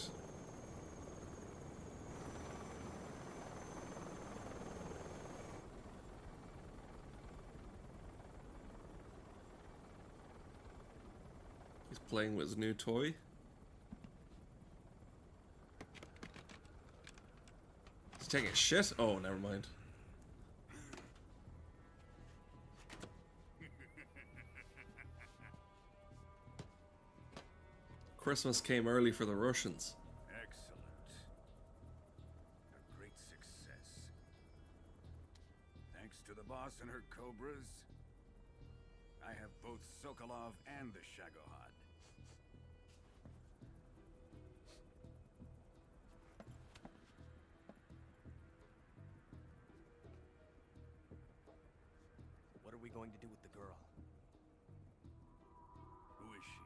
He's playing with his new toy. He's taking a shit? Oh, never mind. Christmas came early for the Russians.
Excellent. A great success. Thanks to the boss and her cobras, I have both Sokolov and the Shagohod.
What are we going to do with the girl?
Who is she?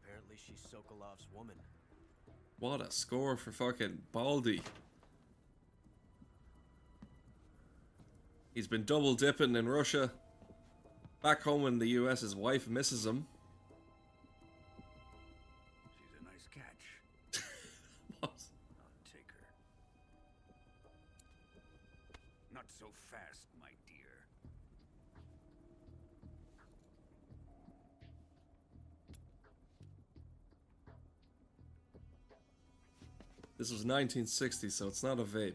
Apparently she's Sokolov's woman.
What a score for fucking Baldy. He's been double dipping in Russia. Back home in the US, his wife misses him.
She's a nice catch.
What?
I'll take her. Not so fast, my dear.
This was 1960, so it's not a vape.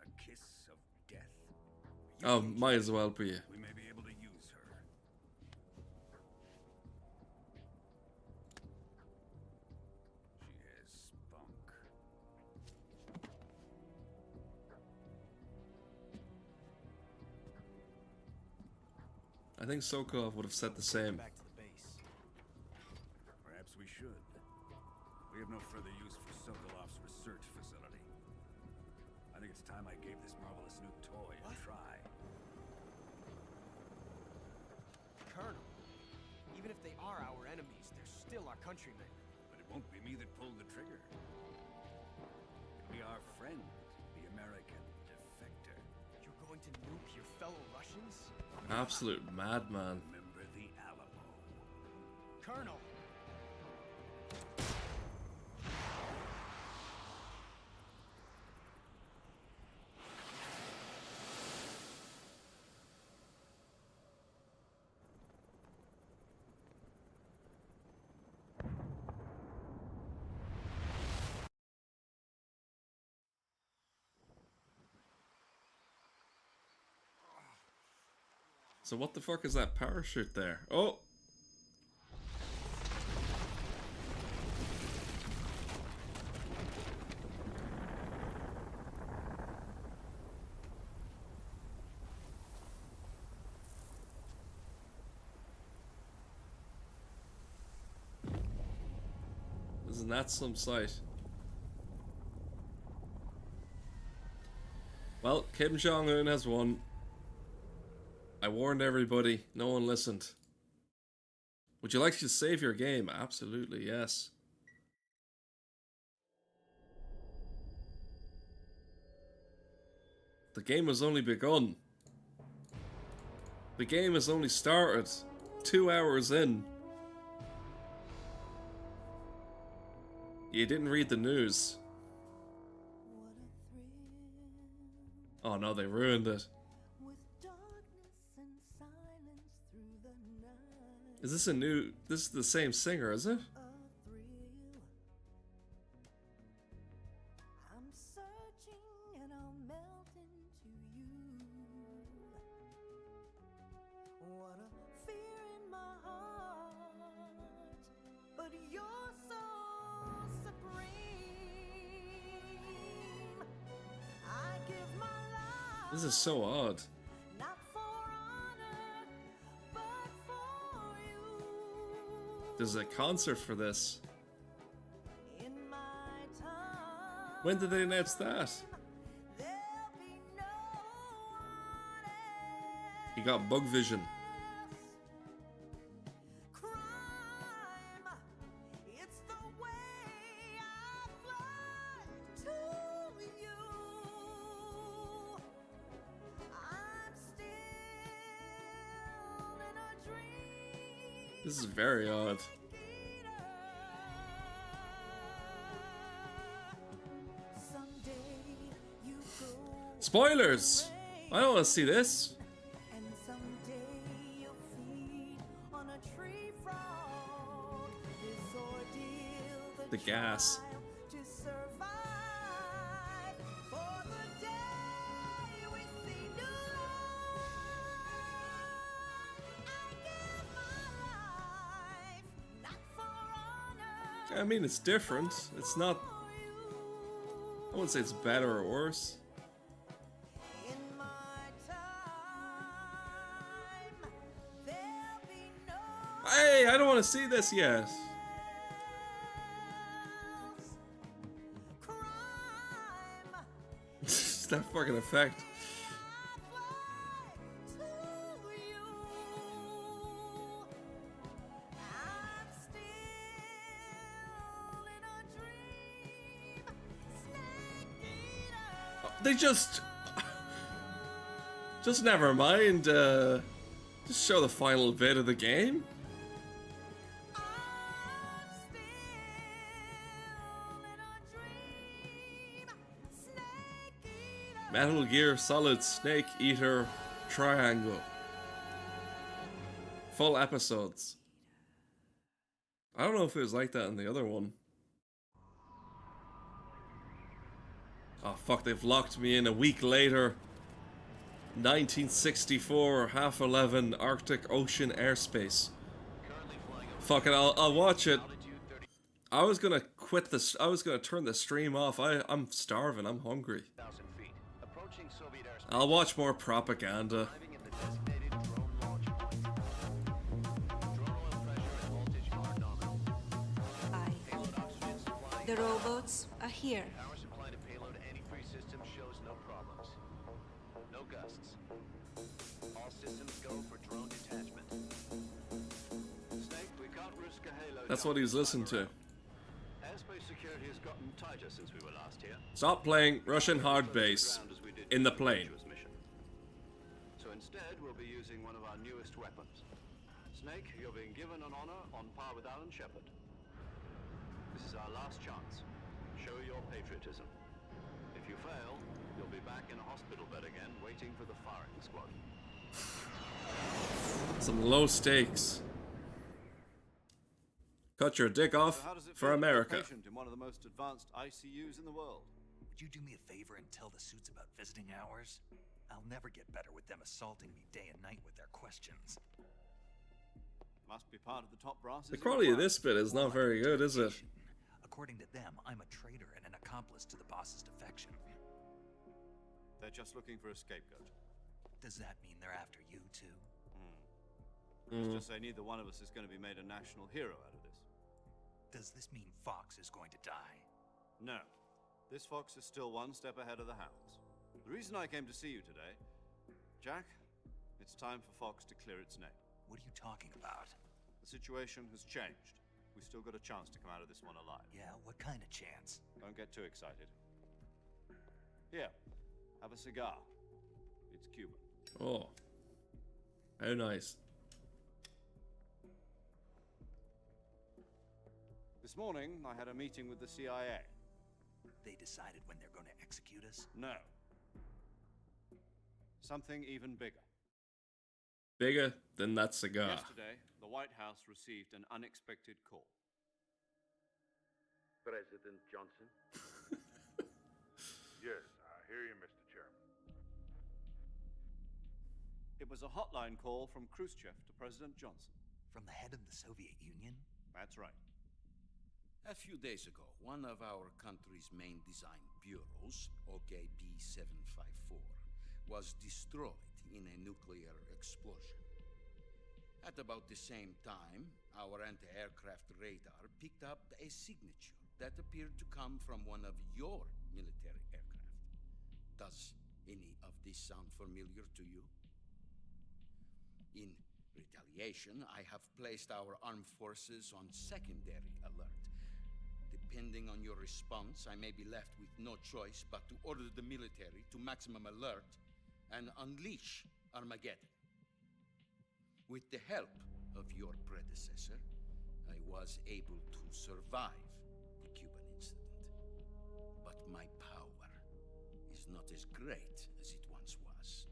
A kiss of death.
Oh, might as well be.
We may be able to use her. She has spunk.
I think Sokolov would have said the same.
Back to the base.
Perhaps we should. We have no further use for Sokolov's research facility. I think it's time I gave this marvelous new toy a try.
Colonel, even if they are our enemies, they're still our countrymen.
But it won't be me that pulled the trigger. It'll be our friend, the American defector.
You're going to nuke your fellow Russians?
Absolute madman.
Remember the Alamo.
Colonel!
So what the fuck is that parachute there? Oh! Isn't that some sight? Well, Kim Jong-un has won. I warned everybody, no one listened. Would you like to save your game? Absolutely, yes. The game has only begun. The game has only started. 2 hours in. You didn't read the news. Oh no, they ruined it. Is this a new... This is the same singer, is it? This is so odd. There's a concert for this. When did they announce that? He got bug vision. This is very odd. Spoilers! I don't want to see this. The gas. I mean, it's different. It's not... I wouldn't say it's better or worse. Hey, I don't want to see this yet. That fucking effect. They just never mind. Just show the final bit of the game. Metal Gear Solid Snake Eater Triangle. Full episodes. I don't know if it was like that in the other one. Oh fuck, they've locked me in a week later. 1964, 11:30 Arctic Ocean airspace. Fuck it, I'll watch it. I was gonna quit this. I was gonna turn the stream off. I'm starving. I'm hungry. I'll watch more propaganda.
The robots are here.
Power supply to payload antifreeze system shows no problems. No gusts. All systems go for drone detachment. Snake, we can't risk a halo.
That's what he was listening to.
Airspace security has gotten tighter since we were last here.
Stop playing Russian hard base in the plane.
So instead, we'll be using one of our newest weapons. Snake, you're being given an honor on par with Alan Shepard. This is our last chance. Show your patriotism. If you fail, you'll be back in a hospital bed again, waiting for the firing squad.
Some low stakes. Cut your dick off for America.
In one of the most advanced ICUs in the world.
Would you do me a favor and tell the suits about visiting hours? I'll never get better with them assaulting me day and night with their questions.
Must be part of the top brass.
The quality of this bit is not very good, is it?
According to them, I'm a traitor and an accomplice to the boss's defection.
They're just looking for a scapegoat.
Does that mean they're after you too?
Let's just say neither one of us is going to be made a national hero out of this.
Does this mean Fox is going to die?
No. This fox is still one step ahead of the hounds. The reason I came to see you today, Jack, it's time for Fox to clear its name.
What are you talking about?
The situation has changed. We still got a chance to come out of this one alive.
Yeah, what kind of chance?
Don't get too excited. Here, have a cigar. It's Cuban.
Oh. How nice.
This morning, I had a meeting with the CIA.
They decided when they're going to execute us?
No. Something even bigger.
Bigger than that cigar.
Yesterday, the White House received an unexpected call.
President Johnson? Yes, I hear you, Mr. Chairman.
It was a hotline call from Khrushchev to President Johnson.
From the head of the Soviet Union?
That's right.
A few days ago, one of our country's main design bureaus, OKB 754, was destroyed in a nuclear explosion. At about the same time, our anti-aircraft radar picked up a signature that appeared to come from one of your military aircraft. Does any of this sound familiar to you? In retaliation, I have placed our armed forces on secondary alert. Depending on your response, I may be left with no choice but to order the military to maximum alert and unleash Armageddon. With the help of your predecessor, I was able to survive the Cuban incident. But my power is not as great as it once was.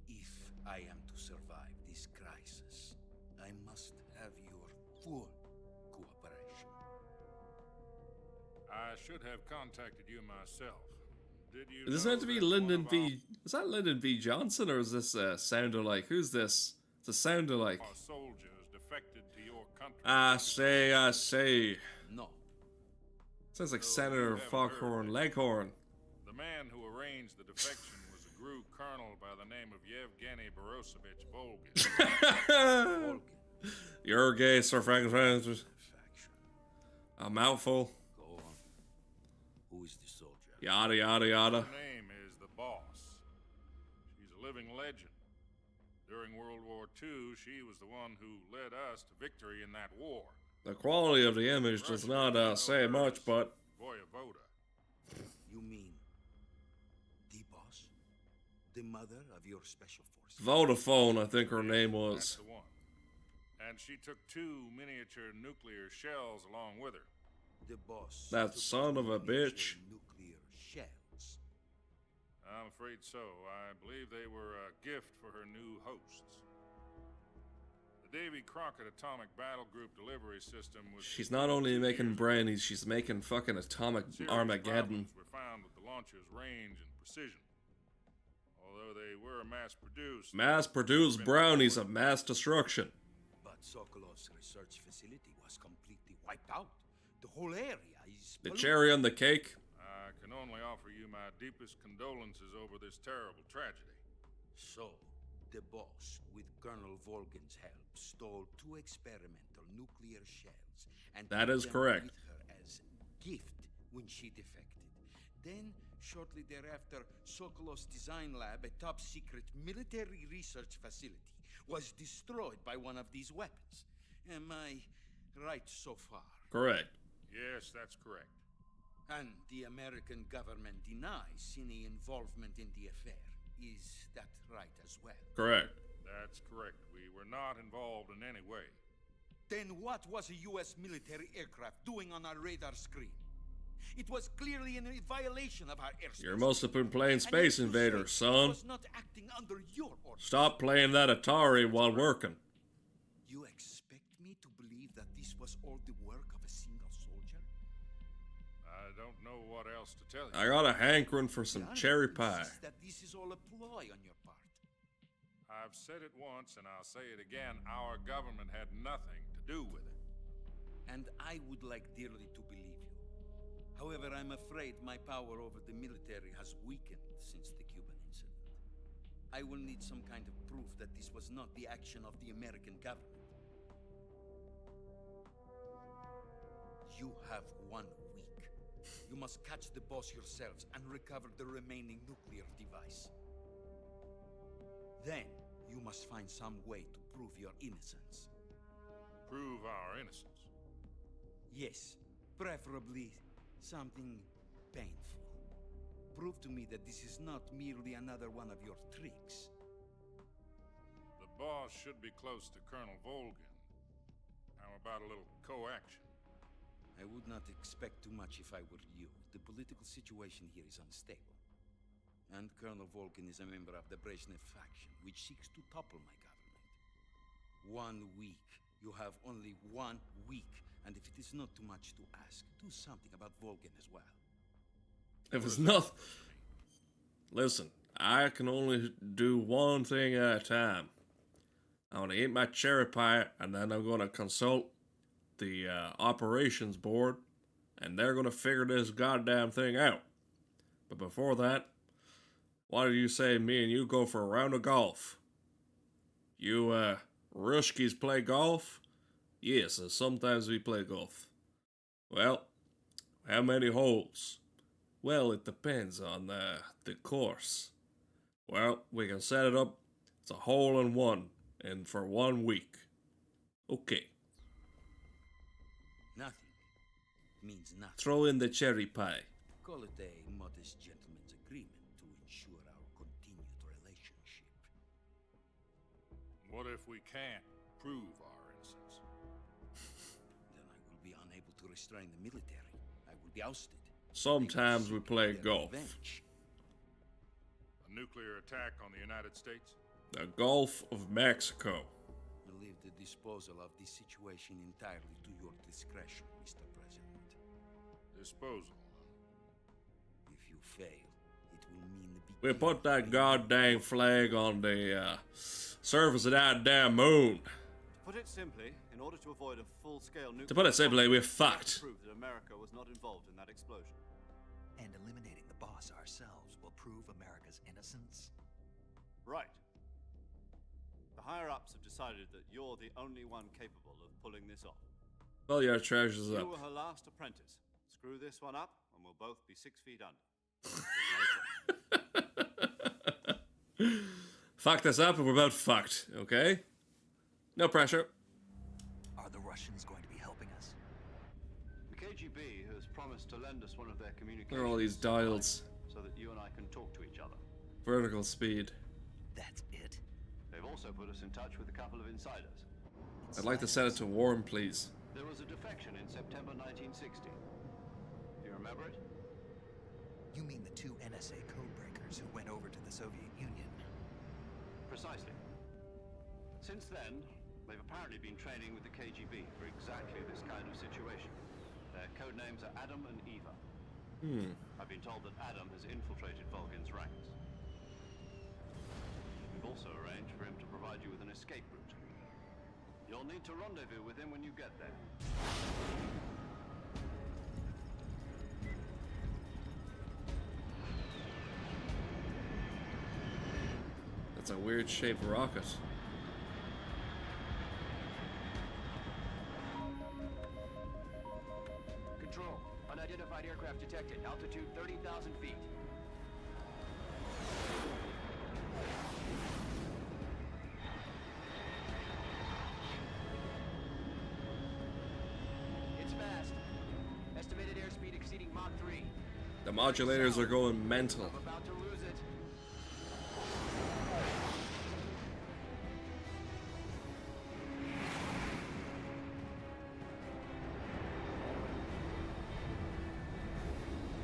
If I am to survive this crisis, I must have your full cooperation.
I should have contacted you myself. Did you
Is this
know
meant to be
that
Lyndon
one of our
V? Is that Lyndon V. Johnson, or is this sound alike? Who's this? It's a sound alike.
soldiers defected to your country?
I say.
No.
Sounds like Senator Foghorn Leghorn.
The man who arranged the defection was a GRU colonel by the name of Yevgeny Borosovich Volgin.
You're gay, Sir Frank Francis. A mouthful.
Go on. Who is the soldier?
Yada yada yada.
Her name is the Boss. She's a living legend. During World War II, she was the one who led us to victory in that war.
The quality of the image does not say much, but
Voyevoda.
You mean the Boss? The mother of your special forces?
Vodafone, I think her name was.
That's the one. And she took 2 miniature nuclear shells along with her.
The Boss.
That son of a bitch.
Nuclear shells.
I'm afraid so. I believe they were a gift for her new hosts. The Davy Crockett Atomic Battle Group delivery system was...
She's not only making brandies, she's making fucking atomic Armageddon.
Were found with the launcher's range and precision. Although they were mass-produced...
Mass-produced brownies of mass destruction.
But Sokolov's research facility was completely wiped out. The whole area is...
The cherry on the cake.
I can only offer you my deepest condolences over this terrible tragedy.
So, the Boss, with Colonel Volgin's help, stole 2 experimental nuclear shells and
that is
took them
correct.
with her as gift when she defected. Then, shortly thereafter, Sokolov's design lab, a top-secret military research facility, was destroyed by one of these weapons. Am I right so far?
Correct.
Yes, that's correct.
And the American government denies any involvement in the affair. Is that right as well?
Correct.
That's correct. We were not involved in any way.
Then what was a U.S. military aircraft doing on our radar screen? It was clearly in a violation of our airspace.
You must have been playing Space Invaders,
It
son.
was not acting under your orders.
Stop playing that Atari while working.
You expect me to believe that this was all the work of a single soldier?
I don't know what else to tell you.
I got a hankering for some cherry pie.
That this is all a ploy on your part.
I've said it once and I'll say it again. Our government had nothing to do with it.
And I would like dearly to believe you. However, I'm afraid my power over the military has weakened since the Cuban incident. I will need some kind of proof that this was not the action of the American government. You have 1 week. You must catch the Boss yourselves and recover the remaining nuclear device. Then, you must find some way to prove your innocence.
Prove our innocence?
Yes, preferably something painful. Prove to me that this is not merely another one of your tricks.
The Boss should be close to Colonel Volgin. How about a little co-action?
I would not expect too much if I were you. The political situation here is unstable. And Colonel Volgin is a member of the Brezhnev faction, which seeks to topple my government. 1 week. You have only 1 week. And if it is not too much to ask, do something about Volgin as well.
If it's not... Listen, I can only do one thing at a time. I'm going to eat my cherry pie, and then I'm going to consult the operations board, and they're going to figure this goddamn thing out. But before that, why do you say me and you go for a round of golf? You, Ruskies play golf? Yes, and sometimes we play golf. Well, how many holes? Well, it depends on the course. Well, we can set it up. It's a hole-in-one, and for 1 week. Okay.
Nothing means nothing.
Throw in the cherry pie.
Call it a modest gentleman's agreement to ensure our continued relationship.
What if we can't prove our
to restrain the military, I will be ousted.
Sometimes we play golf.
A nuclear attack on the United States?
The Gulf of Mexico.
I leave the disposal of this situation entirely to your discretion, Mr. President.
Disposal?
If you fail, it will mean the
We put that goddamn flag on the surface of that damn moon.
To put it simply, in order to avoid a full-scale nuclear...
To put it simply, we're fucked.
...prove that America was not involved in that explosion.
And eliminating the boss ourselves will prove America's innocence?
Right. The higher-ups have decided that you're the only one capable of pulling this off.
Well, your treasures up.
You were her last apprentice. Screw this one up, and we'll both be 6 feet under.
Fuck this up and we're about fucked, okay? No pressure.
Are the Russians going to be helping us?
The KGB has promised to lend us one of their communications.
There are all these dials.
So that you and I can talk to each other.
Vertical speed.
That's it?
They've also put us in touch with a couple of insiders.
I'd like to set it to warm, please.
There was a defection in September 1960. Do you remember it?
You mean the 2 NSA codebreakers who went over to the Soviet Union?
Precisely. Since then, they've apparently been training with the KGB for exactly this kind of situation. Their code names are Adam and Eva. I've been told that Adam has infiltrated Volgin's ranks. We've also arranged for him to provide you with an escape route. You'll need to rendezvous with him when you get there.
That's a weird shaped rocket.
Control. Unidentified aircraft detected. Altitude 30,000 feet. It's fast. Estimated airspeed exceeding Mach 3.
The modulators are going mental.
I'm about to lose it.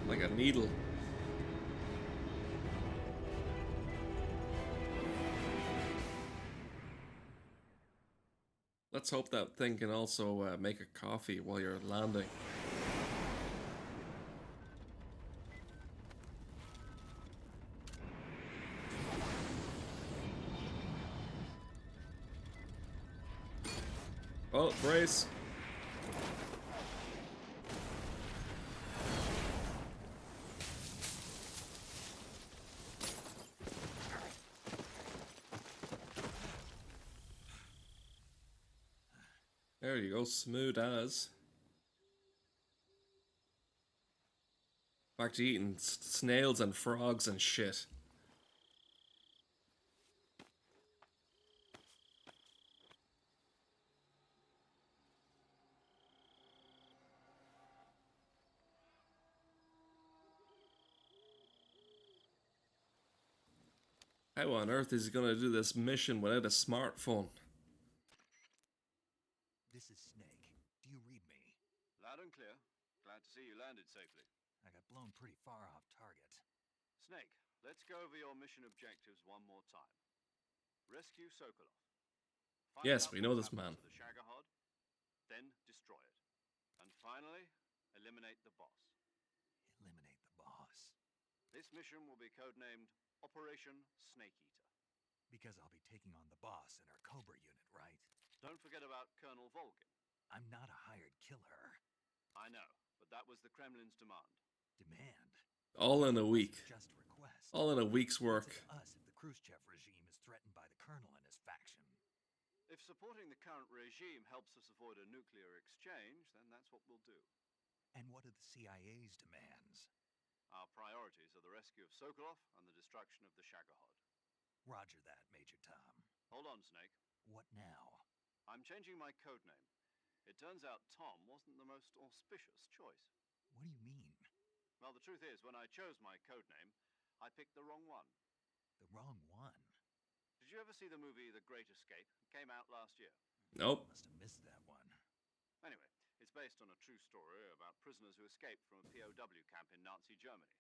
Like a needle. Let's hope that thing can also make a coffee while you're landing. Oh, brace. There you go, smooth as. Back to eating snails and frogs and shit. How on earth is he gonna do this mission without a smartphone?
This is Snake. Do you read me?
Loud and clear. Glad to see you landed safely.
I got blown pretty far off target.
Snake, let's go over your mission objectives one more time. Rescue Sokolov. Find
Yes,
out
we know
what
this
happened
man.
to the Shagohod, then destroy it. And finally, eliminate the boss.
Eliminate the boss.
This mission will be codenamed Operation Snake Eater.
Because I'll be taking on the boss in our Cobra unit, right?
Don't forget about Colonel Volgin.
I'm not a hired killer.
I know, but that was the Kremlin's demand.
Demand?
All in a week.
Just request.
All in a week's work.
It's us if the Khrushchev regime is threatened by the colonel and his faction.
If supporting the current regime helps us avoid a nuclear exchange, then that's what we'll do.
And what are the CIA's demands?
Our priorities are the rescue of Sokolov and the destruction of the Shagohod.
Roger that, Major Tom.
Hold on, Snake.
What now?
I'm changing my code name. It turns out Tom wasn't the most auspicious choice.
What do you mean?
Well, the truth is, when I chose my code name, I picked the wrong one.
The wrong one?
Did you ever see the movie The Great Escape? It came out last year.
Nope.
Must have missed that one.
Anyway, it's based based on a true story about prisoners who escaped from a POW camp in Nazi Germany.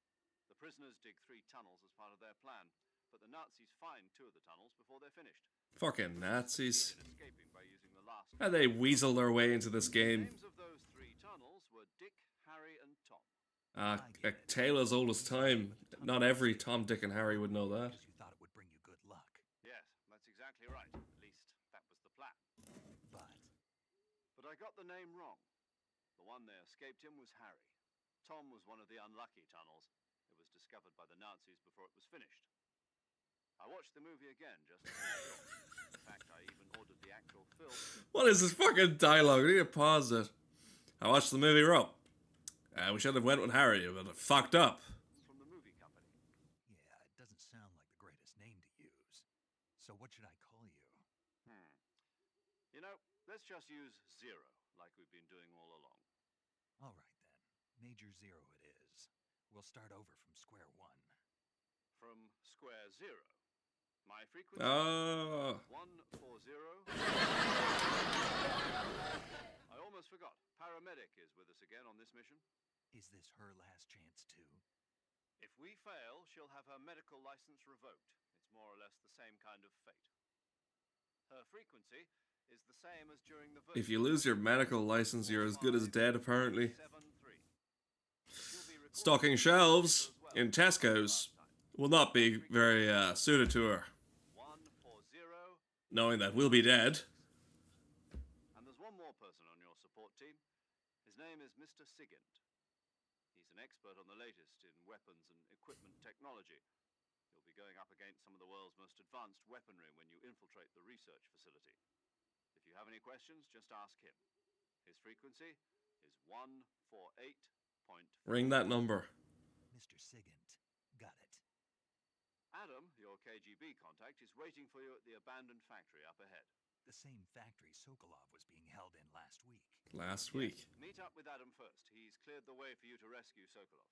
The prisoners dig 3 tunnels as part of their plan, but the Nazis find 2 of the tunnels before they're finished.
Fucking Nazis.
Escaping by using the last.
How they weasel their way into this game.
The names of those 3 tunnels were Dick, Harry, and Tom.
A tale as old as time. Not every Tom, Dick, and Harry would know that.
You thought it would bring you good luck.
Yes, that's exactly right. At least that was the plan. But I got the name wrong. The one they escaped in was Harry. Tom was one of the unlucky tunnels. It was discovered by the Nazis before it was finished. I watched the movie again just to be sure. In fact, I even ordered the actual film.
What is this fucking dialogue? I need to pause it. I watched the movie Rope. We should have went with Harry, but it fucked up.
From the movie company.
Yeah, it doesn't sound like the greatest name to use. So what should I call you?
You know, let's just use Zero, like we've been doing all along.
All right, then. Major Zero it is. We'll start over from square one.
From square zero. My frequency? 140. I almost forgot. Paramedic is with us again on this mission.
Is this her last chance, too?
If we fail, she'll have her medical license revoked. It's more or less the same kind of fate. Her frequency is the same as during the...
If you lose your medical license, you're as good as dead, apparently. Stocking shelves in Tesco's will not be very suited to her. Knowing that we'll be dead.
And there's one more person on your support team. His name is Mr. Sigint. He's an expert on the latest in weapons and equipment technology. You'll be going up against some of the world's most advanced weaponry when you infiltrate the research facility. If you have any questions, just ask him. His frequency is 148.4.
Ring that number.
Mr. Sigint. Got it.
Adam, your KGB contact, is waiting for you at the abandoned factory up ahead.
The same factory Sokolov was being held in last week.
Last week.
Meet up with Adam first. He's cleared the way for you to rescue Sokolov.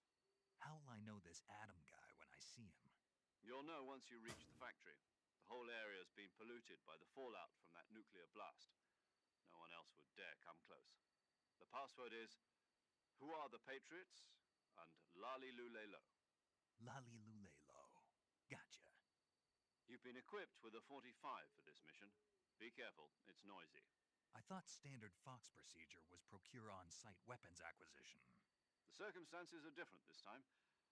How will I know this Adam guy when I see him?
You'll know once you reach the factory. The whole area's been polluted by the fallout from that nuclear blast. No one else would dare come close. The password is, "Who are the Patriots?" and Lali Lule Lo.
Lali Lule Lo. Gotcha.
You've been equipped with a 45 for this mission. Be careful, it's noisy.
I thought standard Fox procedure was procure on-site weapons acquisition.
The circumstances are different this time.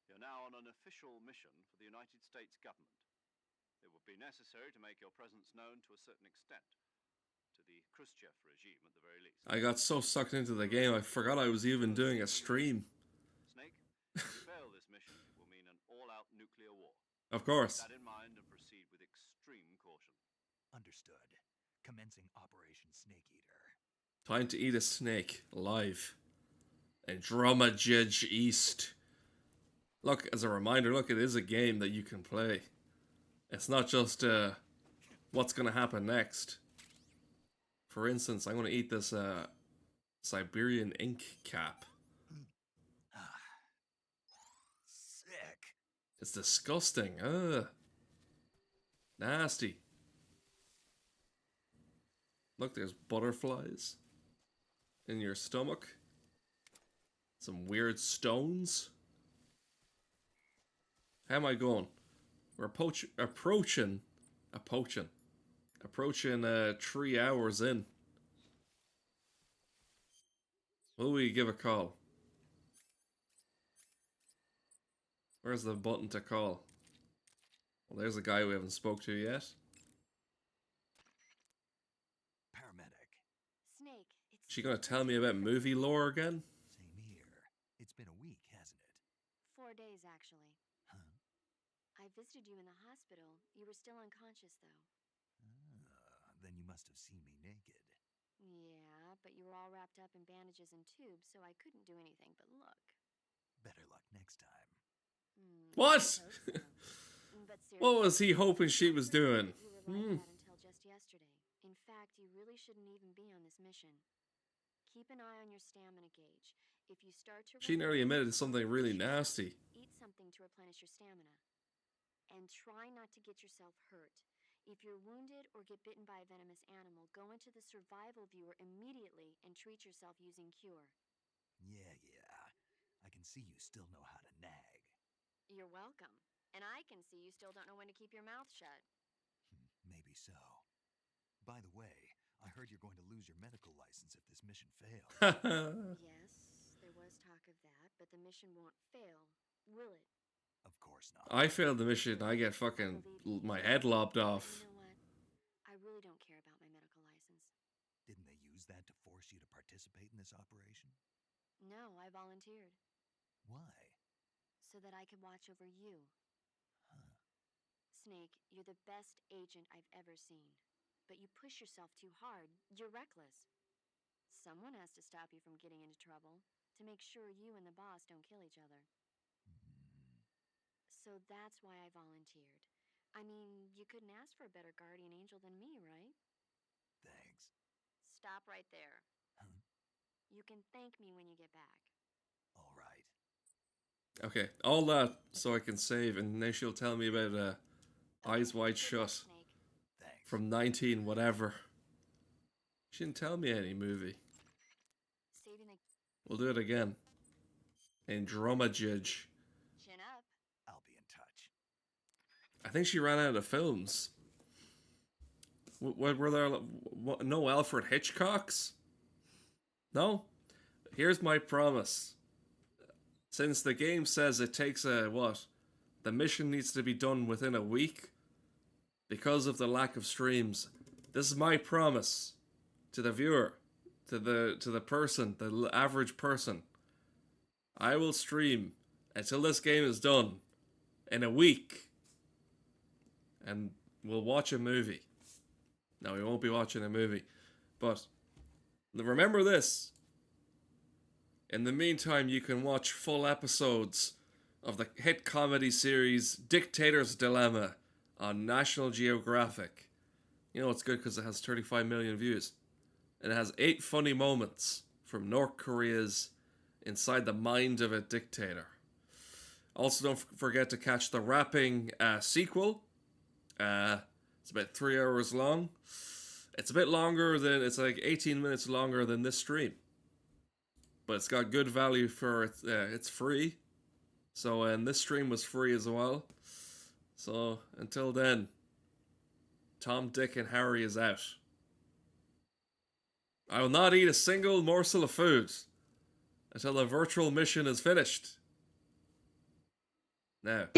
You're now on an official mission for the United States government. It would be necessary to make your presence known to a certain extent. To the Khrushchev regime, at the very least.
I got so sucked into the game, I forgot I was even doing a stream.
Snake, if you fail this mission, it will mean an all-out nuclear war.
Of course.
Keep that in mind and proceed with extreme caution.
Understood. Commencing Operation Snake Eater.
Time to eat a snake alive. Andromeda East. Look, as a reminder, look, it is a game that you can play. It's not just what's going to happen next. For instance, I'm going to eat this Siberian ink cap.
Sick.
It's disgusting. Ugh. Nasty. Look, there's butterflies in your stomach. Some weird stones. How am I going? We're approaching 3 hours in. Will we give a call? Where's the button to call? Well, there's a guy we haven't spoke to yet.
Paramedic.
Snake, it's...
She gonna tell me about movie lore again?
Same here. It's been a week, hasn't it?
4 days, actually.
Huh?
I visited you in the hospital. You were still unconscious, though.
Then you must have seen me naked.
Yeah, but you were all wrapped up in bandages and tubes, so I couldn't do anything but look.
Better luck next time.
What?
But
What was he hoping she was doing?
You were like that until just yesterday. In fact, you really shouldn't even be on this mission. Keep an eye on your stamina gauge. If you start to...
She nearly admitted to something really nasty.
Eat something to replenish your stamina. And try not to get yourself hurt. If you're wounded or get bitten by a venomous animal, go into the survival viewer immediately and treat yourself using Cure.
Yeah. I can see you still know how to nag.
You're welcome. And I can see you still don't know when to keep your mouth shut.
Maybe so. By the way, I heard you're going to lose your medical license if this mission fails.
Yes, there was talk of that, but the mission won't fail, will it?
Of course not.
I failed the mission, I get fucking my head lopped off.
You know what? I really don't care about my medical license.
Didn't they use that to force you to participate in this operation?
No, I volunteered.
Why?
So that I could watch over you. Snake, you're the best agent I've ever seen. But you push yourself too hard. You're reckless. Someone has to stop you from getting into trouble, to make sure you and the boss don't kill each other. So that's why I volunteered. I mean, you couldn't ask for a better guardian angel than me, right?
Thanks.
Stop right there. You can thank me when you get back.
All right.
Okay, all that so I can save, and then she'll tell me about Eyes Wide Shut from 19 whatever. She didn't tell me any movie.
Saving the...
We'll do it again. In Dromajij.
Chin up.
I'll be in touch.
I think she ran out of films. Were there no Alfred Hitchcocks? No? Here's my promise. Since the game says it takes the mission needs to be done within a week because of the lack of streams. This is my promise to the viewer, to the person, the average person. I will stream until this game is done in a week, and we'll watch a movie. No, we won't be watching a movie, but remember this. In the meantime, you can watch full episodes of the hit comedy series Dictator's Dilemma on National Geographic. You know it's good because it has 35 million views. And it has 8 funny moments from North Korea's inside the mind of a dictator. Also, don't forget to catch the Rapping sequel. It's about 3 hours long. It's a bit longer than, it's like 18 minutes longer than this stream. But it's got good value for it. It's free. So, and this stream was free as well. So, until then, Tom, Dick, and Harry is out. I will not eat a single morsel of food until the virtual mission is finished. Now.